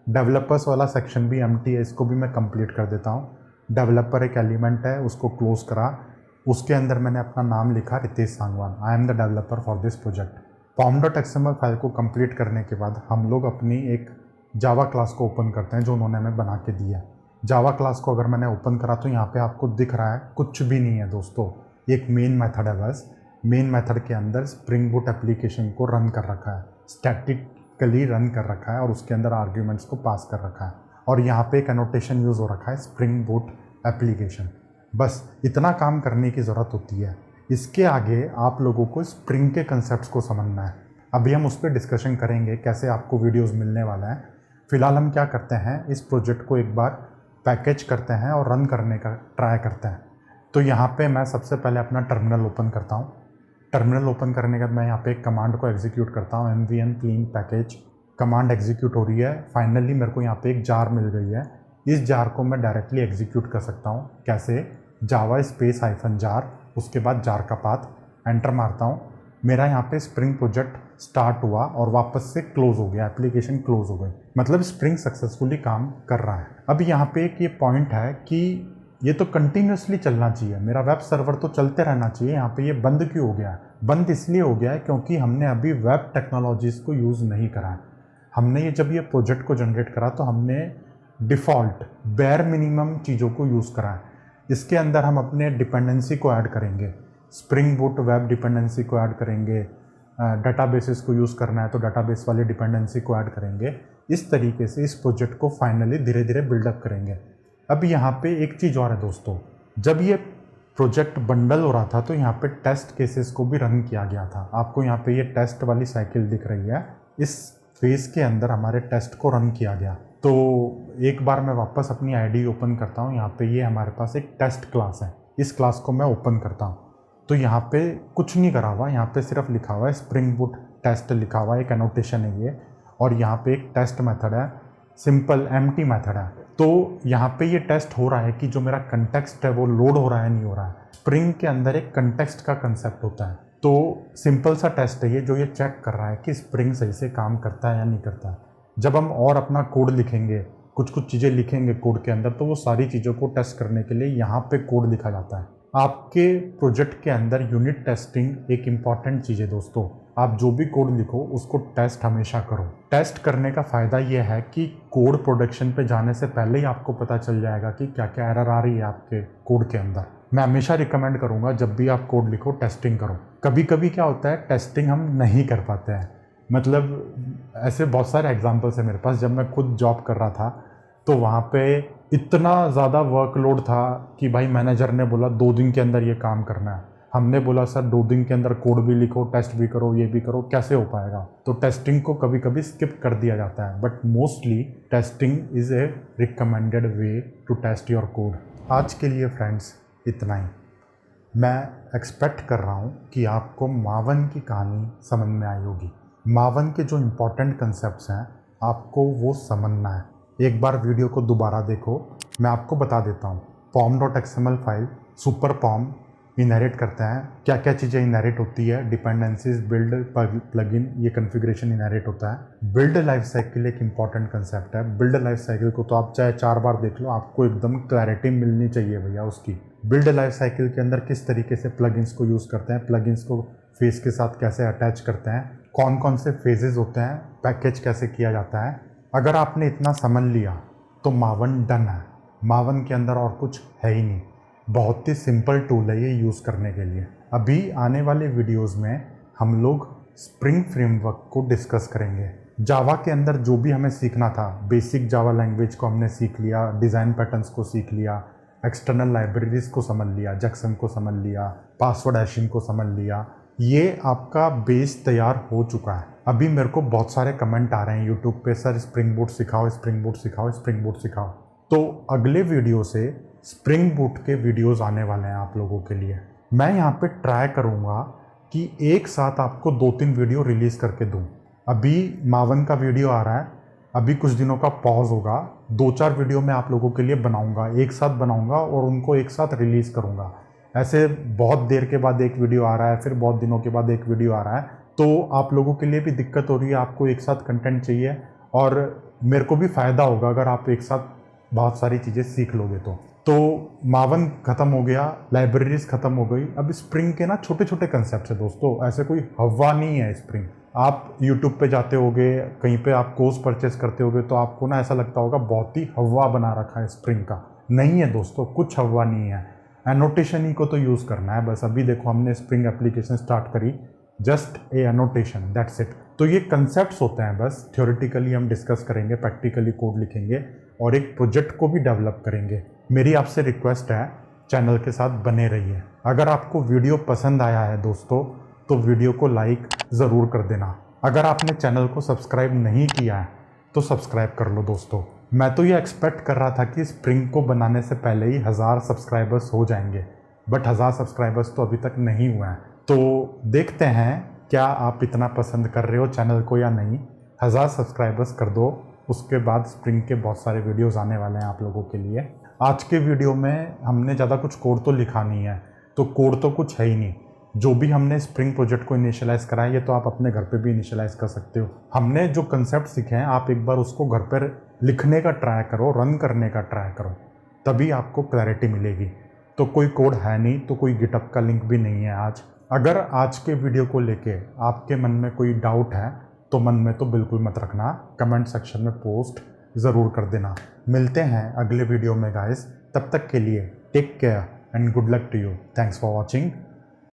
डेवलपर्स वाला सेक्शन भी empty है, इसको भी मैं कंप्लीट कर देता हूँ। डेवलपर एक एलिमेंट है, उसको क्लोज करा। उसके अंदर मैंने अपना नाम लिखा, Ritesh Sangwan, I am the developer for this project. pom.xml file को कंप्लीट करने के बाद हम लोग अपनी एक जावा क्लास को ओपन करते हैं जो उन्होंने हमें बना के दिया। जावा क्लास को अगर मैंने ओपन करा तो यहाँ पे आपको दिख रहा है कुछ भी नहीं है दोस्तों, एक मेन मेथड है बस। मेन मेथड के अंदर स्प्रिंग बूट एप्लीकेशन को रन कर रखा है, स्टैटिकली रन कर रखा है और उसके अंदर आर्ग्यूमेंट्स को पास कर रखा है। और यहाँ पे एक एनोटेशन यूज़ हो रखा है, स्प्रिंग बूट एप्लीकेशन। बस इतना काम करने की ज़रूरत होती है। इसके आगे आप लोगों को स्प्रिंग के कंसेप्ट्स को समझना है। अभी हम उस पर डिस्कशन करेंगे, कैसे आपको वीडियोज़ मिलने वाला है। फ़िलहाल हम क्या करते हैं, इस प्रोजेक्ट को एक बार पैकेज करते हैं और रन करने का ट्राई करते हैं। तो यहाँ पे मैं सबसे पहले अपना टर्मिनल ओपन करता हूँ। टर्मिनल ओपन करने के बाद मैं यहाँ पे एक कमांड को एग्जीक्यूट करता हूँ, mvn clean package. Command execute हो रही है। फाइनली मेरे को यहाँ पे एक जार मिल गई है। इस जार को मैं डायरेक्टली एग्जीक्यूट कर सकता हूँ। कैसे, जावा स्पेस -jar, उसके बाद जार का पाथ, एंटर मारता हूँ। मेरा यहाँ पे स्प्रिंग प्रोजेक्ट स्टार्ट हुआ और वापस से क्लोज हो गया, एप्लीकेशन क्लोज हो गई, मतलब स्प्रिंग सक्सेसफुली काम कर रहा है। अब यहाँ पे एक ये पॉइंट है कि ये तो कंटिन्यूसली चलना चाहिए, मेरा वेब सर्वर तो चलते रहना चाहिए। यहाँ पे ये बंद क्यों हो गया है? बंद इसलिए हो गया है क्योंकि हमने अभी वेब टेक्नोलॉजीज़ को यूज़ नहीं करा है। हमने ये जब ये प्रोजेक्ट को जनरेट करा तो हमने डिफ़ॉल्ट बेयर मिनिमम चीज़ों को यूज़ करा है। इसके अंदर हम अपने डिपेंडेंसी को ऐड करेंगे, स्प्रिंग बूट वेब डिपेंडेंसी को ऐड करेंगे, डाटाबेसेस को यूज़ करना है तो डाटाबेस वाली डिपेंडेंसी को ऐड करेंगे। इस तरीके से इस प्रोजेक्ट को फाइनली धीरे धीरे बिल्डअप करेंगे। अब यहाँ पे एक चीज़ और है दोस्तों, जब ये प्रोजेक्ट बंडल हो रहा था तो यहाँ पे टेस्ट केसेस को भी रन किया गया था। आपको यहाँ पे ये टेस्ट वाली साइकिल दिख रही है। इस फेज़ के अंदर हमारे टेस्ट को रन किया गया। तो एक बार मैं वापस अपनी आईडी ओपन करता हूँ। यहाँ पे ये हमारे पास एक टेस्ट क्लास है, इस क्लास को मैं ओपन करता हूँ। तो यहाँ पे कुछ नहीं करा हुआ, यहाँ पे सिर्फ लिखा हुआ है स्प्रिंग बूट टेस्ट लिखा हुआ है, एक एनोटेशन है ये, और यहाँ पे एक टेस्ट मेथड है, सिंपल एम्प्टी मेथड है। तो यहाँ पे ये टेस्ट हो रहा है कि जो मेरा कंटेक्स्ट है वो लोड हो रहा है नहीं हो रहा है। स्प्रिंग के अंदर एक कंटेक्स्ट का कंसेप्ट होता है, तो सिंपल सा टेस्ट है ये, जो ये चेक कर रहा है कि स्प्रिंग सही से काम करता है या नहीं करता है। जब हम और अपना कोड लिखेंगे, कुछ चीज़ें लिखेंगे कोड के अंदर, तो वो सारी चीज़ों को टेस्ट करने के लिए यहाँ पे कोड लिखा जाता है। आपके प्रोजेक्ट के अंदर यूनिट टेस्टिंग एक इम्पॉर्टेंट चीज़ है दोस्तों। आप जो भी कोड लिखो उसको टेस्ट हमेशा करो। टेस्ट करने का फ़ायदा ये है कि कोड प्रोडक्शन पे जाने से पहले ही आपको पता चल जाएगा कि क्या क्या एरर आ रही है आपके कोड के अंदर। मैं हमेशा रिकमेंड करूँगा जब भी आप कोड लिखो टेस्टिंग करो। कभी कभी क्या होता है, टेस्टिंग हम नहीं कर पाते हैं। मतलब ऐसे बहुत सारे एग्जांपल्स हैं मेरे पास। जब मैं खुद जॉब कर रहा था तो वहाँ पे इतना ज़्यादा वर्कलोड था कि भाई मैनेजर ने बोला 2 दिन के अंदर ये काम करना है। हमने बोला सर 2 दिन के अंदर कोड भी लिखो, टेस्ट भी करो, ये भी करो, कैसे हो पाएगा। तो टेस्टिंग को कभी कभी स्किप कर दिया जाता है, but mostly testing is a recommended way to test your code. आज के लिए फ्रेंड्स इतना ही। मैं एक्सपेक्ट कर रहा हूँ कि आपको मावन की कहानी समझ में आई होगी। मावन के जो इम्पोर्टेंट कंसेप्ट्स हैं आपको वो समझना है। एक बार वीडियो को दोबारा देखो, मैं आपको बता देता हूँ। pom.xml फाइल सुपर पॉम इनहेरिट करते हैं। क्या क्या चीज़ें इनहेरिट होती है, डिपेंडेंसीज, बिल्ड, प्लगइन, ये कॉन्फ़िगरेशन इनहेरिट होता है। बिल्ड लाइफ साइकिल एक इंपॉर्टेंट कंसेप्ट है। बिल्ड लाइफ साइकिल को तो आप चाहे 4 बार देख लो, आपको एकदम क्लैरिटी मिलनी चाहिए भैया उसकी। बिल्ड लाइफ साइकिल के अंदर किस तरीके से प्लगइन्स को यूज़ करते हैं, प्लगइन्स को फेस के साथ कैसे अटैच करते हैं, कौन कौन से फेजेस होते हैं, पैकेज कैसे किया जाता है। अगर आपने इतना समझ लिया तो मावन डन है। मावन के अंदर और कुछ है ही नहीं। बहुत ही सिंपल टूल है ये यूज़ करने के लिए। अभी आने वाले वीडियोस में हम लोग स्प्रिंग फ्रेमवर्क को डिस्कस करेंगे। जावा के अंदर जो भी हमें सीखना था, बेसिक जावा लैंग्वेज को हमने सीख लिया, डिज़ाइन पैटर्न्स को सीख लिया, एक्सटर्नल लाइब्रेरीज को समझ लिया, जैक्सन को समझ लिया, पासवर्ड हैशिंग को समझ लिया। ये आपका बेस तैयार हो चुका है। अभी मेरे को बहुत सारे कमेंट आ रहे हैं यूट्यूब पे, सर स्प्रिंग बूट सिखाओ, स्प्रिंग बूट सिखाओ, स्प्रिंग बूट सिखाओ। तो अगले वीडियो से स्प्रिंग बूट के वीडियोस आने वाले हैं आप लोगों के लिए। मैं यहाँ पे ट्राई करूँगा कि एक साथ आपको 2-3 वीडियो रिलीज़ करके दूँ। अभी मावन का वीडियो आ रहा है, अभी कुछ दिनों का पॉज होगा। 2-4 वीडियो मैं आप लोगों के लिए बनाऊँगा, एक साथ बनाऊँगा और उनको एक साथ रिलीज़ करूँगा। ऐसे बहुत देर के बाद एक वीडियो आ रहा है, फिर बहुत दिनों के बाद एक वीडियो आ रहा है, तो आप लोगों के लिए भी दिक्कत हो रही है। आपको एक साथ कंटेंट चाहिए और मेरे को भी फ़ायदा होगा अगर आप एक साथ बहुत सारी चीज़ें सीख लोगे। तो मावन ख़त्म हो गया, लाइब्रेरीज ख़त्म हो गई। अब स्प्रिंग के ना छोटे छोटे कंसेप्ट है दोस्तों, ऐसे कोई हवा नहीं है स्प्रिंग। आप यूट्यूब पे जाते होगे, कहीं पे आप कोर्स परचेस करते होगे तो आपको ना ऐसा लगता होगा बहुत ही हवा बना रखा है स्प्रिंग का। नहीं है दोस्तों, कुछ हवा नहीं है। एनोटेशन ही को तो यूज़ करना है बस। अभी देखो हमने स्प्रिंग एप्लीकेशन स्टार्ट करी, just a annotation, that's it. तो ये कंसेप्ट्स होते हैं बस। थ्योरेटिकली हम डिस्कस करेंगे, प्रैक्टिकली कोड लिखेंगे और एक प्रोजेक्ट को भी डेवलप करेंगे। मेरी आपसे रिक्वेस्ट है, चैनल के साथ बने रहिए। अगर आपको वीडियो पसंद आया है दोस्तों तो वीडियो को लाइक ज़रूर कर देना। अगर आपने चैनल को सब्सक्राइब नहीं किया है तो सब्सक्राइब कर लो दोस्तों। मैं तो ये एक्सपेक्ट कर रहा था कि स्प्रिंग को बनाने से पहले ही 1000 सब्सक्राइबर्स हो जाएंगे, बट 1000 सब्सक्राइबर्स तो अभी तक नहीं हुए हैं। तो देखते हैं क्या आप इतना पसंद कर रहे हो चैनल को या नहीं। 1000 सब्सक्राइबर्स कर दो, उसके बाद स्प्रिंग के बहुत सारे वीडियोस आने वाले हैं आप लोगों के लिए। आज के वीडियो में हमने ज़्यादा कुछ कोड तो लिखा नहीं है, तो कोड तो कुछ है ही नहीं। जो भी हमने स्प्रिंग प्रोजेक्ट को इनिशियलाइज़ करा है, ये तो आप अपने घर पे भी इनिशियलाइज़ कर सकते हो। हमने जो कंसेप्ट सीखे हैं आप एक बार उसको घर पर लिखने का ट्राई करो, रन करने का ट्राई करो, तभी आपको क्लैरिटी मिलेगी। तो कोई कोड है नहीं, तो कोई गिटअप का लिंक भी नहीं है आज। अगर आज के वीडियो को लेके आपके मन में कोई डाउट है तो मन में तो बिल्कुल मत रखना, कमेंट सेक्शन में पोस्ट ज़रूर कर देना। मिलते हैं अगले वीडियो में गाइस, तब तक के लिए take care and good luck to you. Thanks for watching.